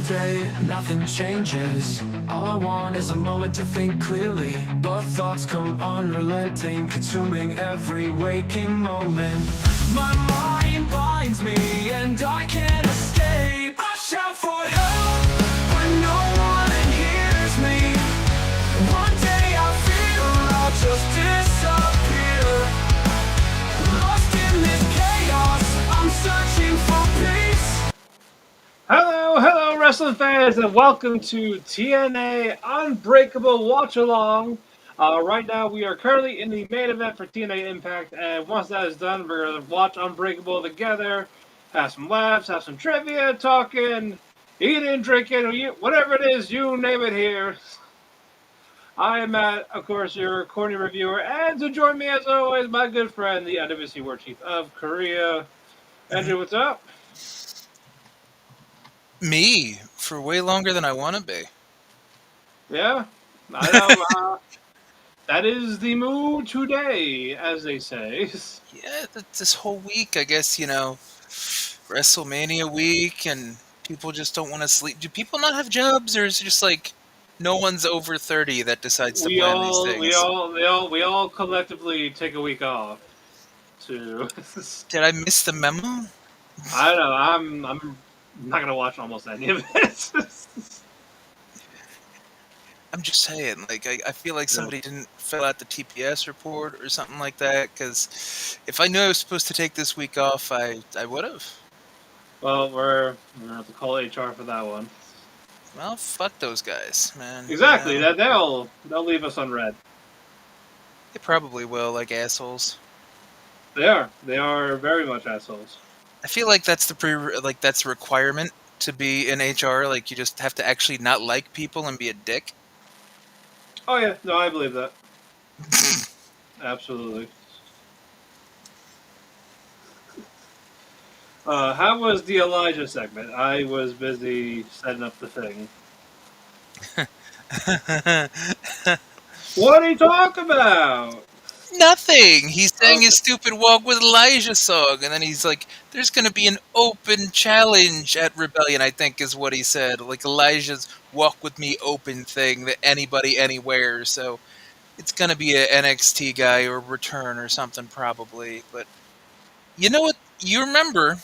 Day, nothing changes. All I want is a moment to think clearly, but thoughts come unrelenting, consuming every waking moment. My mind binds me and I can't escape. I shout for help, but no one hears me. One day I feel I'll just disappear. Lost in this chaos, I'm searching for peace. Hello, wrestling fans, and welcome to TNA Unbreakable Watch Along. Right now, we are currently in the main event for TNA Impact, and once that is done, we're going to watch Unbreakable together, have some laughs, have some trivia, talking, eating, drinking, whatever it is, you name it here. I am Matt, of course, your corny reviewer, and to join me, as always, my good friend, the NWC War Chief of Korea. Andrew, what's up? Me, for way longer than I want to be. Yeah, I know. That is the mood today, as they say. Yeah, this whole week, I guess, WrestleMania week, and people just don't want to sleep. Do people not have jobs, or is it just like no one's over 30 that decides to plan these things? We all collectively take a week off. To Did I miss the memo? I don't know. I'm not gonna watch almost any of it. I'm just saying, like, I feel like somebody didn't fill out the TPS report or something like that, because if I knew I was supposed to take this week off, I would have. Well, we're gonna have to call HR for that one. Well, fuck those guys, man. Exactly. That they'll leave us unread. They probably will, like assholes. They are very much assholes. I feel like that's that's a requirement to be in HR. Like, you just have to actually not like people and be a dick. Oh yeah, no, I believe that. Absolutely. How was the Elijah segment? I was busy setting up the thing. What did he talk about? Nothing. He sang his stupid Walk with Elijah song, and then he's like, there's going to be an open challenge at Rebellion, I think is what he said. Like Elijah's Walk With Me open thing that anybody, anywhere. So it's going to be an NXT guy or return or something probably. But you know what? You remember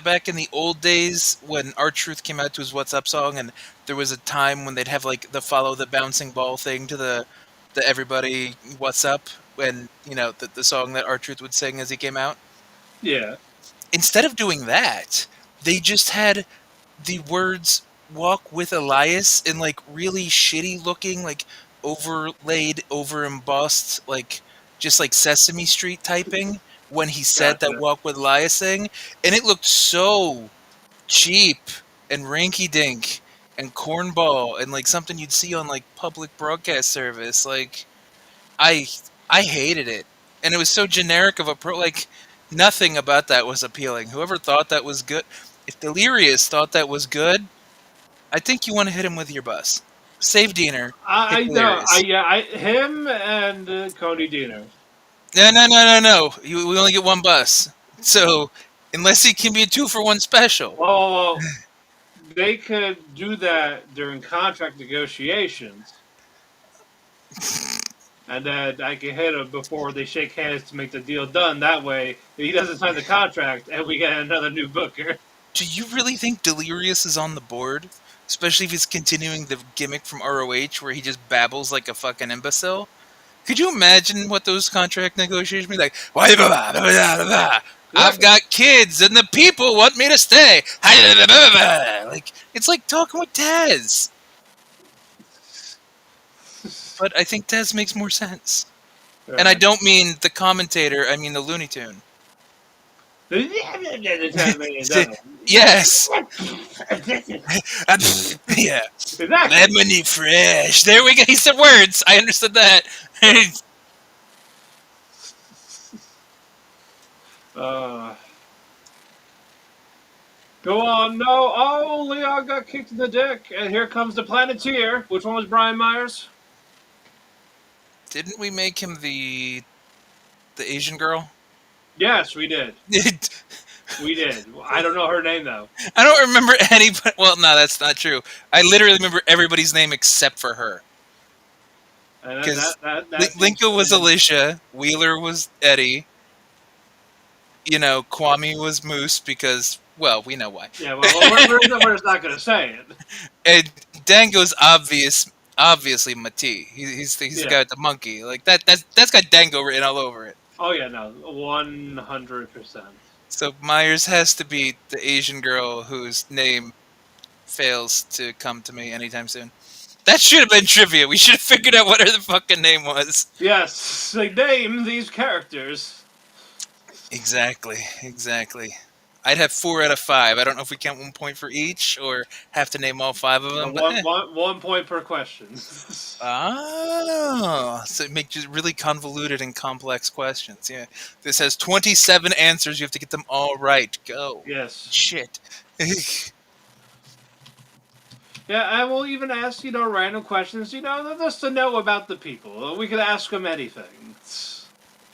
back in the old days when R-Truth came out to his What's Up song, and there was a time when they'd have like the follow the bouncing ball thing to the everybody What's Up, when the song that R-Truth would sing as he came out. Yeah. Instead of doing that, they just had the words "Walk with Elias" in like really shitty looking, like overlaid, over embossed, like just like Sesame Street typing when he said that "Walk with Elias" thing, and it looked so cheap and rinky-dink and cornball and like something you'd see on like public broadcast service. Like, I hated it, and it was so generic of a like nothing about that was appealing. Whoever thought that was good, if Delirious thought that was good, I think you want to hit him with your bus. Save Diener. I know. Him and Cody Diener. No. We only get one bus, so unless he can be a 2-for-1 special. Well, they could do that during contract negotiations. And then I can hit him before they shake hands to make the deal done. That way, he doesn't sign the contract, and we get another new booker. Do you really think Delirious is on the board? Especially if he's continuing the gimmick from ROH where he just babbles like a fucking imbecile? Could you imagine what those contract negotiations be like? I've got kids, and the people want me to stay. Like, it's like talking with Taz. But I think Taz makes more sense. Right. And I don't mean the commentator, I mean the Looney Tune. Yes. Yeah. Lemony fresh. There we go. He said words. I understood that. Go on, no. Oh, Leon got kicked in the dick, and here comes the Planeteer. Which one was Brian Myers? Didn't we make him the Asian girl? Yes, we did. We did. I don't know her name though. I don't remember anybody. Well, no, that's not true. I literally remember everybody's name except for her. And Because that seems Linka was to Alicia, Wheeler was Eddie, Kwame was Moose because, well, we know why. yeah. Well, we're just not going to say it. And Dango's obviously Mati. He's the Yeah. guy with the monkey. Like that's got Dango written all over it. Oh yeah, no, 100%. So Myers has to be the Asian girl whose name fails to come to me anytime soon. That should have been trivia. We should have figured out what her the fucking name was. Yes, they name these characters. Exactly. I'd have 4 out of 5. I don't know if we count 1 point for each or have to name all 5 of them. But, 1 point per question. Oh, so it makes it really convoluted and complex questions. Yeah, this has 27 answers. You have to get them all right. Go. Yes. Shit. Yeah, and we'll even ask, random questions, just to know about the people. We could ask them anything.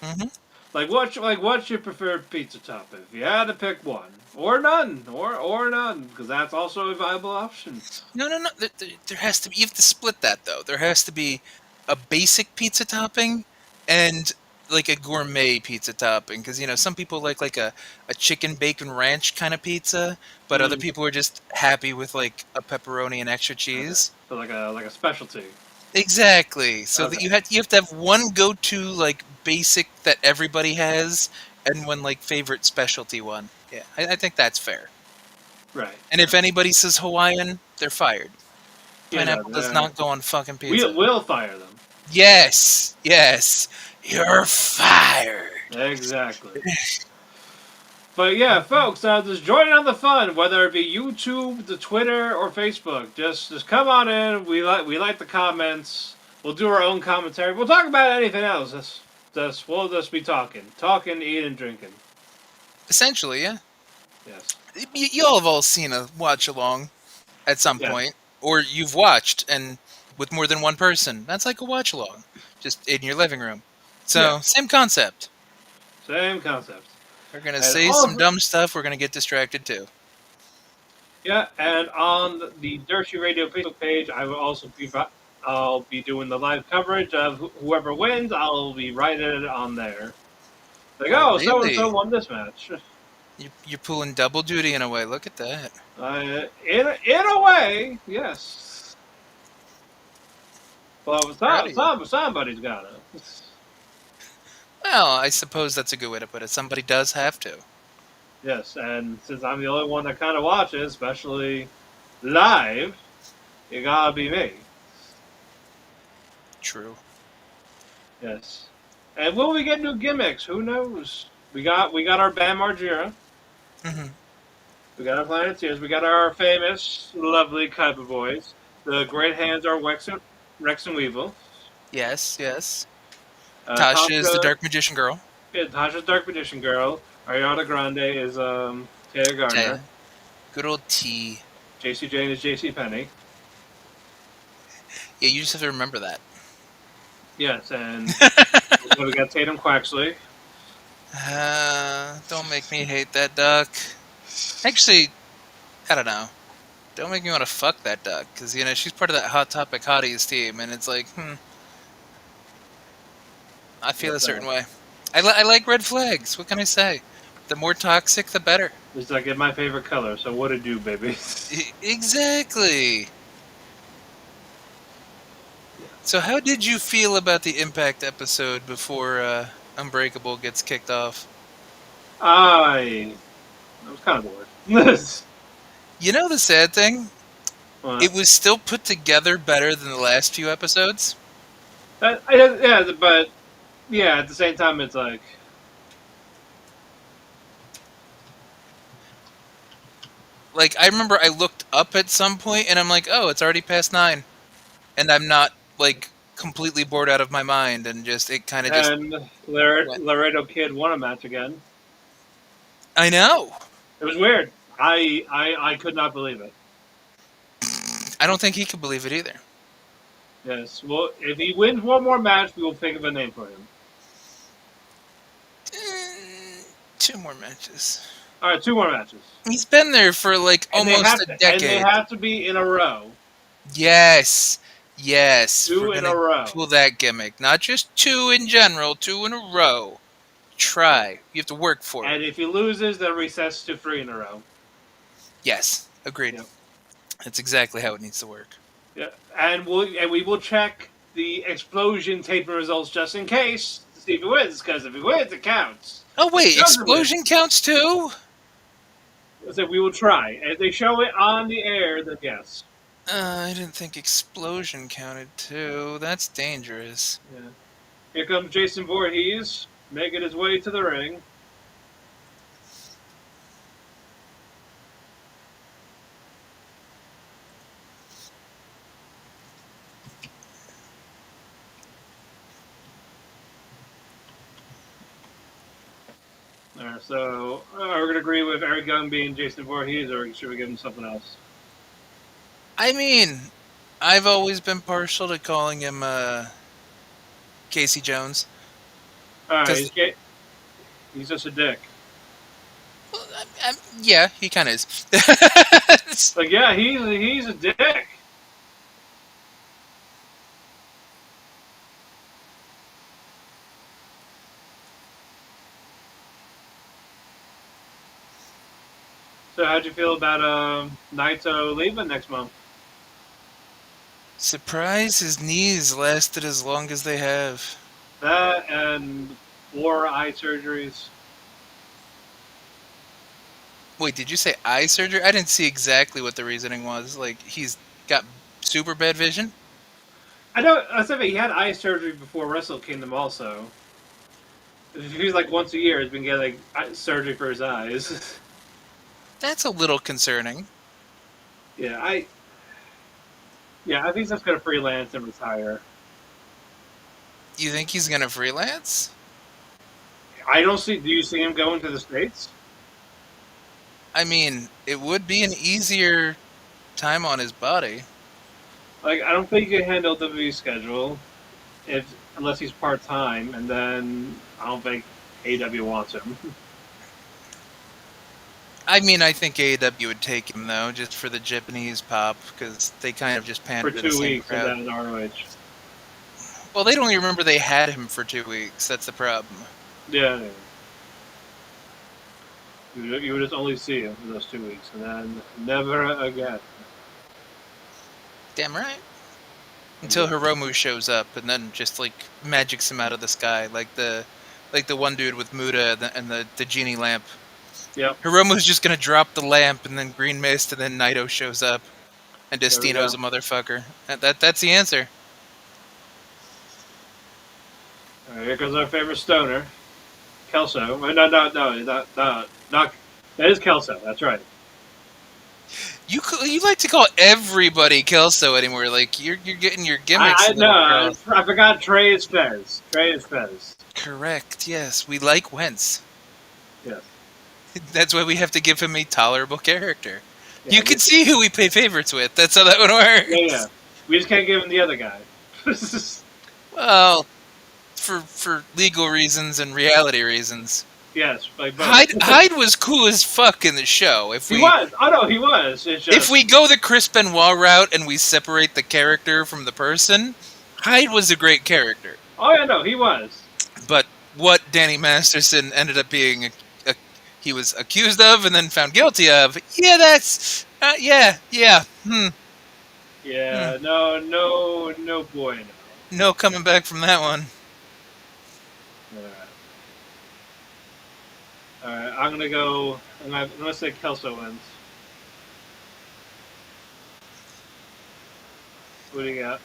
hmm What's your preferred pizza topping? If you had to pick one, or none, or none, because that's also a viable option. No. There has to be. You have to split that though. There has to be a basic pizza topping and like a gourmet pizza topping because some people like a chicken bacon ranch kind of pizza, but other Mm. people are just happy with like a pepperoni and extra Okay. cheese. So like a specialty. Exactly. So that Okay. you have to have one go-to like basic that everybody has, and one like favorite specialty one. Yeah, I think that's fair. Right. And if anybody says Hawaiian, they're fired. Yeah, no, Pineapple does not go on fucking pizza. we'll fire them. Yes, you're fired. Exactly. But yeah, folks, just join in on the fun, whether it be YouTube, the Twitter, or Facebook. Just come on in. We like the comments. We'll do our own commentary. We'll talk about anything else. We'll just be talking, eating, drinking. Essentially, yeah. Yes. Y'all have all seen a watch along at some Yeah. point, or you've watched and with more than one person. That's like a watch along, just in your living room. So Yeah. same concept. Same concept. We're gonna And say all some of- dumb stuff. We're gonna get distracted too. Yeah, and on the Dirty Radio Facebook page, I'll be doing the live coverage of whoever wins. I'll be writing it on there. Like, Oh, oh, so and so really? won this match. You're pulling double duty in a way. Look at that. In a way, yes. Well, Proud of you. somebody's got it. Well, I suppose that's a good way to put it. Somebody does have to. Yes, and since I'm the only one that kind of watches, especially live, it gotta be me. True. Yes. And will we get new gimmicks? Who knows? We got our Bam Margera. hmm We got our Planeteers. We got our famous, lovely Kaiba boys. The great hands are Rex and Weevil. Yes. Tasha is the Dark Magician girl. Yeah, Tasha's Dark Magician Girl. Ariana Grande is Taylor Gardner. Taya. Good old T. JC Jane is JC Penny. Yeah, you just have to remember that. Yes, and we got Tatum Quaxley. Don't make me hate that duck. Actually, I don't know. Don't make me want to fuck that duck, because, she's part of that Hot Topic Hotties team, and it's like, I feel a certain way. I like red flags. What can I say? The more toxic, the better. It's like my favorite color, so what it do, baby? Exactly. So how did you feel about the Impact episode before Unbreakable gets kicked off? I was kind of bored. You know the sad thing? Well, It was still put together better than the last few episodes. but yeah, at the same time, it's like Like, I remember I looked up at some point and I'm like, oh, it's already past 9. And I'm not, like, completely bored out of my mind, and it kind of just and went. Laredo Kid won a match again. I know. It was weird. I could not believe it. I don't think he could believe it either. Yes. Well, if he wins one more match, we will think of a name for him. 2 more matches. All right, 2 more matches. He's been there for like And almost a decade. And they have to be in a row. Yes. 2 We're in gonna a row. pull that gimmick. Not just 2 in general, 2 in a row. Try. You have to work for it. And if he loses, then resets to 3 in a row. Yes. Agreed. Yep. That's exactly how it needs to work. Yeah, and we will check the explosion taping results just in case to see if he wins. Because if he wins, it counts. Oh wait, If he doesn't explosion counts too? win, so we will try. And if they show it on the air, then yes. I didn't think explosion counted too. That's dangerous. Yeah. Here comes Jason Voorhees making his way to the ring. So, are we going to agree with Eric Young being Jason Voorhees, or should we give him something else? I mean, I've always been partial to calling him Casey Jones. Alright, he's just a dick. Well, yeah, he kind of is. Like, yeah, he's a dick. So how'd you feel about Naito leaving next month? Surprised his knees lasted as long as they have. That and 4 eye surgeries. Wait, did you say eye surgery? I didn't see exactly what the reasoning was. Like, he's got super bad vision? I said he had eye surgery before Wrestle Kingdom also. He's like once a year he's been getting surgery for his eyes. That's a little concerning. Yeah, I think he's just gonna freelance and retire. You think he's gonna freelance? I don't see. Do you see him going to the States? I mean, it would be an easier time on his body. Like, I don't think he can handle WWE's schedule unless he's part time, and then I don't think AEW wants him. I mean, I think AEW would take him though, just for the Japanese pop, because they kind of just pander For to the 2 same weeks crowd. and then ROH. Well, they don't even remember they had him for 2 weeks. That's the problem. Yeah. You would just only see him for those 2 weeks, and then never again. Damn right. Until Hiromu shows up and then just like magics him out of the sky, like the one dude with Muda and the genie lamp. Yep. Hiromu's just gonna drop the lamp and then green mist and then Naito shows up, and There we Destino's a motherfucker. That's the answer. All right, here goes our favorite stoner, Kelso. No, not that is Kelso. That's right. You like to call everybody Kelso anymore. Like you're getting your gimmicks. I forgot Trey is Fez. Trey is Fez. Correct. Yes, we like Wentz. Yes. That's why we have to give him a tolerable character. Yeah, you can see who we pay favorites with. That's how that one works. Yeah. We just can't give him the other guy. Well, for legal reasons and reality reasons. Yes, like both. Hyde was cool as fuck in the show. He was. Oh no, he was. It's just, If we go the Chris Benoit route and we separate the character from the person, Hyde was a great character. Oh yeah, no, he was. But what Danny Masterson ended up being, he was accused of and then found guilty of. Yeah, that's yeah. Yeah, no, boy, no. No coming back from that one. All right, I'm gonna say Kelso wins. What do you got?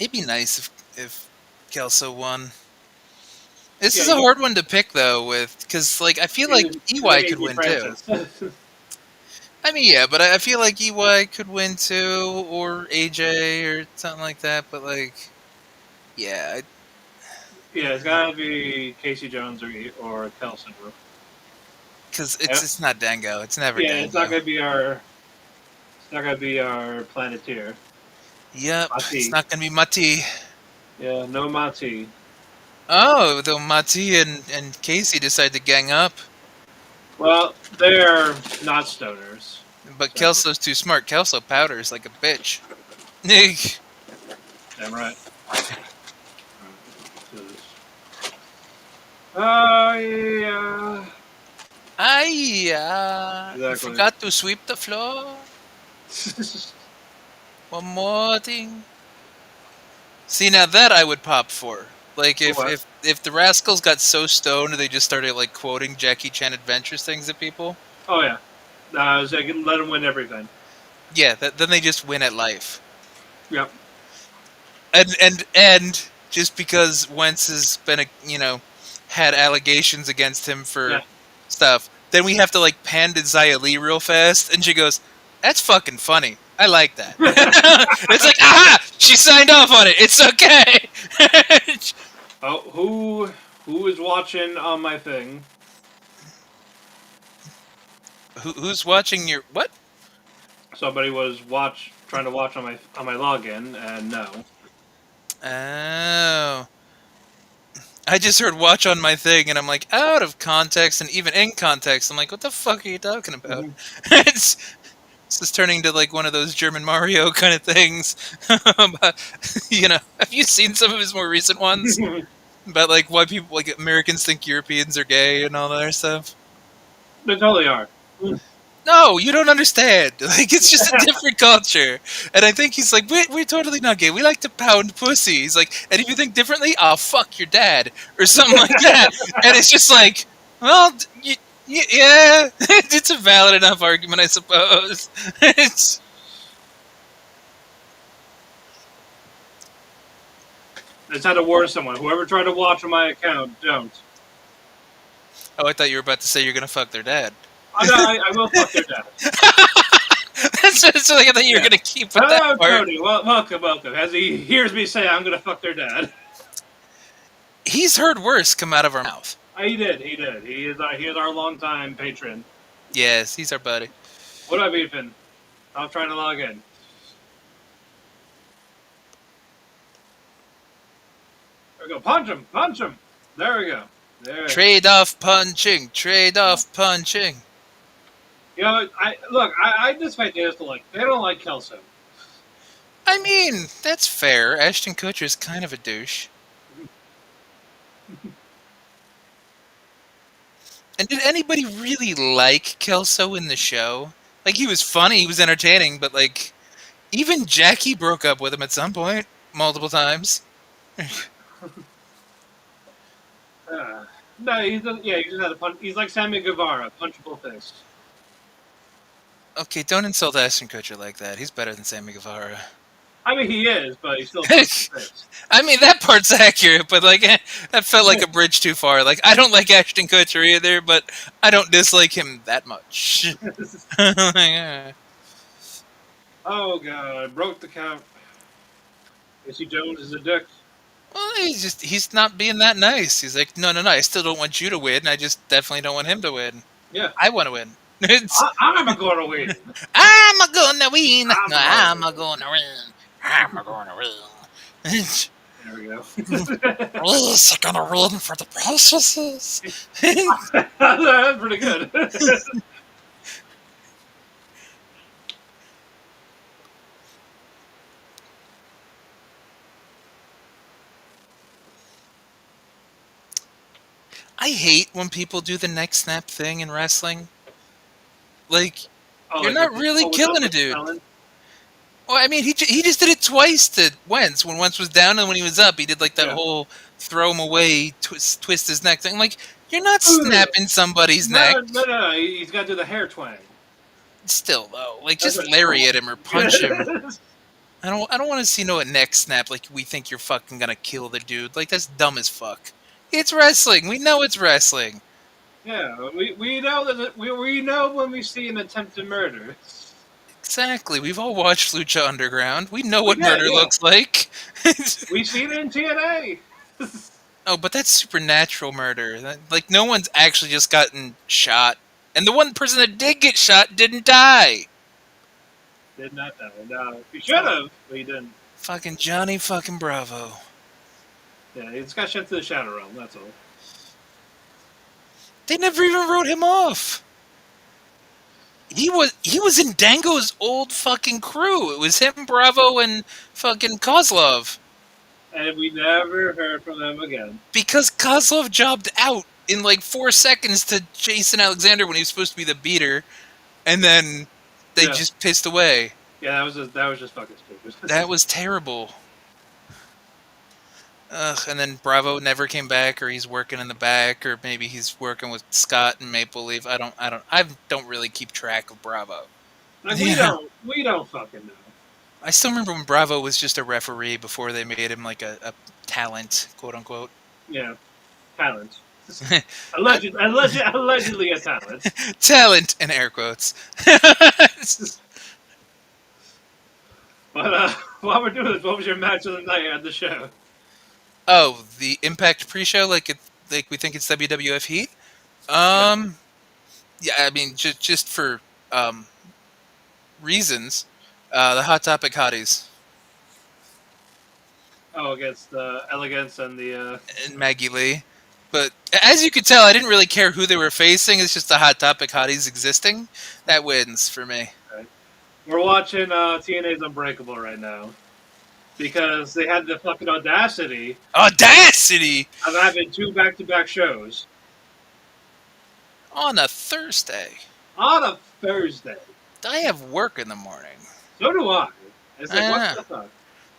It'd be nice if Kelso won. This is a hard one to pick though, because like I feel like EY could win too. I mean, yeah, but I feel like EY could win too, or AJ or something like that. But like, yeah, Yeah, it's gotta be Casey Jones or Kelson. Because Yep. it's not Dango. It's never Yeah, it's not Dango. gonna be our. It's not gonna be our Planeteer. Yep, it's Mati. not gonna be Mati. Yeah, no Mati. Oh, though Mati and Casey decide to gang up. Well, they're not stoners. But So, Kelso's too smart. Kelso powders like a bitch. Nick. damn right. Oh, yeah. I Exactly. forgot to sweep the floor. One more thing. See, now that I would pop for. Like, What? if the Rascals got so stoned they just started, like, quoting Jackie Chan Adventures things at people. Oh, yeah. So I can let them win everything. Yeah, then they just win at life. Yep. And just because Wentz has been, had allegations against him for Yeah. stuff, then we have to, like, pan to Xia Li real fast, and she goes, "That's fucking funny. I like that." It's like, aha! She signed off on it. It's okay. Oh, who is watching on my thing? Who's watching your what? Somebody was trying to watch on my login, and no. Oh. I just heard watch on my thing, and I'm like, out of context, and even in context, I'm like, what the fuck are you talking about? it's just turning to like one of those German Mario kind of things. But, have you seen some of his more recent ones? About like why people, like Americans think Europeans are gay and all that other stuff? They totally are. No, you don't understand. Like, it's just a different culture. And I think he's like, we're totally not gay. We like to pound pussy. He's like, and if you think differently, I'll fuck your dad. Or something like that. And it's just like, well, yeah, it's a valid enough argument, I suppose. It's... I just had to warn someone. Whoever tried to watch on my account, don't. Oh, I thought you were about to say you're going to fuck their dad. I will fuck their dad. So I thought you were going to keep with that Hello, part. Cody. Welcome. As he hears me say, I'm going to fuck their dad. He's heard worse come out of our mouth. He did. He is our longtime patron. Yes, he's our buddy. What up, Ethan? I'm trying to log in. There we go. Punch him. There we go. There. Trade off punching. You know, I just find they don't like Kelso. I mean, that's fair. Ashton Kutcher's kind of a douche. And did anybody really like Kelso in the show? Like, he was funny, he was entertaining, but, like, even Jackie broke up with him at some point, multiple times. No, he just had a punch. He's like Sammy Guevara, punchable fist. Okay, don't insult Ashton Kutcher like that. He's better than Sammy Guevara. I mean, he is, but he's still punchable fist. I mean, that part's accurate, but, like, that felt like a bridge too far. Like, I don't like Ashton Kutcher either, but I don't dislike him that much. Oh, God, I broke the count. Casey Jones is a dick. Well, he's not being that nice. He's like, no, I still don't want you to win. I just definitely don't want him to win. Yeah. I want to win. I'm going to win. I'm a gonna win. I'm a gonna win. I'm a gonna win. There we go. We're gonna win for the processes. That's pretty good. I hate when people do the neck snap thing in wrestling. Like, you're not really killing a dude. Well, I mean, he just did it twice to Wentz. When Wentz was down and when he was up, he did like that whole throw him away, twist his neck thing. Like, you're not snapping somebody's neck. No. He's got to do the hair twang. Still though, like just lariat him or punch him. I don't want to see no neck snap. Like we think you're fucking gonna kill the dude. Like that's dumb as fuck. It's wrestling. We know it's wrestling. Yeah, we know that we know when we see an attempted murder. Exactly. We've all watched Lucha Underground. We know what murder looks like. We see it in TNA. Oh, but that's supernatural murder. Like, no one's actually just gotten shot. And the one person that did get shot didn't die. Did not die. No, he should have, but he didn't. Fucking Johnny fucking Bravo. Yeah, he just got sent to the Shadow Realm. That's all. They never even wrote him off. He was in Dango's old fucking crew. It was him, Bravo, and fucking Kozlov. And we never heard from them again. Because Kozlov jobbed out in like 4 seconds to Jason Alexander when he was supposed to be the beater, and then they just pissed away. Yeah, that was just fucking stupid. That was terrible. Ugh, and then Bravo never came back, or he's working in the back, or maybe he's working with Scott and Maple Leaf. I don't really keep track of Bravo. Like, Yeah. we don't fucking know. I still remember when Bravo was just a referee before they made him like a talent, quote unquote. Yeah, talent. Allegedly a talent. Talent in air quotes. But while we're doing this, what was your match of the night at the show? Oh, the Impact pre-show, like we think it's WWF Heat. Yeah, I mean just for reasons, the Hot Topic Hotties Oh, against the Elegance and the. and Maggie Lee. But as you could tell, I didn't really care who they were facing. It's just the Hot Topic Hotties existing that wins for me. We're watching TNA's Unbreakable right now because they had the fucking audacity of having 2 back-to-back shows on a Thursday. on a Thursday. I have work in the morning. So do I. It's like, what the fuck?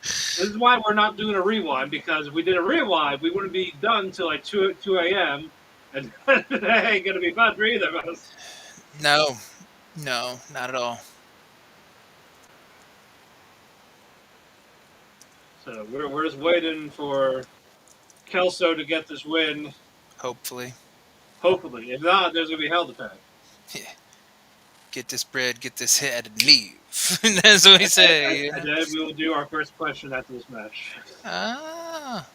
This is why we're not doing a rewind, because if we did a rewind, we wouldn't be done till like 2 a.m. And that ain't going to be fun for either of us. No, not at all. So we're just waiting for Kelso to get this win. Hopefully. Hopefully. If not, there's going to be hell to pay. Yeah. Get this bread, get this head, and leave. That's what we say. And then we will do our first question after this match. Ah.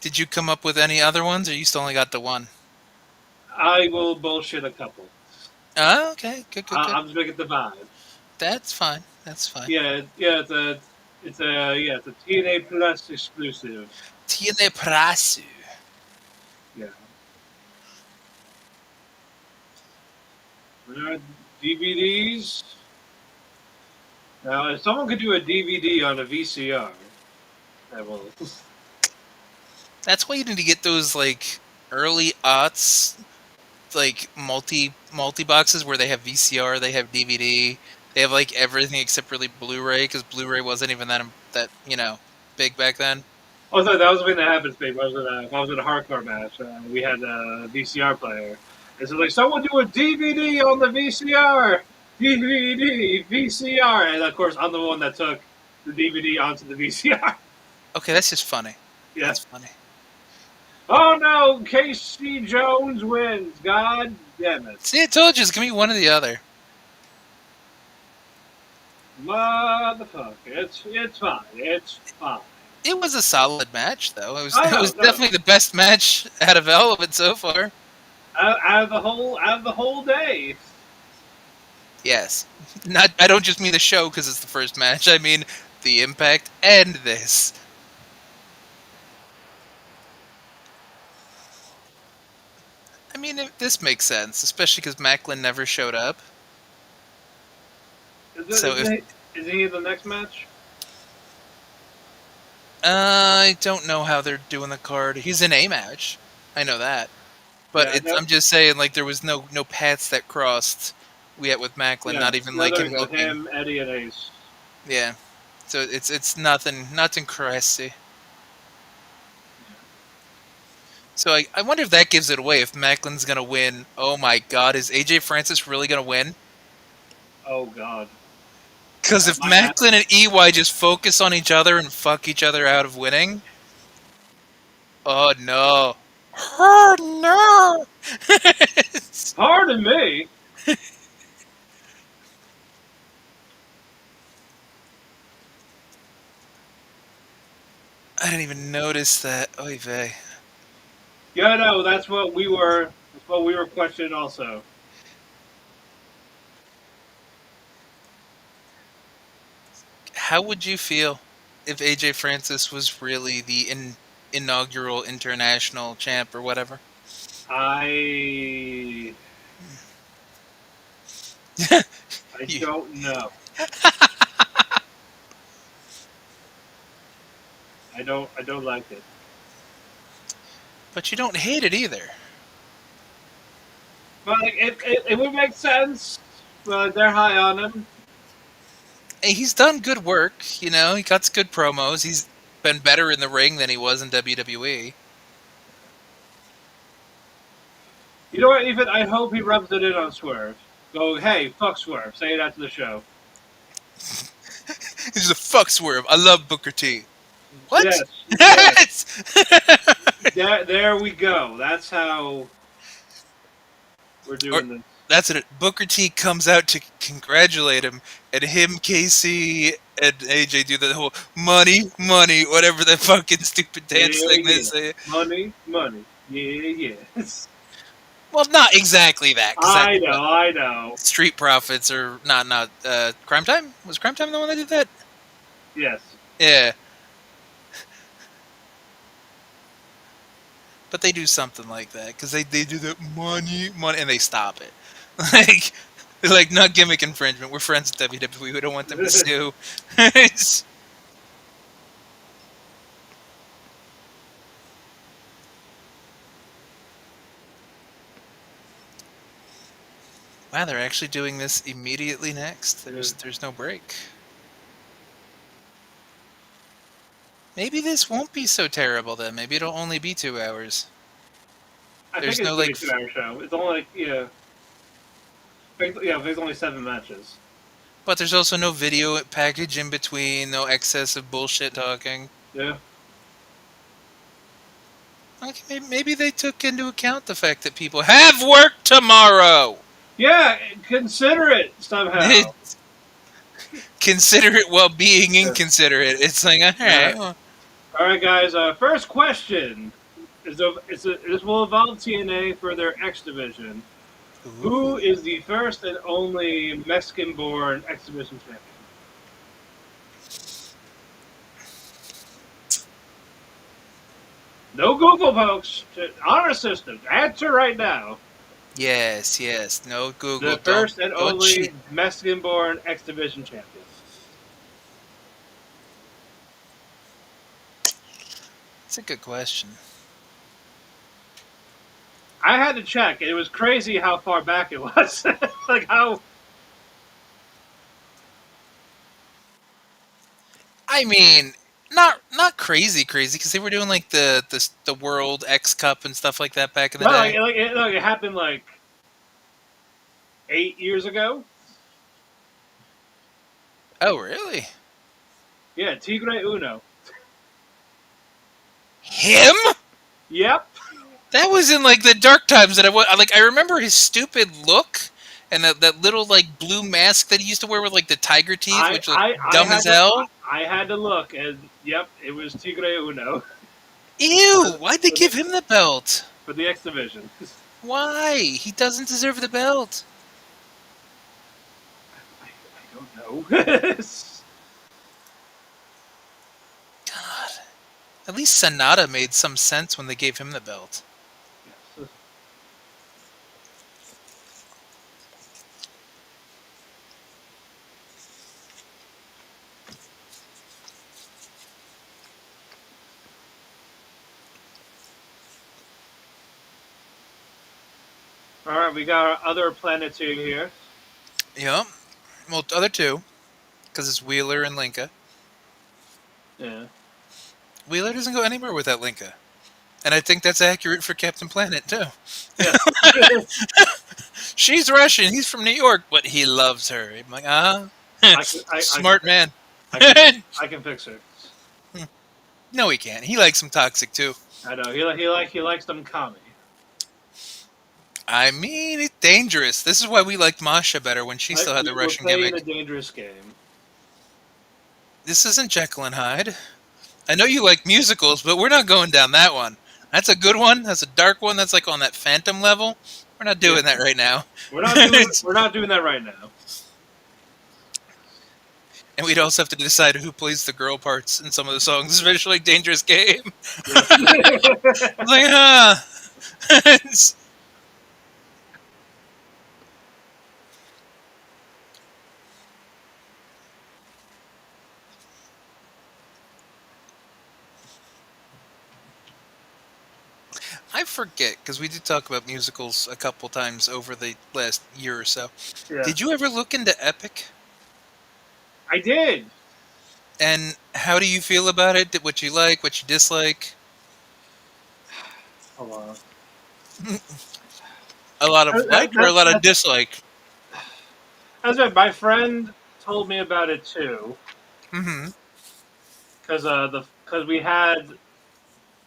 Did you come up with any other ones, or you still only got the one? I will bullshit a couple. Ah, okay. Good. I'm just going to get the vibe. That's fine. Yeah, it's a TNA Plus exclusive. TNA Prasu. Yeah. DVDs. Now, if someone could do a DVD on a VCR, I will. That's why you need to get those like early aughts, like multi boxes where they have VCR, they have DVD, they have like everything except really Blu-ray, because Blu-ray wasn't even that big back then. Oh, sorry, that was the thing that happened to me. I was in a hardcore match. We had a VCR player. And so like, someone do a DVD on the VCR. DVD, VCR. And of course, I'm the one that took the DVD onto the VCR. Okay, that's just funny. Yeah. That's funny. Oh no, Casey Jones wins. God damn it. See, I told you, it's gonna be one or the other. Motherfucker. It's fine. It's fine. It was a solid match, though. It was definitely the best match out of all of it so far. Out of the whole day. Yes. I don't just mean the show because it's the first match. I mean the Impact and this. I mean, this makes sense, especially because Maclin never showed up. Is he in the next match? I don't know how they're doing the card. He's in a match. I know that. But Yeah, I'm just saying, like, there was no paths that crossed yet with Maclin, not even like him looking. Him, Eddie, and Ace. Yeah. So it's nothing crazy. So I wonder if that gives it away, if Maclin's going to win. Oh my god, is AJ Francis really going to win? Oh god. Because if Maclin and EY just focus on each other and fuck each other out of winning... Oh no. Oh no! Pardon me! I didn't even notice that. Oy vey. Yeah, no, that's what we were. That's what we were questioning also. How would you feel if AJ Francis was really the inaugural international champ or whatever? I I You- don't know. I don't like it. but you don't hate it either. But like, it would make sense. But they're high on him. Hey, he's done good work, you know. He cuts good promos. He's been better in the ring than he was in WWE. You know what? Even I hope he rubs it in on Swerve. Go, hey, fuck Swerve. Say it after the show. He's a fuck Swerve. I love Booker T. What? Yes, yes. There we go. That's how we're doing this. That's it. Booker T comes out to congratulate him, and him, Casey, and AJ do the whole money, money, whatever the fucking stupid dance Yeah, thing they yeah. say. Money, money. Yeah, yeah. Well, not exactly that. 'Cause I know, I know. Street Profits or not. Crime Time? Was Crime Time the one that did that? Yes. Yeah. But they do something like that because they do the money, money, and they stop it. Like they're like, not gimmick infringement. We're friends with WWE. We don't want them to sue. Wow, they're actually doing this immediately next. There's no break. Maybe this won't be so terrible then. Maybe it'll only be 2 hours. I There's think it's no, gonna be like, a 2 hour show. It's only like yeah, there's only 7 matches. But there's also no video package in between, no excess of bullshit talking. Yeah. Okay, maybe they took into account the fact that people have work tomorrow. Yeah, consider it somehow. Consider it while being inconsiderate. It's like, all right. Well, All right, guys. First question this will involve TNA for their X division. Who is the first and only Mexican-born X division champion? No Google, folks. Honor system. Answer right now. yes. No Google. The first and don't only cheat. Mexican-born X division champion. That's a good question. I had to check. It was crazy how far back it was. Like how. I mean, not crazy because they were doing like the World X Cup and stuff like that back in the No, day. it happened like 8 years ago. Oh, really? Yeah, Tigre Uno. Him? Yep. That was in like the dark times that I remember his stupid look and that little like blue mask that he used to wear with like the tiger teeth, which was dumb as hell. I had to look, and yep, it was Tigre Uno Ew! Why'd they give him the belt? for the X division. Why? He doesn't deserve the belt. I don't know. God. At least Sonata made some sense when they gave him the belt. Yes. All right, we got our other planetary here. Yep. Well, other two, because it's Wheeler and Linka. Yeah. Wheeler doesn't go anywhere without Linka. And I think that's accurate for Captain Planet, too. Yeah. She's Russian, he's from New York, but he loves her. I'm like, smart man. I can fix her. No, he can't. He likes some toxic, too. I know. He likes them commie. I mean, it's dangerous. This is why we liked Masha better when she still had the Russian We're playing gimmick. a dangerous game. This isn't Jekyll and Hyde. I know you like musicals, but we're not going down that one. That's a good one. That's a dark one. That's like on that Phantom level. We're not Yeah, doing that right now. we're not doing that right now. And we'd also have to decide who plays the girl parts in some of the songs, especially like Dangerous Game. Yes. Like, huh. I forget, because we did talk about musicals a couple times over the last year or so. Yeah, Did you ever look into Epic? I did. And how do you feel about it? What you like, what you dislike? Hold on. A lot of That, like or a that, lot of that's dislike? right. My friend told me about it too, Mm-hmm. because we had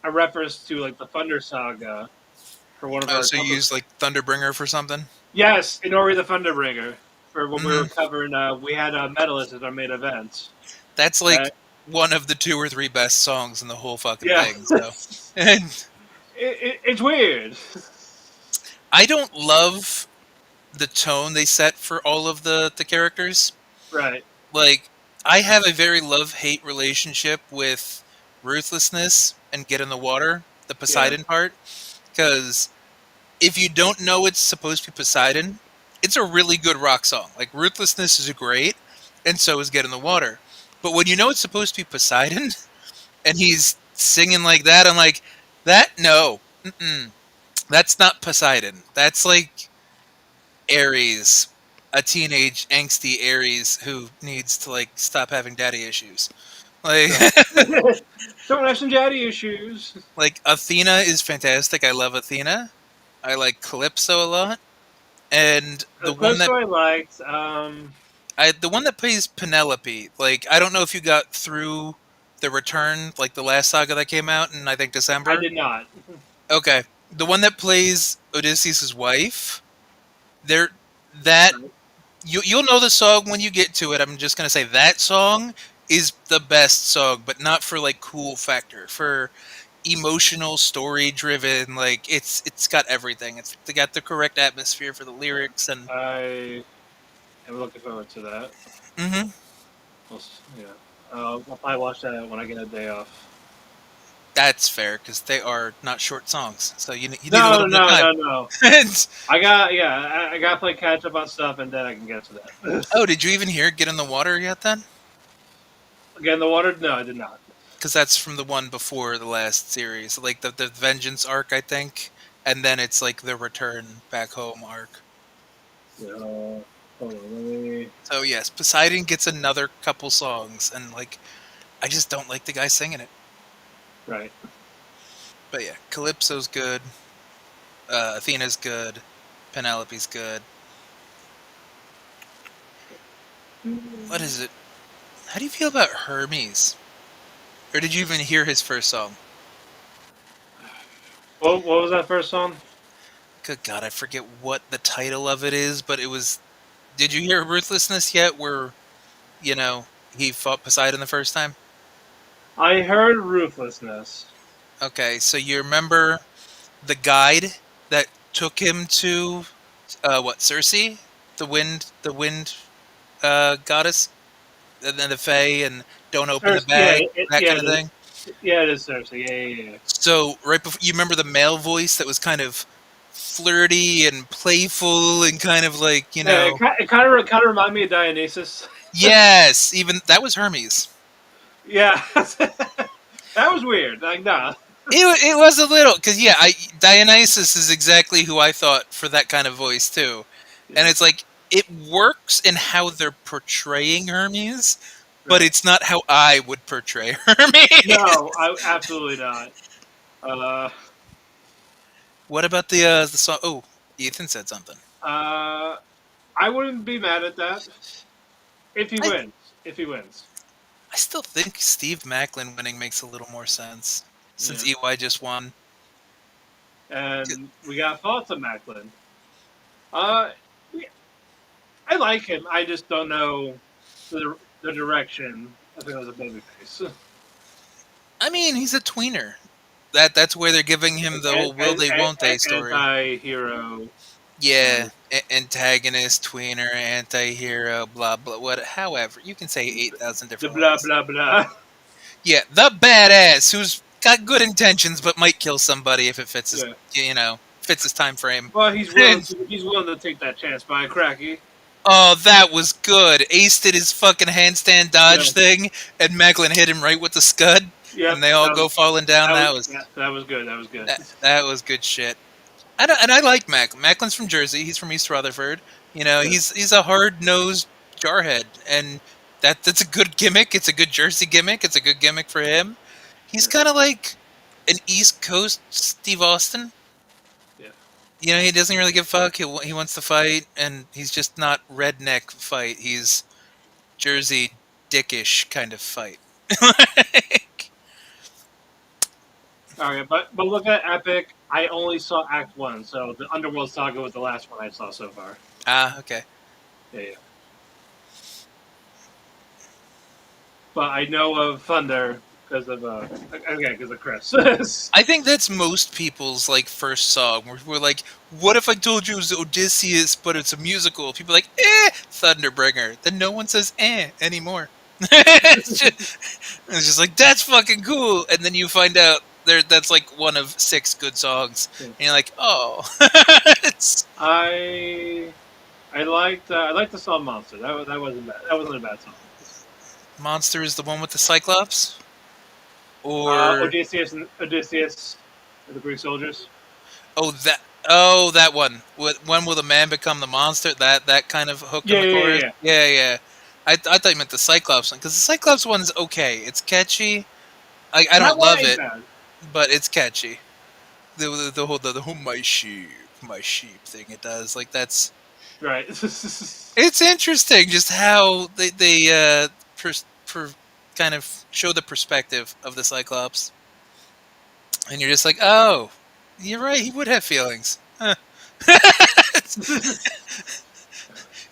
a reference to like the Thunder Saga for one of Oh, our so you use like Thunderbringer for something? yes, Inori the Thunderbringer for when we Mm-hmm. were covering. We had medalists as our main event. That's Uh, like one of the 2 or 3 best songs in the whole fucking yeah, thing. So, and it's weird. I don't love the tone they set for all of the characters. Right. Like, I have a very love-hate relationship with Ruthlessness and Get in the Water, the Yeah. Poseidon part, because if you don't know it's supposed to be Poseidon, it's a really good rock song. Like, Ruthlessness is great, and so is Get in the Water. But when you know it's supposed to be Poseidon, and he's singing like that, I'm like, that? No. Mm-mm. That's not Poseidon. That's like Aries, a teenage angsty Aries who needs to like stop having daddy issues. Like Right. Don't have some daddy issues. like Athena is fantastic. I love Athena. I like Calypso a lot. And The Calypso I liked. the one that plays Penelope, like I don't know if you got through the return, like the last saga that came out in I think I December. did not. Okay. The one that plays Odysseus' wife, there that Right. you'll know the song when you get to it. I'm just gonna say that song is the best song, but not for like cool factor. For emotional, story driven, like it's got everything. It's got the correct atmosphere for the lyrics and I am looking forward to that. hmm Yeah. I'll probably watch that when I get a day off. that's fair because they are not short songs, so you need a No, little bit of no, time. no, no. I got to play catch up on stuff, and then I can get to that. Oh, did you even hear "Get in the Water" yet? Then, Again, the water? No, I did not. because that's from the one before the last series, like the Vengeance arc, I think, and then it's like the Return back home arc. Hold on, let me. So yes, Poseidon gets another couple songs, and like I just don't like the guy singing it. Right. But yeah, Calypso's good, Athena's good, Penelope's good. What is it? How do you feel about Hermes? Or did you even hear his first song? What was that first song? Good God, I forget what the title of it is, but it was. Did you hear Ruthlessness yet? Where he fought Poseidon the first time. I heard Ruthlessness. Okay, so you remember the guide that took him to what Circe, the wind goddess, and then the Fae, and don't open the Cersei, yeah, bag, that yeah, kind of thing. yeah, it is Cersei. Yeah. So right before you remember the male voice that was kind of flirty and playful and kind of like Yeah, it kind of reminded me of Dionysus. yes, even that was Hermes. Yeah, that was weird. Like, nah. It was a little because yeah, Dionysus is exactly who I thought for that kind of voice too, and Yeah, it's like it works in how they're portraying Hermes, but right. it's not how I would portray Hermes. No, absolutely not. Uh, What about the song? Oh, Ethan said something. uh, I wouldn't be mad at that if he I wins. If he wins, I still think Steve Maclin winning makes a little more sense since yeah. EY just won. And we got thoughts on Maclin. Uh, I like him. I just don't know the direction. I think it was a babyface. I mean, he's a tweener. That's where they're giving him the whole will they won't they story. Anti-hero. Yeah, antagonist, tweener, anti-hero, blah blah. What? However, you can say 8,000 The different blah ways. blah blah. Yeah, the badass who's got good intentions but might kill somebody if it fits his, Yeah. fits his time frame. Well, he's willing. He's willing to take that chance by a cracky. Oh, that was good. Ace did his fucking handstand dodge Yeah. thing, and Maclin hit him right with the scud, Yep. and they all go falling down. That was that was good. That was good. that was good shit. And I like Maclin. Macklin's from Jersey. He's from East Rutherford. Yeah. He's a hard nosed jarhead, and that's a good gimmick. It's a good Jersey gimmick. It's a good gimmick for him. He's kind of like an East Coast Steve Austin. Yeah. He doesn't really give a fuck. He wants to fight, and he's just not redneck fight. He's Jersey dickish kind of fight. All right, but look at Epic. I only saw Act 1, so the Underworld Saga was the last one I saw so far. Okay. Yeah. But I know of Thunder because of Chris. I think that's most people's first song. We're like, what if I told you it was Odysseus, but it's a musical? People are like, Thunderbringer. Then no one says anymore. It's just like, that's fucking cool. And then you find out that's like one of 6 good songs, and you're like, oh. I liked the song Monster. That wasn't bad. That wasn't a bad song. Monster is the one with the Cyclops, or Odysseus and the Greek soldiers. that one. When will the man become the monster? That kind of hook in the chorus. Yeah. I thought you meant the Cyclops one, because the Cyclops one's okay. It's catchy. I don't love it, bad. but it's catchy. The whole my sheep thing it does, that's right. It's interesting just how they kind of show the perspective of the Cyclops, and you're just like, oh, you're right, he would have feelings. Huh.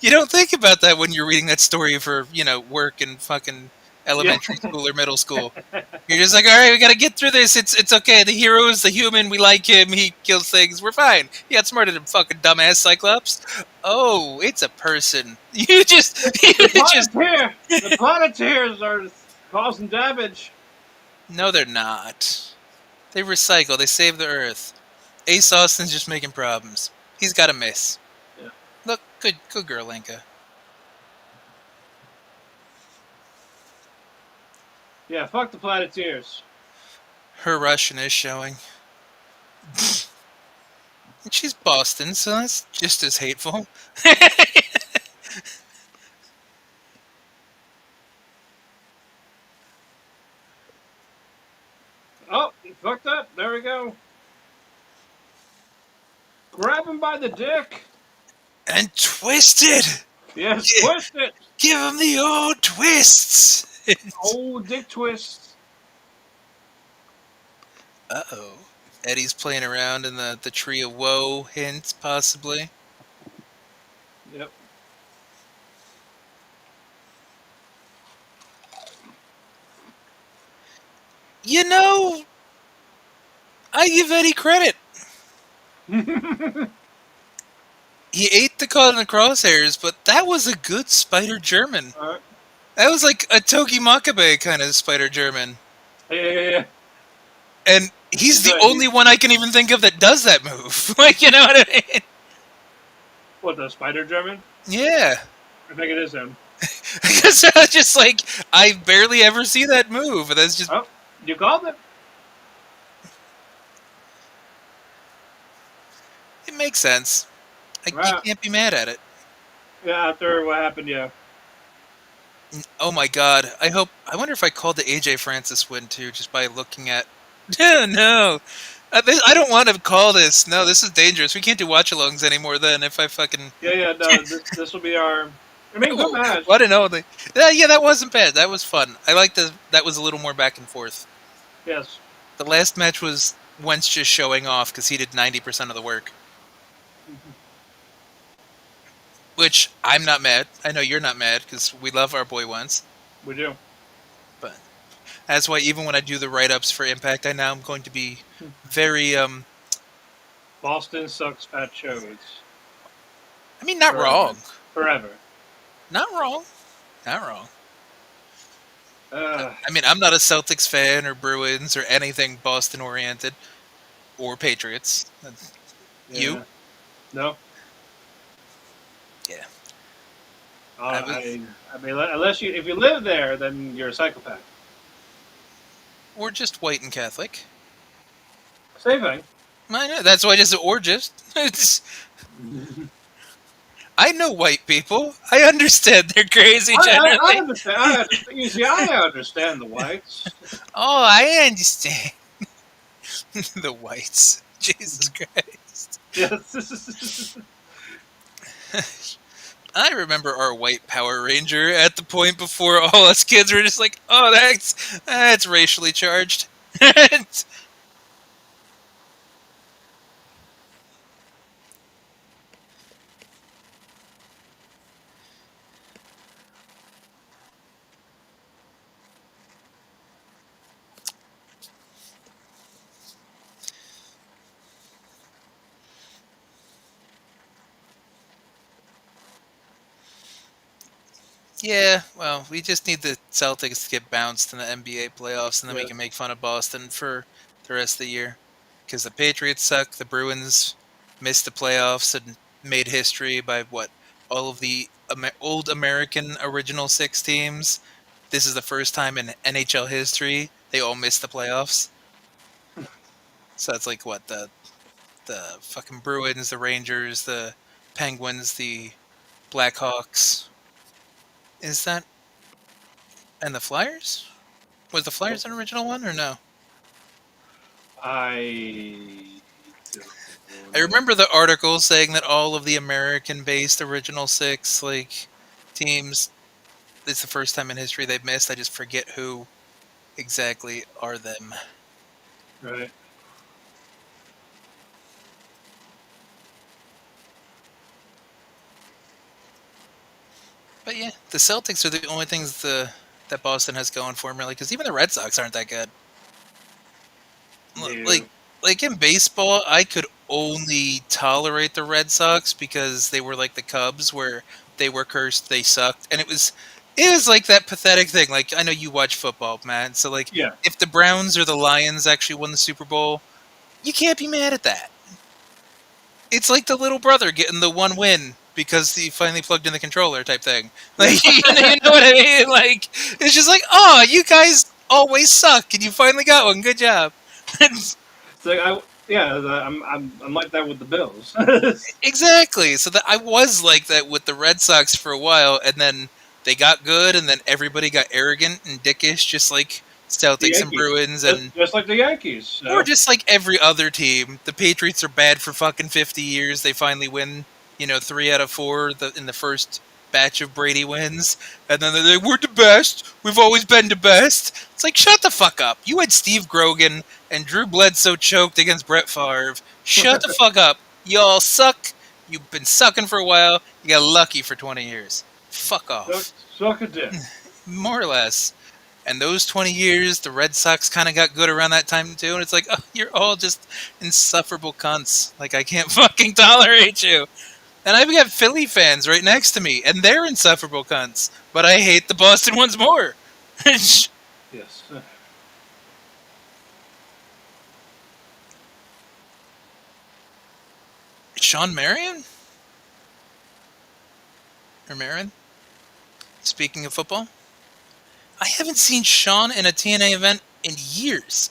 You don't think about that when you're reading that story for work and fucking elementary school or middle school. You're just like, all right, we gotta get through this. It's okay. The hero is the human. We like him. He kills things. We're fine. He got smarter than fucking dumbass Cyclops. Oh, it's a person. The Planeteers are causing damage. No, they're not. They recycle. They save the Earth. Ace Austin's just making problems. He's got a miss. Yeah. Look, good girl, Inca. Yeah, fuck the Planeteers. Her Russian is showing. And she's Boston, so that's just as hateful. Oh, you fucked up. There we go. Grab him by the dick. And twisted! Yes, twist it. Give him the old twists! Old dick twists. Uh-oh. Eddie's playing around in the tree of woe hint, possibly. Yep. I give Eddie credit. He ate the caught in the crosshairs, but that was a good Spider German. That was like a Togi Makabe kind of Spider German. Yeah. And he's the only one I can even think of that does that move. You know what I mean? What, the Spider German? Yeah. I think it is him. Because just I barely ever see that move. And that's just. Oh, you called it. It makes sense. You can't be mad at it. Yeah, after what happened, yeah. Oh my god. I wonder if I called the AJ Francis win too, just by looking at. No. I don't want to call this. No, this is dangerous. We can't do watch-alongs anymore then if I fucking. Yeah, no, this will be our. I mean, good match. I don't know. Yeah, that wasn't bad. That was fun. I liked that was a little more back and forth. Yes. The last match was Wentz just showing off because he did 90% of the work. Which, I'm not mad. I know you're not mad because we love our boy Wentz. We do. But That's why even when I do the write-ups for Impact, I now am going to be very Boston sucks at shows. I mean, not Forever. wrong. Forever. Not wrong. Not wrong. Uh, I mean, I'm not a Celtics fan or Bruins or anything Boston oriented or Patriots. You? yeah. No. Yeah. I mean, unless if you live there, then you're a psychopath. Or just white and Catholic. Same thing. I know. That's why I just or just. It's. I know white people. I understand they're crazy generally. I understand. I understand. You see, I understand the whites. Oh, I understand. The whites. Jesus Christ. Yes. I remember our white Power Ranger at the point before all us kids were just like, oh, that's racially charged. Yeah, well, we just need the Celtics to get bounced in the NBA playoffs, and then we Yes. can make fun of Boston for the rest of the year. Because the Patriots suck, the Bruins missed the playoffs and made history by what? All of the old American original six teams. This is the first time in NHL history they all missed the playoffs. So that's like what the fucking Bruins, the Rangers, the Penguins, the Blackhawks. Is that and the Flyers? Was the Flyers an original one or no? I. I remember the article saying that all of the American-based original six teams. It's the first time in history they've missed. I just forget who exactly are them. Right. But yeah, the Celtics are the only things that Boston has going for them, really, because even the Red Sox aren't that good. No. Like in baseball, I could only tolerate the Red Sox because they were like the Cubs, where they were cursed, they sucked, and it was like that pathetic thing. Like I know you watch football, man, so like Yeah. if the Browns or the Lions actually won the Super Bowl, you can't be mad at that. It's like the little brother getting the one win because he finally plugged in the controller type thing. Like you know what I mean? Like it's just like, oh, you guys always suck, and you finally got one. Good job. So I'm like that with the Bills. Exactly. So that I was like that with the Red Sox for a while, and then they got good, and then everybody got arrogant and dickish, just like The Celtics and Yankees. Bruins, and Just like the Yankees. So. or just like every other team. The Patriots are bad for fucking 50 years. They finally win, 3 out of 4 in the first batch of Brady wins, and then they're like, "We're the best. We've always been the best." It's like, shut the fuck up. You had Steve Grogan and Drew Bledsoe choked against Brett Favre. Shut the fuck up. Y'all suck. You've been sucking for a while. You got lucky for 20 years. Fuck off. Suck a dick. More or less. And those 20 years, the Red Sox kind of got good around that time too. And it's like, oh, you're all just insufferable cunts. Like, I can't fucking tolerate you. And I've got Philly fans right next to me, and they're insufferable cunts. But I hate the Boston ones more. Yes. Sean Marion? Or Marin? Speaking of football? I haven't seen Sean in a TNA event in years.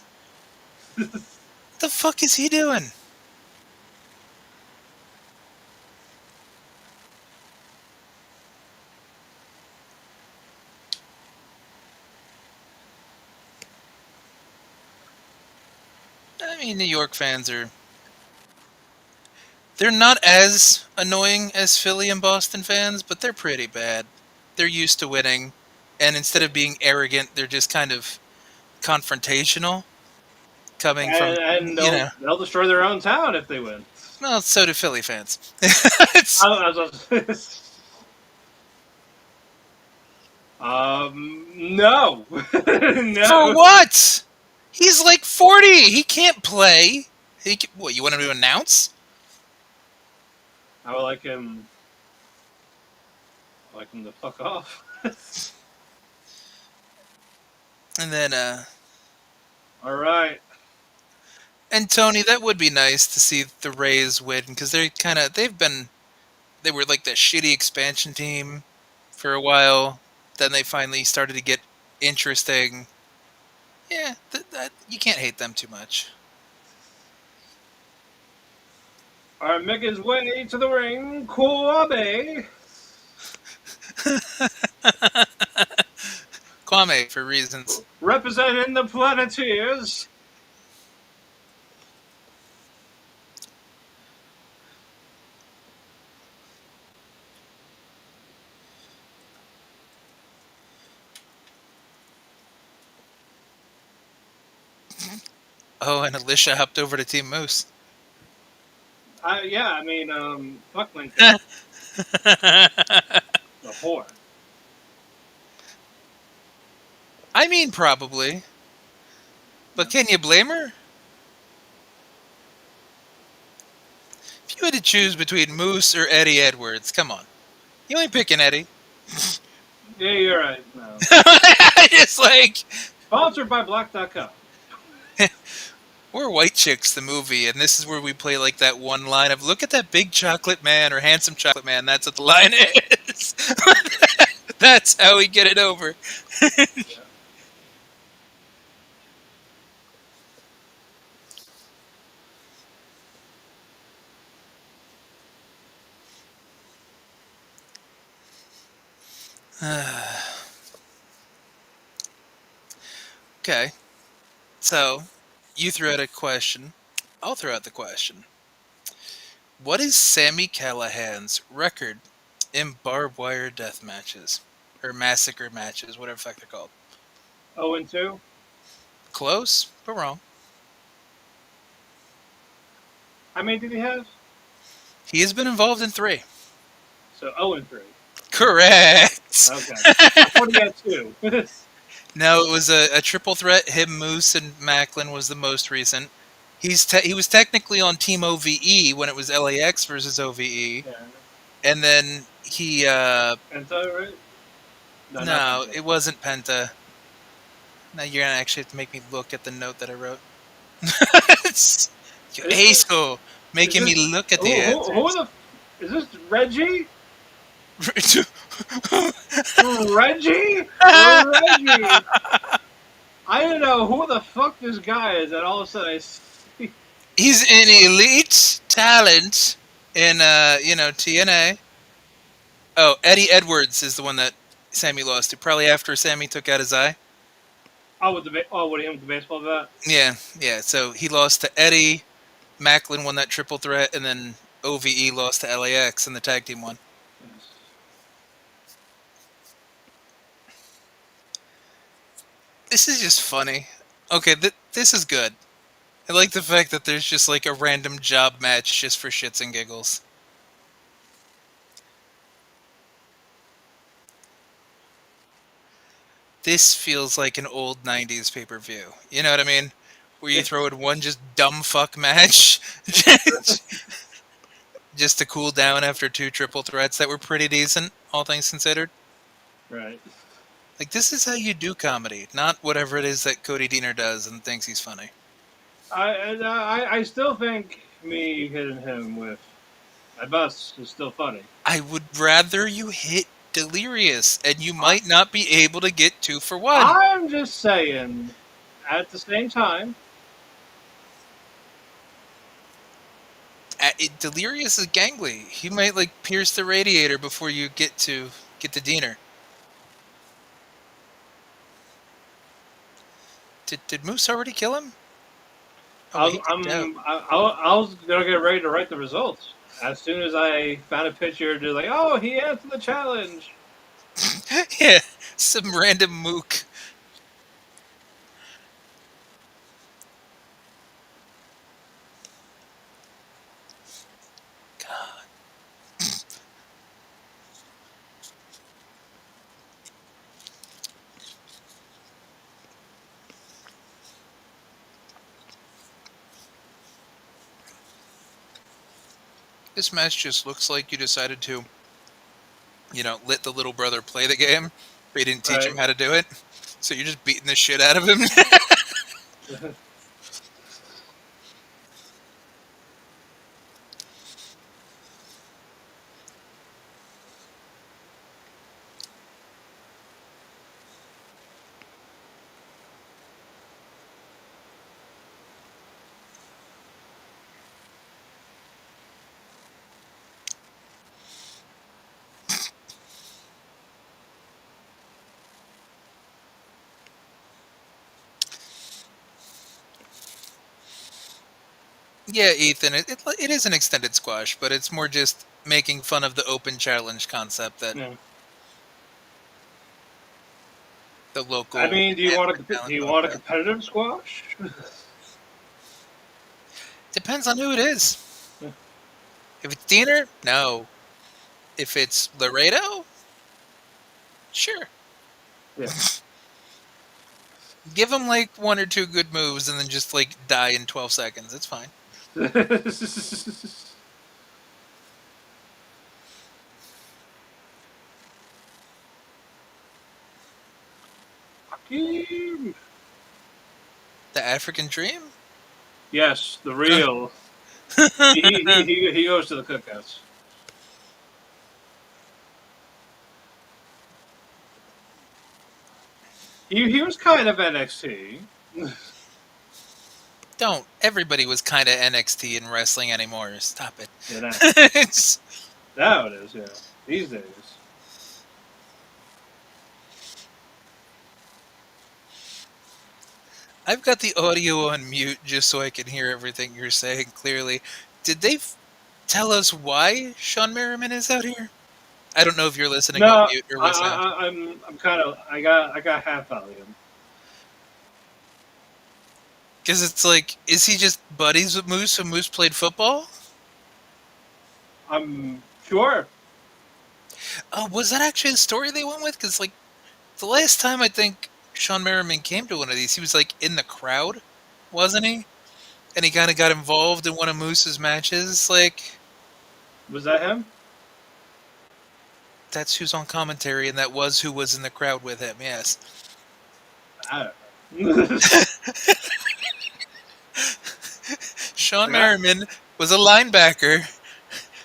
What the fuck is he doing? I mean, New York fans are... They're not as annoying as Philly and Boston fans, but they're pretty bad. They're used to winning, and instead of being arrogant, they're just kind of confrontational, coming from, And they'll destroy their own town if they win. Well, so do Philly fans. No. For No. what? He's like 40. He can't play. What, you want him to announce? I would like him. I like him to fuck off. And then, All right. and Tony, that would be nice to see the Rays win because they were like that shitty expansion team for a while. Then they finally started to get interesting. Yeah, you can't hate them too much. All right, make his way to the ring. Koabe. Kwame, for reasons. Representing the Planeteers. Oh, and Alicia hopped over to Team Moose. Yeah, I mean, fuck Lincoln. The whore. I mean, probably. But can you blame her? If you had to choose between Moose or Eddie Edwards, come on. You ain't picking Eddie. Yeah, you're right. No. Just like, Sponsored by Black.com. we're White Chicks, the movie, and this is where we play like that one line of, look at that big chocolate man or handsome chocolate man. That's what the line is. That's how we get it over. Okay. So, you threw out a question. I'll throw out the question. What is Sami Callihan's record in barbed wire death matches? Or massacre matches, whatever the fuck they're called. 0-2. Close, but wrong. How many did he have? He has been involved in 3. So 0-3. Correct! Okay. I thought he had 2. No, it was a triple threat. Him, Moose, and Maclin was the most recent. He was technically on Team OVE when it was LAX versus OVE. Yeah. And then he, Penta, right? no, not Penta. it wasn't Penta. Now you're gonna actually have to make me look at the note that I wrote. Ace-o, making me look at the answers. Is this Reggie? Reggie? Reggie? I don't know who the fuck this guy is, and all of a sudden I see. He's an elite talent in, TNA. Oh, Eddie Edwards is the one that Sami lost to, probably after Sami took out his eye. Oh, with the baseball bat? Yeah. So he lost to Eddie, Maclin won that triple threat, and then OVE lost to LAX in the tag team one. Yes. This is just funny. Okay, this is good. I like the fact that there's just like a random job match just for shits and giggles. This feels like an old 90s pay-per-view. You know what I mean? Where you throw in one just dumb fuck match just to cool down after 2 triple threats that were pretty decent, all things considered. Right. Like, this is how you do comedy, not whatever it is that Cody Deaner does and thinks he's funny. I still think me hitting him with my bust is still funny. I would rather you hit Delirious, and you might not be able to get 2 for 1. I'm just saying, at the same time, Delirious is gangly. He might like pierce the radiator before you get to Diener. Did Moose already kill him? I was gonna get ready to write the results as soon as I found a picture. To like, oh, he answered the challenge. Yeah, some random mook. God. This match just looks like you decided to, let the little brother play the game, but you didn't teach him Right. how to do it. So you're just beating the shit out of him. Yeah, Ethan, it is an extended squash, but it's more just making fun of the open challenge concept that Yeah. the local I mean, amateur do talent you talk want a about. competitive squash? Depends on who it is. If it's Diener, no. If it's Laredo, sure. Yeah. Give him like one or two good moves and then just like die in 12 seconds. It's fine. Hakeem. The African Dream? Yes, the real. He goes to the cookouts. He was kind of NXT. Don't. Everybody was kind of NXT in wrestling anymore. Stop it. You know. It's, Now it is, yeah. These days. I've got the audio on mute just so I can hear everything you're saying clearly. Did they tell us why Sean Merriman is out here? I don't know if you're listening on No, mute or with sound. I'm kind of I got half volume. Because it's like, is he just buddies with Moose when Moose played football? I'm sure. Oh, was that actually the story they went with? Because, like, the last time I think Sean Merriman came to one of these, he was, like, in the crowd, wasn't he? And he kind of got involved in one of Moose's matches. Like, Was that him? that's who's on commentary, and that was who was in the crowd with him, yes. I don't know. Sean Like, Merriman was a linebacker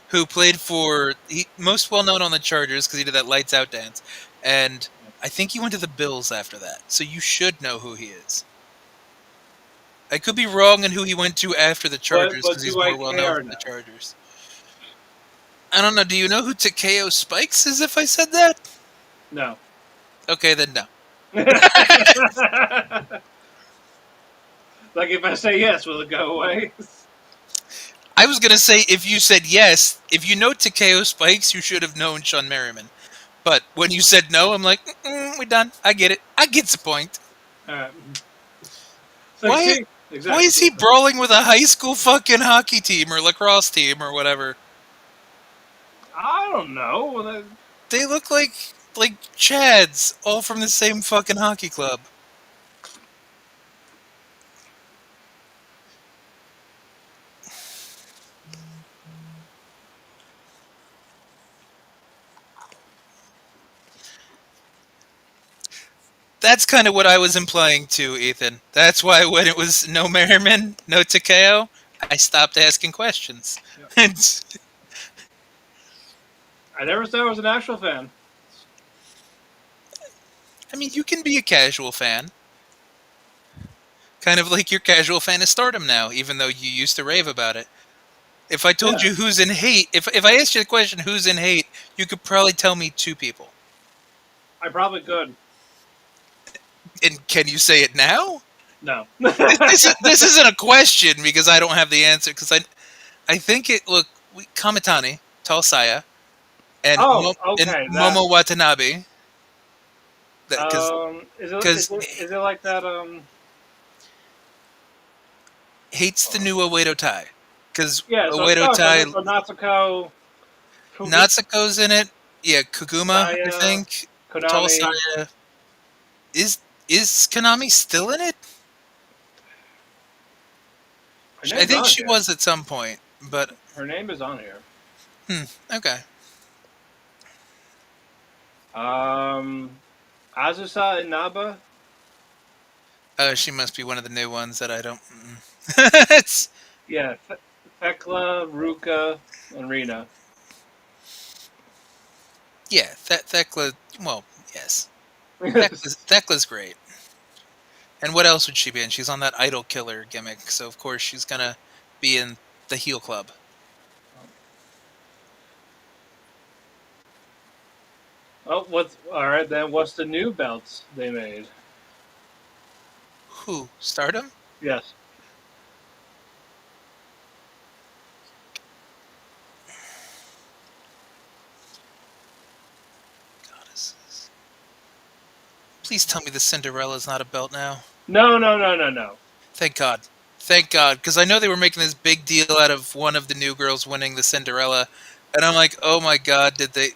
who played for, most well known on the Chargers because he did that lights out dance. And I think he went to the Bills after that. So you should know who he is. I could be wrong on who he went to after the Chargers but because he's do I more well known care for the now? Chargers. I don't know. Do you know who Takeo Spikes is if I said that? No. Okay, then no. Like if I say yes, will it go away? I was going to say if you said yes, if you know Takeo Spikes, you should have known Sean Merriman. But when you said no, I'm like, we're done. I get it. I get the point. All right. So Why? see, exactly. Why is he brawling with a high school fucking hockey team or lacrosse team or whatever? I don't know. They look like Chads, all from the same fucking hockey club. That's kind of what I was implying too, Ethan. That's why when it was no Merriman, no Takeo, I stopped asking questions. Yep. I never said I was an actual fan. I mean, you can be a casual fan. Kind of like you're casual fan of Stardom now, even though you used to rave about it. If I told Yeah. you who's in hate, if I asked you the question who's in hate, you could probably tell me two people. I probably could. And can you say it now? No. This isn't a question because I don't have the answer. Because I think Kamitani, Tall Saya, and Oh, okay. Momo Watanabe. Is Because it like that? hates the new Oedo Tai. Because Yeah. Oedo Tai, So Natsuko, Natsuko's in it. Yeah, Kaguma, I Saya, think. Tall Konami. Saya. Is Konami still in it? Her I name's think on she here. was at some point, but Her name is on here. Okay. Azusa Inaba. Oh, she must be one of the new ones that I don't. It's Yeah, Thekla, Ruka, and Rena. yeah. Thekla. Well, yes. Thekla's great. And what else would she be in? She's on that idol killer gimmick, so of course she's gonna be in the heel club. Oh, what's all right then? What's the new belts they made? Who? Stardom? Yes. Goddesses. Please tell me the Cinderella's not a belt now. No, no, no, no, no. Thank God. Thank God. Because I know they were making this big deal out of one of the new girls winning the Cinderella. And I'm like, oh my God, did they.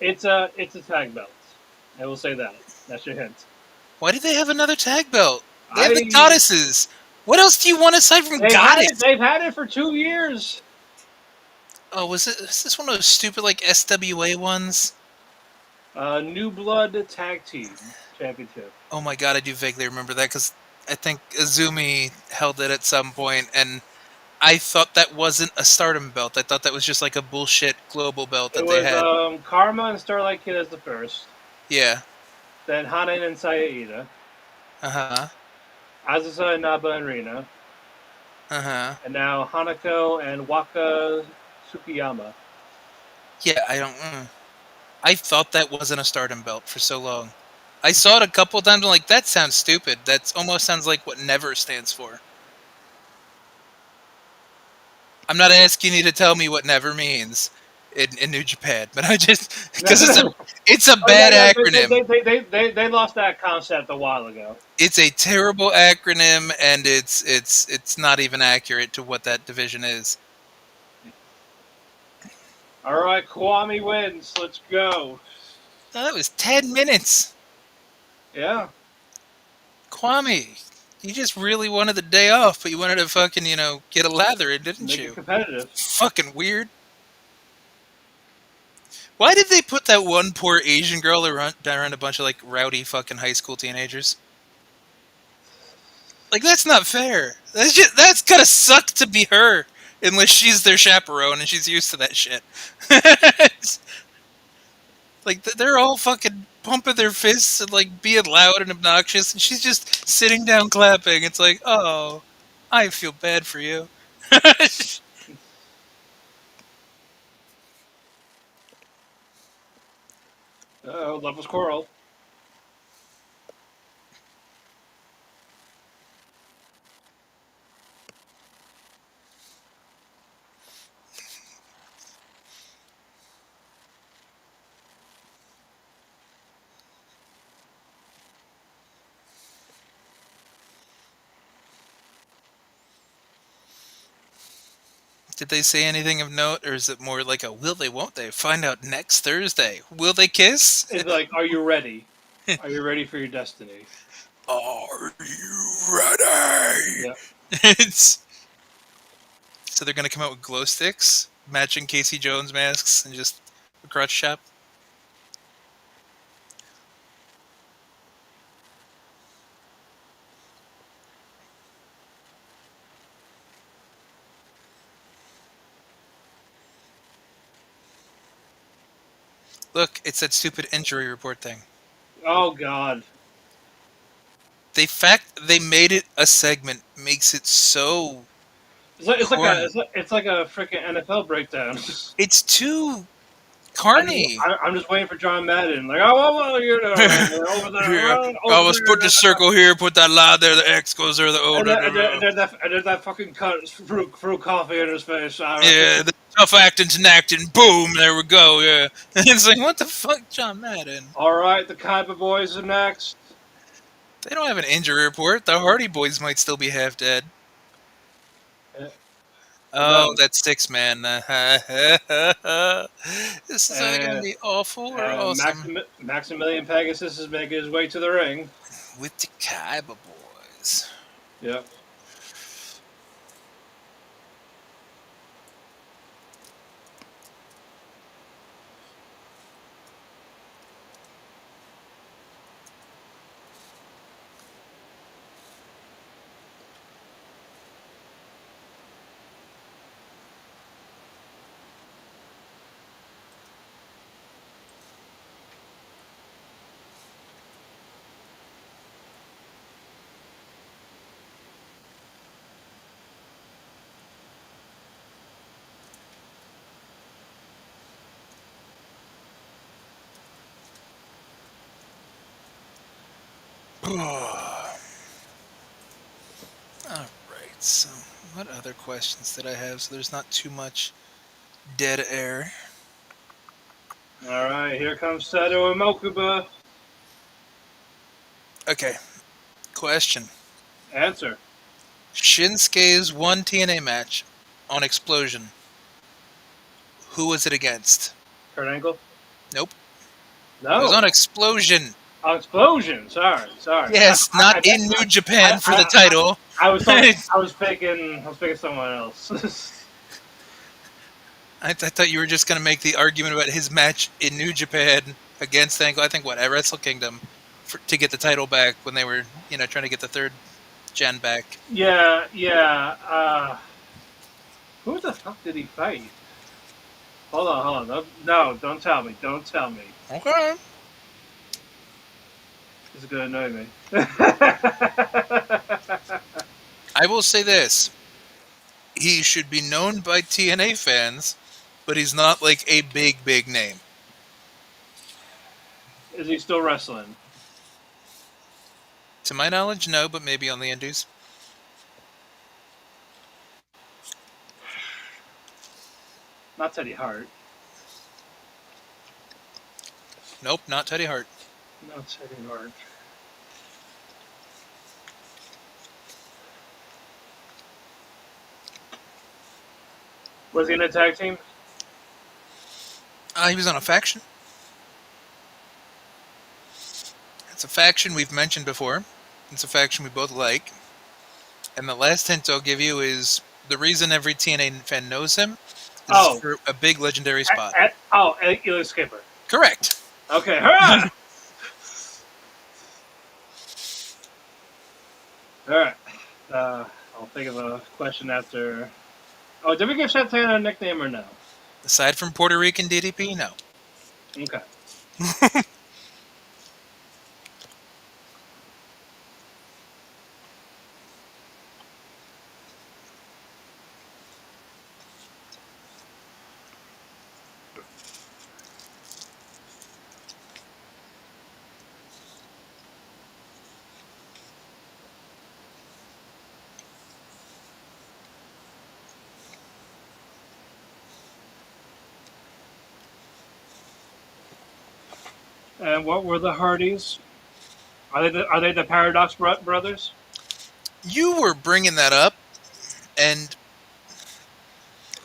It's a tag belt. I will say that. That's your hint. Why did they have another tag belt? They have the I goddesses. What else do you want aside from they've had it. goddess? They've had it for 2 years. Oh, was this one of those stupid, like, SWA ones? New Blood Tag Team Championship. Oh my God, I do vaguely remember that because I think Azumi held it at some point, and I thought that wasn't a Stardom belt. I thought that was just like a bullshit global belt It that they was had. Karma and Starlight Kid as the first. Yeah. Then Hanan and Sayaida. Uh huh. Azusa and Naba and Rina. Uh huh. And now Hanako and Waka Tsukiyama. Yeah, I don't. I thought that wasn't a Stardom belt for so long. I saw it a couple times. I'm like, that sounds stupid. That almost sounds like what Never stands for. I'm not asking you to tell me what Never means in New Japan, but I just because it's a Oh yeah, bad yeah. acronym. They lost that concept a while ago. It's a terrible acronym, and it's not even accurate to what that division is. All right, Kwame wins. Let's go. No, that was 10 minutes. Yeah. Kwame, you just really wanted the day off, but you wanted to fucking get a lather in, didn't Make it you? competitive. Fucking weird. Why did they put that one poor Asian girl around a bunch of like rowdy fucking high school teenagers? Like that's not fair. That's gotta suck to be her, unless she's their chaperone and she's used to that shit. Like they're all fucking pumping their fists and like being loud and obnoxious, and she's just sitting down clapping. It's like, oh, I feel bad for you. Oh, level squirrel. Did they say anything of note, or is it more like a will they, won't they? Find out next Thursday. Will they kiss? It's like, are you ready? Are you ready for your destiny? Are you ready? Yeah. It's so they're gonna come out with glow sticks, matching Casey Jones masks, and just a crotch chop. Look, it's that stupid injury report thing. Oh God. They made it a segment makes it so corny. It's like a freaking NFL breakdown. It's too I just, carny. I'm just waiting for John Madden. Like, oh, well, you know, over there, Here, oh, let's put the circle here, put that line there, the X goes there, the O. And there's that fucking cut through coffee in his face. Yeah, the tough acting's enacting. Boom, there we go. Yeah, it's like what the fuck, John Madden. All right, the Kaiba boys are next. They don't have an injury report. The Hardy Boys might still be half dead. Oh, No. that's 6 man. This is either gonna be awful or awesome. Maximilian Pegasus is making his way to the ring. With the Kaiba Boys. Yep. Alright, so what other questions did I have so there's not too much dead air? All right, here comes Seto and Mokuba. Okay, question. Answer. Shinsuke's one TNA match on Explosion. Who was it against? Kurt Angle? Nope. No. It was on Explosion. Oh, Explosion. Sorry. Yes, not in New Japan for the title. I was picking someone else. I thought you were just going to make the argument about his match in New Japan against Angle. I think at Wrestle Kingdom to get the title back when they were, trying to get the third gen back. Yeah. Who the fuck did he fight? Hold on. No, don't tell me. Okay. This is gonna annoy me. I will say this. He should be known by TNA fans, but he's not like a big name. Is he still wrestling? To my knowledge, no, but maybe on the indies. Not Teddy Hart. Nope, not Teddy Hart. Not Teddy Hart. Was he in a tag team? He was on a faction. It's a faction we've mentioned before. It's a faction we both like. And the last hint I'll give you is the reason every TNA fan knows him is for a big legendary spot. Elite Skipper. Correct. Okay, hurrah! Alright. I'll think of a question after. Oh, did we give Santana a nickname or no? Aside from Puerto Rican DDP, no. Okay. And what were the Hardys? Are they the Paradox brothers? You were bringing that up, and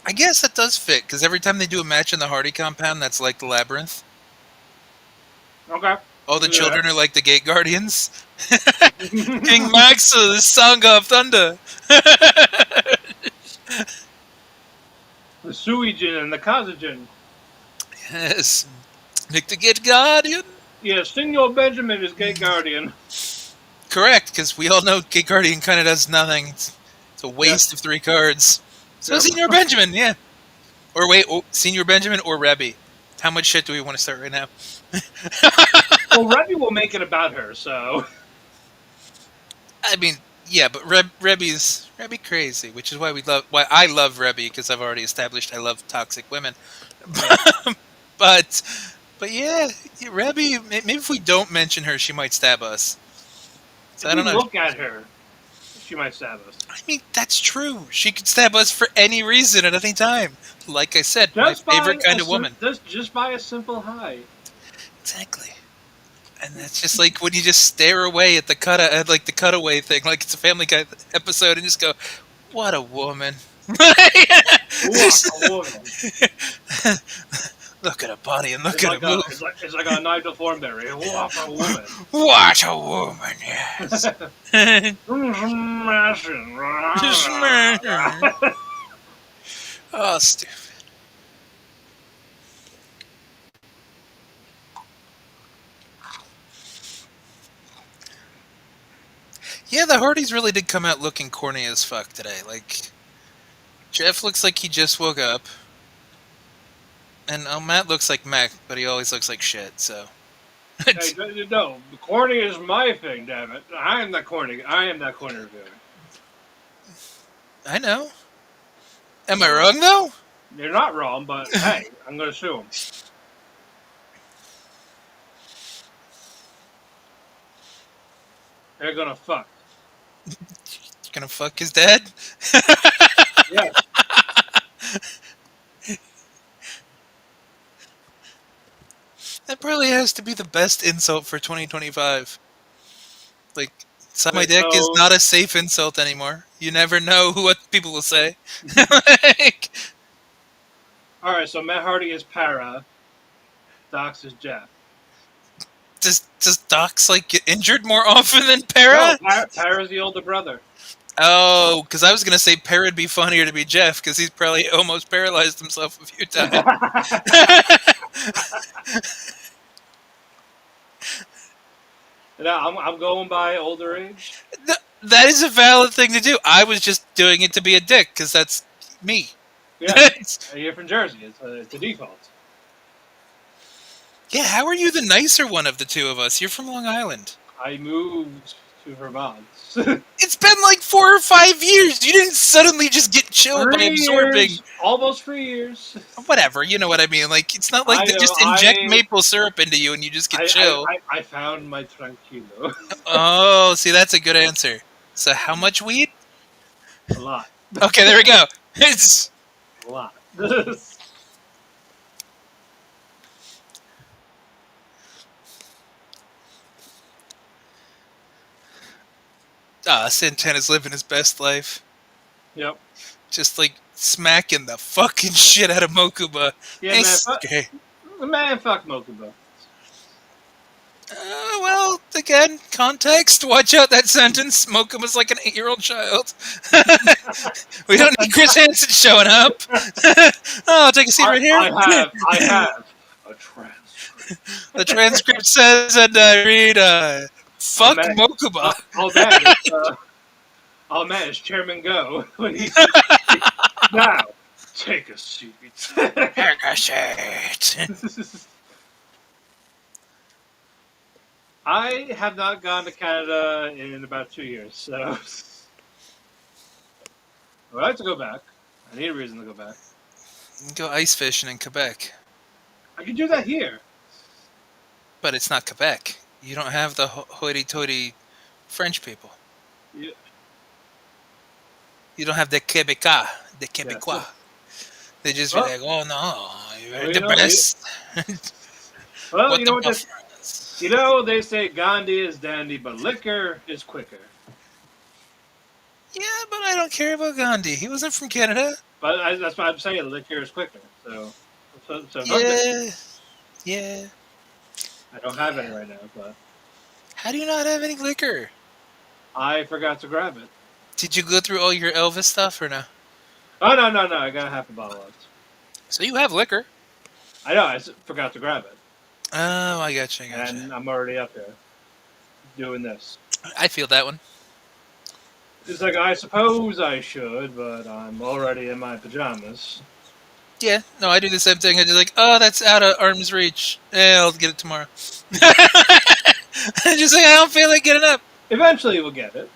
I guess that does fit, because every time they do a match in the Hardy compound, that's like the Labyrinth. Okay. All the children are like the Gate Guardians. King Maxa, the Song of Thunder. The Suijin and the Kazajin. Yes. Nick the Gate Guardian. Yeah, Senor Benjamin is Gate Guardian. Correct, because we all know Gate Guardian kind of does nothing. It's a waste of 3 cards. So Senor Benjamin, yeah. Or wait, Senor Benjamin or Rebby? How much shit do we want to start right now? Well, Rebby will make it about her, so. I mean, yeah, but Rebby's crazy, which is why I love Rebby, because I've already established I love toxic women. But yeah, Rebby. Maybe if we don't mention her, she might stab us. So I don't know. Look at her. She might stab us. I mean, that's true. She could stab us for any reason at any time. Like I said, Just my favorite kind of woman. Just by a simple hi. Exactly. And that's just like when you just stare away at the cutaway thing, like it's a Family Guy episode, and just go, "What a woman!" What a woman! Look at her body and look at her move. It's like a Nigel Thornberry. What a woman! What a woman! Yes. Oh, stupid. Yeah, the Hardys really did come out looking corny as fuck today. Like, Jeff looks like he just woke up. And Matt looks like Mac, but he always looks like shit, so. Hey, no, corny is my thing, damn it. I am that corny reviewer. I know. Am I wrong, though? You're not wrong, but hey, I'm going to sue him. They're gonna fuck. You're gonna fuck his dad? Yes. That probably has to be the best insult for 2025. Like, suck my Wait, dick is so not a safe insult anymore. You never know what people will say. Like, all right, so Matt Hardy is Para, Dox is Jeff. does Docs like get injured more often than No, Para? Para's the older brother. Oh, because I was gonna say Para'd be funnier to be Jeff because he's probably almost paralyzed himself a few times. No, I'm going by older age. That is a valid thing to do. I was just doing it to be a dick because that's me. Yeah, you're from Jersey. It's a default. Yeah, how are you the nicer one of the two of us? You're from Long Island. I moved to Vermont. It's been like 4 or 5 years. You didn't suddenly just get chill by 3 absorbing. years, almost 3 years. Whatever, you know what I mean. Like, it's not like I they know, just inject maple syrup into you and you just get chill. I found my tranquilo. Oh, see, that's a good answer. So, how much weed? A lot. Okay, there we go. It's A lot. Santana's living his best life. Yep. Just like smacking the fucking shit out of Mokuba. Yeah, Okay. man, fuck Mokuba. Well, again, context. Watch out that sentence. Mokuba's like an 8-year-old child. We don't need Chris Hansen showing up. Oh, take a seat right here. I have a transcript. The transcript says, and I read, fuck Mokuba. Oh man, it's Chairman Go. When he now, take a seat. Take a seat. I have not gone to Canada in about 2 years, so I would like to go back. I need a reason to go back. You can go ice fishing in Quebec. I can do that here. But it's not Quebec. You don't have the hoity-toity French people. Yeah. You don't have the Québécois. The Québécois. Yeah, They just be like, oh no, you're the know, best. Well, What you the know what? buffers? You know, they say Gandhi is dandy, but liquor is quicker. Yeah, but I don't care about Gandhi. He wasn't from Canada. But that's what I'm saying. Liquor is quicker. So Yeah. Yeah. I don't have any right now, but How do you not have any liquor? I forgot to grab it. Did you go through all your Elvis stuff or no? Oh, no. I got half a bottle left. So you have liquor. I know. I forgot to grab it. Oh, I gotcha. And I'm already up there doing this. I feel that one. It's like, I suppose I should, but I'm already in my pajamas. Yeah, no, I do the same thing. I just like, oh, that's out of arm's reach. I'll get it tomorrow. I just like, I don't feel like getting up. Eventually we'll get it.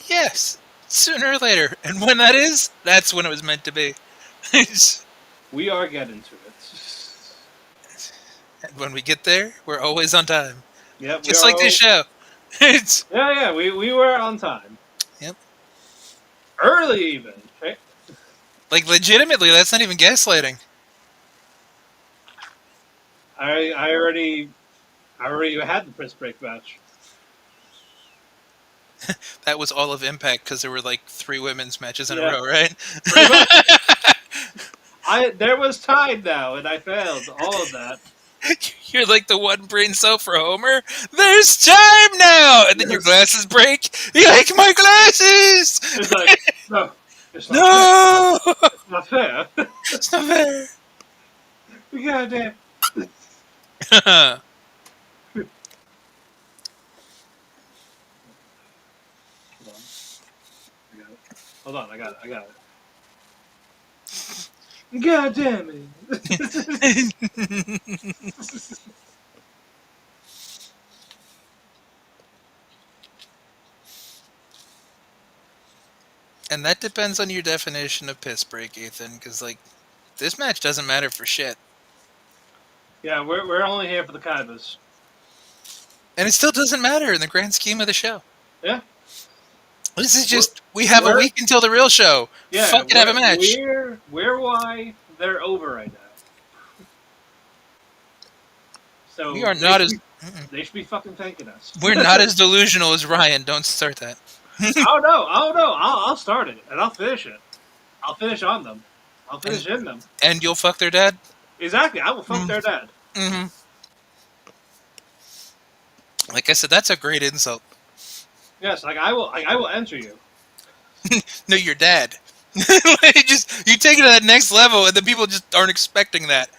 Yes, sooner or later. And when that is, that's when it was meant to be. We are getting to it. And when we get there, we're always on time. Yep, Just like this show. It's Yeah, we were on time. Yep. Early even. Okay? like legitimately, that's not even gaslighting. I already had the press break match. That was all of Impact because there were like 3 women's matches in a Yeah. row, right? There was time now, and I failed all of that. You're like the one brain cell for Homer. There's time now, and then your glasses break. You like my glasses? It's like no, it's not No, fair. It's not fair. it's not fair. Goddamn. Hold on, I got it. God damn it. And that depends on your definition of piss break, Ethan. Because like, this match doesn't matter for shit. Yeah, we're only here for the Kaibas. And it still doesn't matter in the grand scheme of the show. Yeah. This is just, we have a We're- week until the real show. Yeah, Fucking have a match. We're why they're over right now. So We are not as they should be fucking thanking us. we're not as delusional as Ryan. Don't start that. Oh no! I'll start it and I'll finish it. I'll finish on them. I'll finish in them. And you'll fuck their dad. Exactly. I will fuck their dad. Mm-hmm. Like I said, that's a great insult. Yes, I will enter you. No, your dad. Like, just you take it to that next level, and then people just aren't expecting that.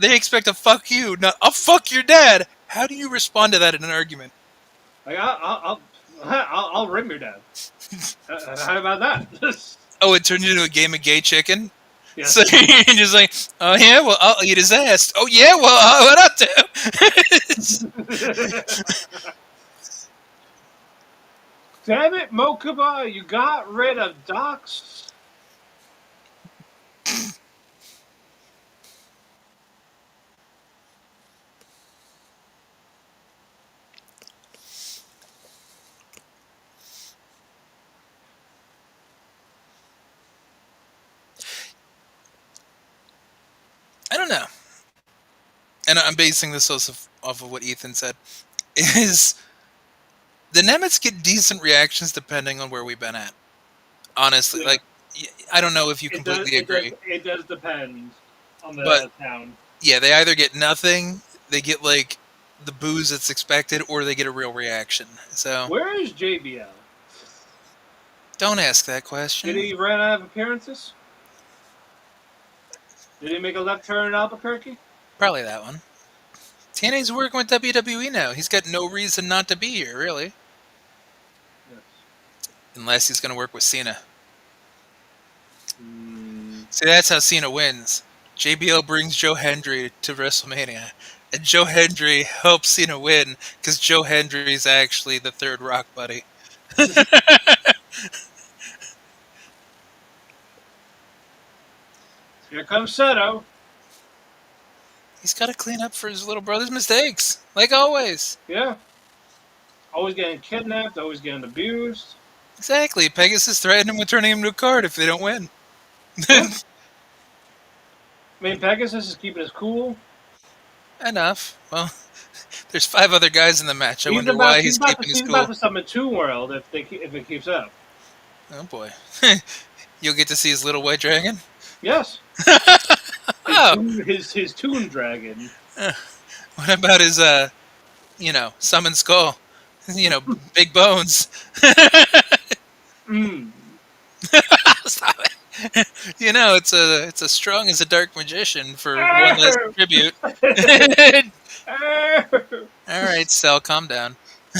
They expect a fuck you, not I'll fuck your dad. How do you respond to that in an argument? Like I'll rim your dad. How about that? Oh, it turned into a game of gay chicken. Yes. So you're just like, oh yeah, well I'll eat his ass. Oh yeah, well what up to? Damn it, Mokuba! You got rid of Doc's. I don't know. And I'm basing this off of what Ethan said. Is the Nemets get decent reactions depending on where we've been at. Honestly, Yeah. like I don't know if you completely agree. It does depend on the But- town. Yeah, they either get nothing, they get like the booze that's expected, or they get a real reaction. So Where is JBL? don't ask that Did question. he run out of appearances? Did he make a left turn in Albuquerque? Probably that one. TNA's working with WWE now. He's got no reason not to be here, really. Yes. Unless he's going to work with Cena. Mm, See, that's how Cena wins. JBL brings Joe Hendry to WrestleMania. And Joe Hendry helps Cena win because Joe Hendry's actually the third Rock buddy. here comes Seto. He's got to clean up for his little brother's mistakes, like always. Yeah. Always getting kidnapped, always getting abused. Exactly. Pegasus threatened him with turning him to a card if they don't win. I mean, Pegasus is keeping his cool. Enough. Well, there's 5 other guys in the match. I wonder why he's keeping his He's cool. about to summon Toon World if it keeps up. Oh boy. You'll get to see his little white dragon? Yes. Oh. His Toon Dragon. What about his summon skull? Big bones. Mm. Stop it. It's as strong as a dark magician for one last tribute. All right, Cell, calm down.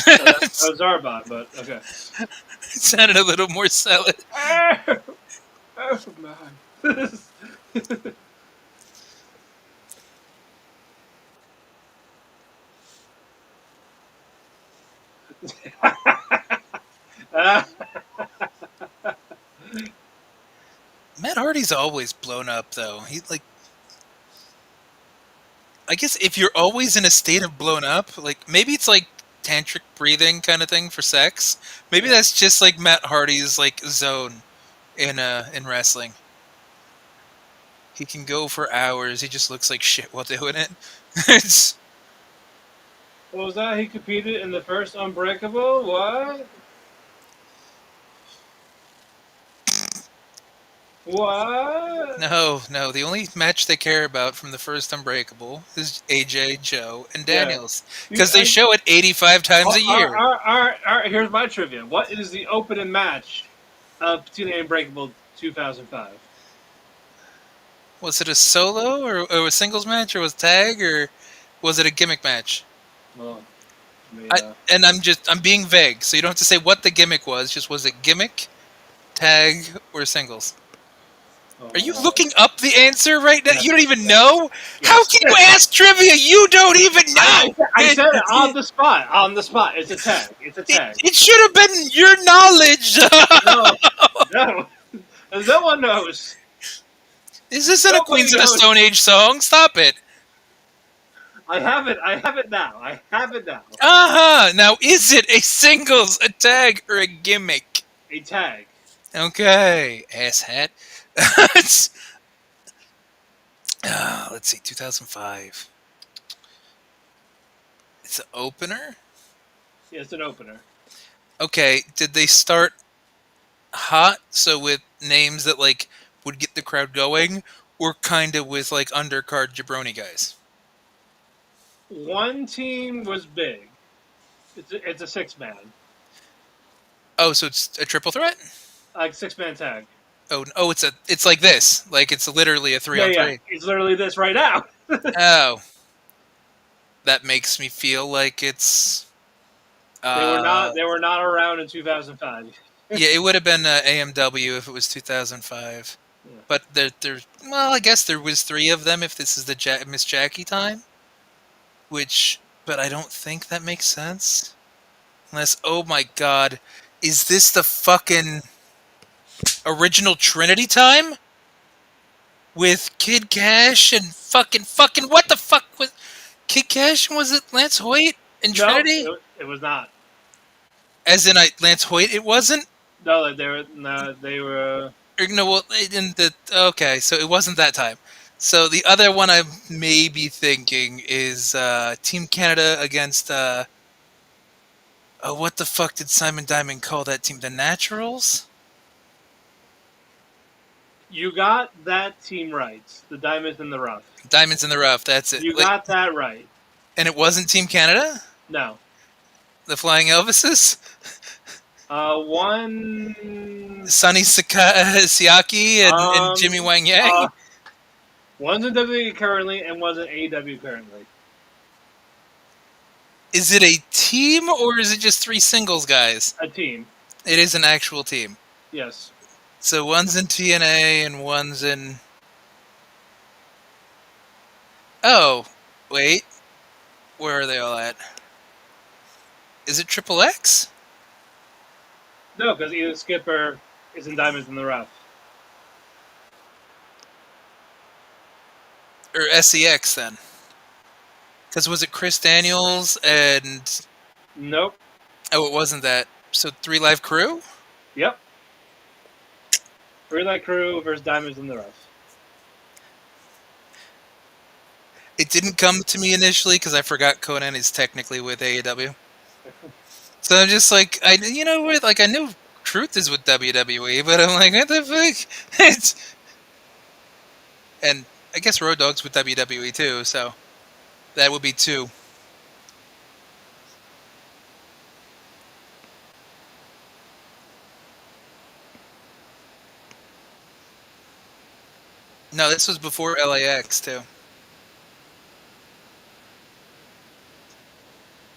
That was Zarbot, but okay. It sounded a little more solid. Oh man. Matt Hardy's always blown up, though. I guess if you're always in a state of blown up, like maybe it's like tantric breathing kind of thing for sex. Maybe that's just like Matt Hardy's like zone in wrestling. He can go for hours. He just looks like shit while doing it. It's What was that? He competed in the first Unbreakable? What? What? no. The only match they care about from the first Unbreakable is AJ, Joe, and Daniels because they show it 85 times a year. All right, here's my trivia. What is the opening match of TNA Unbreakable 2005? Was it a solo or a singles match or was it tag or was it a gimmick match? Well, I mean, I'm being vague, so you don't have to say what the gimmick was. Just was it gimmick, tag, or singles? Are you looking up the answer right now? Yes. You don't even know? Yes. How can you ask trivia? You don't even know! I said it on the spot. On the spot. It's a tag. It's a tag. It should have been your knowledge! No. No one knows. This isn't a Nobody Queens of the knows. Stone Age song. Stop it. I have it. I have it now. Now, is it a singles, a tag, or a gimmick? A tag. Okay, asshat. It's- let's see, 2005. It's an opener. Yeah, it's an opener. Okay, did they start hot? So with names that like would get the crowd going, or kind of with like undercard jabroni guys? One team was big. It's a 6-man, Oh, so it's a triple threat. like 6-man tag. Oh, it's like this. Like it's literally a three Yeah, on yeah. three. It's literally this right now. Oh, that makes me feel like it's. They were Uh, not. They were not around in 2005. yeah, it would have been AMW if it was 2005. Yeah. But well, I guess there was three of them if this is the Miss Jackie time. But I don't think that makes sense. Unless, oh my god, is this the fucking original Trinity time? With Kid Cash and fucking what the fuck was Kid Cash? Was it Lance Hoyt and No, Trinity? it was not. As in, Lance Hoyt, it wasn't. No, they were. No, they were. Or, no, well, okay, so it wasn't that time. So the other one I may be thinking is Team Canada against oh, what the fuck did Simon Diamond call that team? The Naturals? You got that team right. The Diamonds in the Rough. Diamonds in the Rough. That's it. You got that right. And it wasn't Team Canada. No. The Flying Elvises. One. Sonny Siaki and Jimmy Wang Yang. One's in WWE currently and one's in AEW currently. Is it a team or is it just three singles guys? A team. It is an actual team. Yes. So one's in TNA and one's in. Oh, wait. Where are they all at? Is it Triple X? No, because either Skipper is in Diamonds in the Rough. Or SEX then? Because was it Chris Daniels and. Nope. Oh, it wasn't that. So 3 Live Crew? Yep. Relay Crew versus Diamonds in the Rough. It didn't come to me initially because I forgot Conan is technically with AEW. So I'm just like, I knew Truth is with WWE, but I'm like, what the fuck? And I guess Road Dogg's with WWE too, so that would be 2. No, this was before LAX too.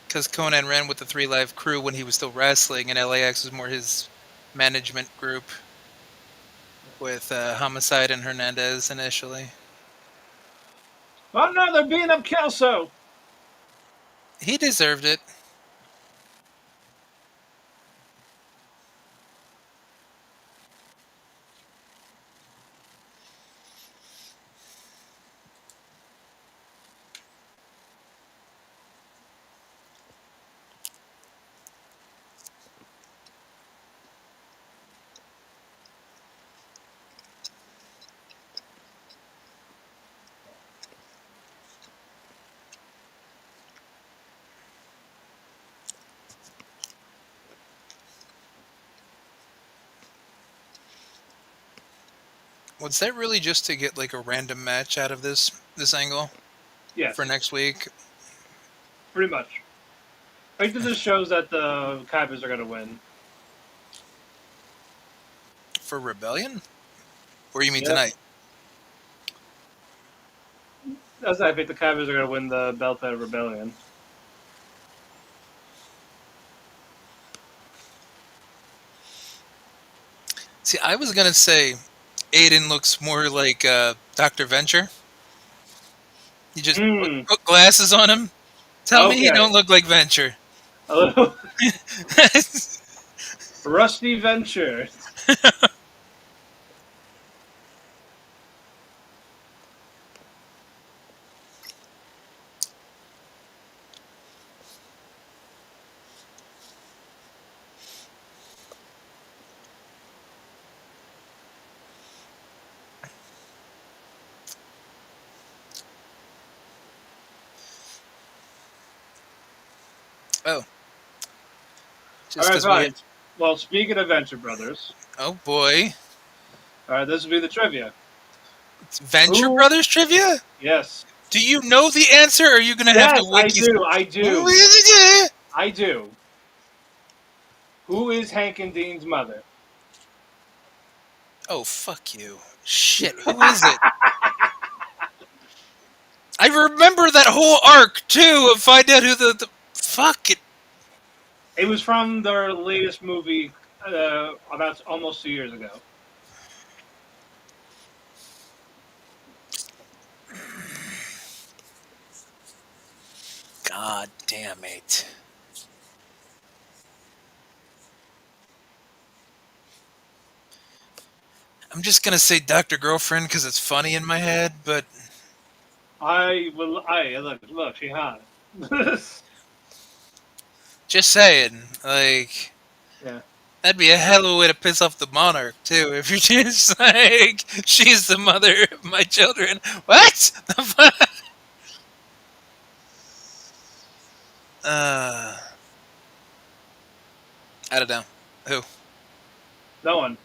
Because Conan ran with the 3 Live Crew when he was still wrestling, and LAX was more his management group with Homicide and Hernandez initially. Oh no, they're beating up Kelso! He deserved it. Was that really just to get like a random match out of this angle? Yes. For next week? Pretty much. I think this shows that the Kaibas are going to win. For Rebellion? Or you mean Yep. tonight? I think the Kaibas are going to win the belt at Rebellion. See, I was going to say Aiden looks more like Dr. Venture. You just put glasses on him. Tell me he don't look like Venture. A little Rusty Venture. Oh, All just right, because we. fine. Well, speaking of Venture Brothers, Oh boy, all right, this will be the trivia. it's Venture Who? Brothers trivia. Yes. Do you know the answer, or are you gonna have to Yes, I wiki? do. I do. I do. Who is Hank and Dean's mother? Oh fuck you! Shit, who is it? I remember that whole arc too. Of find out who the fuck it. It was from their latest movie about almost 2 years ago. God damn it! I'm just gonna say Doctor Girlfriend because it's funny in my head, but I will. I look. She hot. just saying, like. Yeah. That'd be a hell of a way to piss off the monarch too. If you're just like, she's the mother of my children. What? The fuck? Uh, I don't know. Who? No one.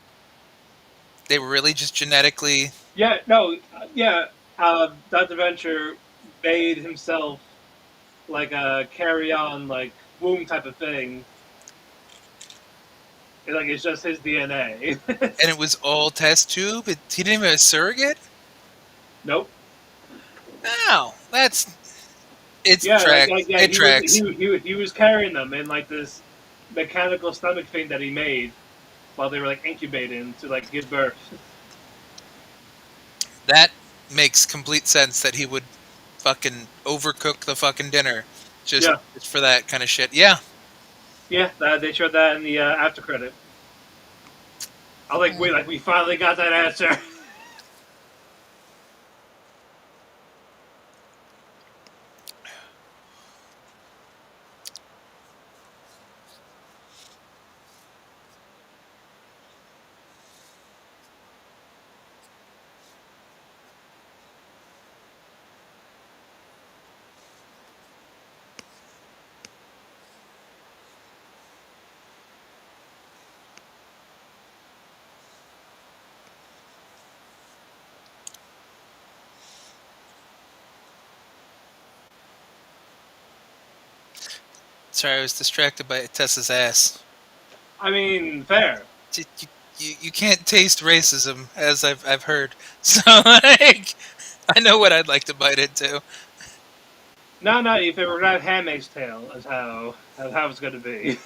They were really just genetically. Yeah. No. Yeah. Dr. Venture made himself like a carry-on like womb type of thing. Like it's just his DNA. And it was all test tube? He didn't even have a surrogate? Nope. No. That's. It's Yeah, tracks. yeah. It He was tracks. he was carrying them in like this mechanical stomach thing that he made while they were like incubating to like give birth. That makes complete sense that he would fucking overcook the fucking dinner just Yeah. for that kind of shit. Yeah. Yeah, they showed that in the after credit. I was like, wait, like we finally got that answer. Sorry, I was distracted by Tessa's ass. I mean, fair. You can't taste racism, as I've heard. So like, I know what I'd like to bite into. No, no, if it were not Handmaid's Tale, is how it's going to be.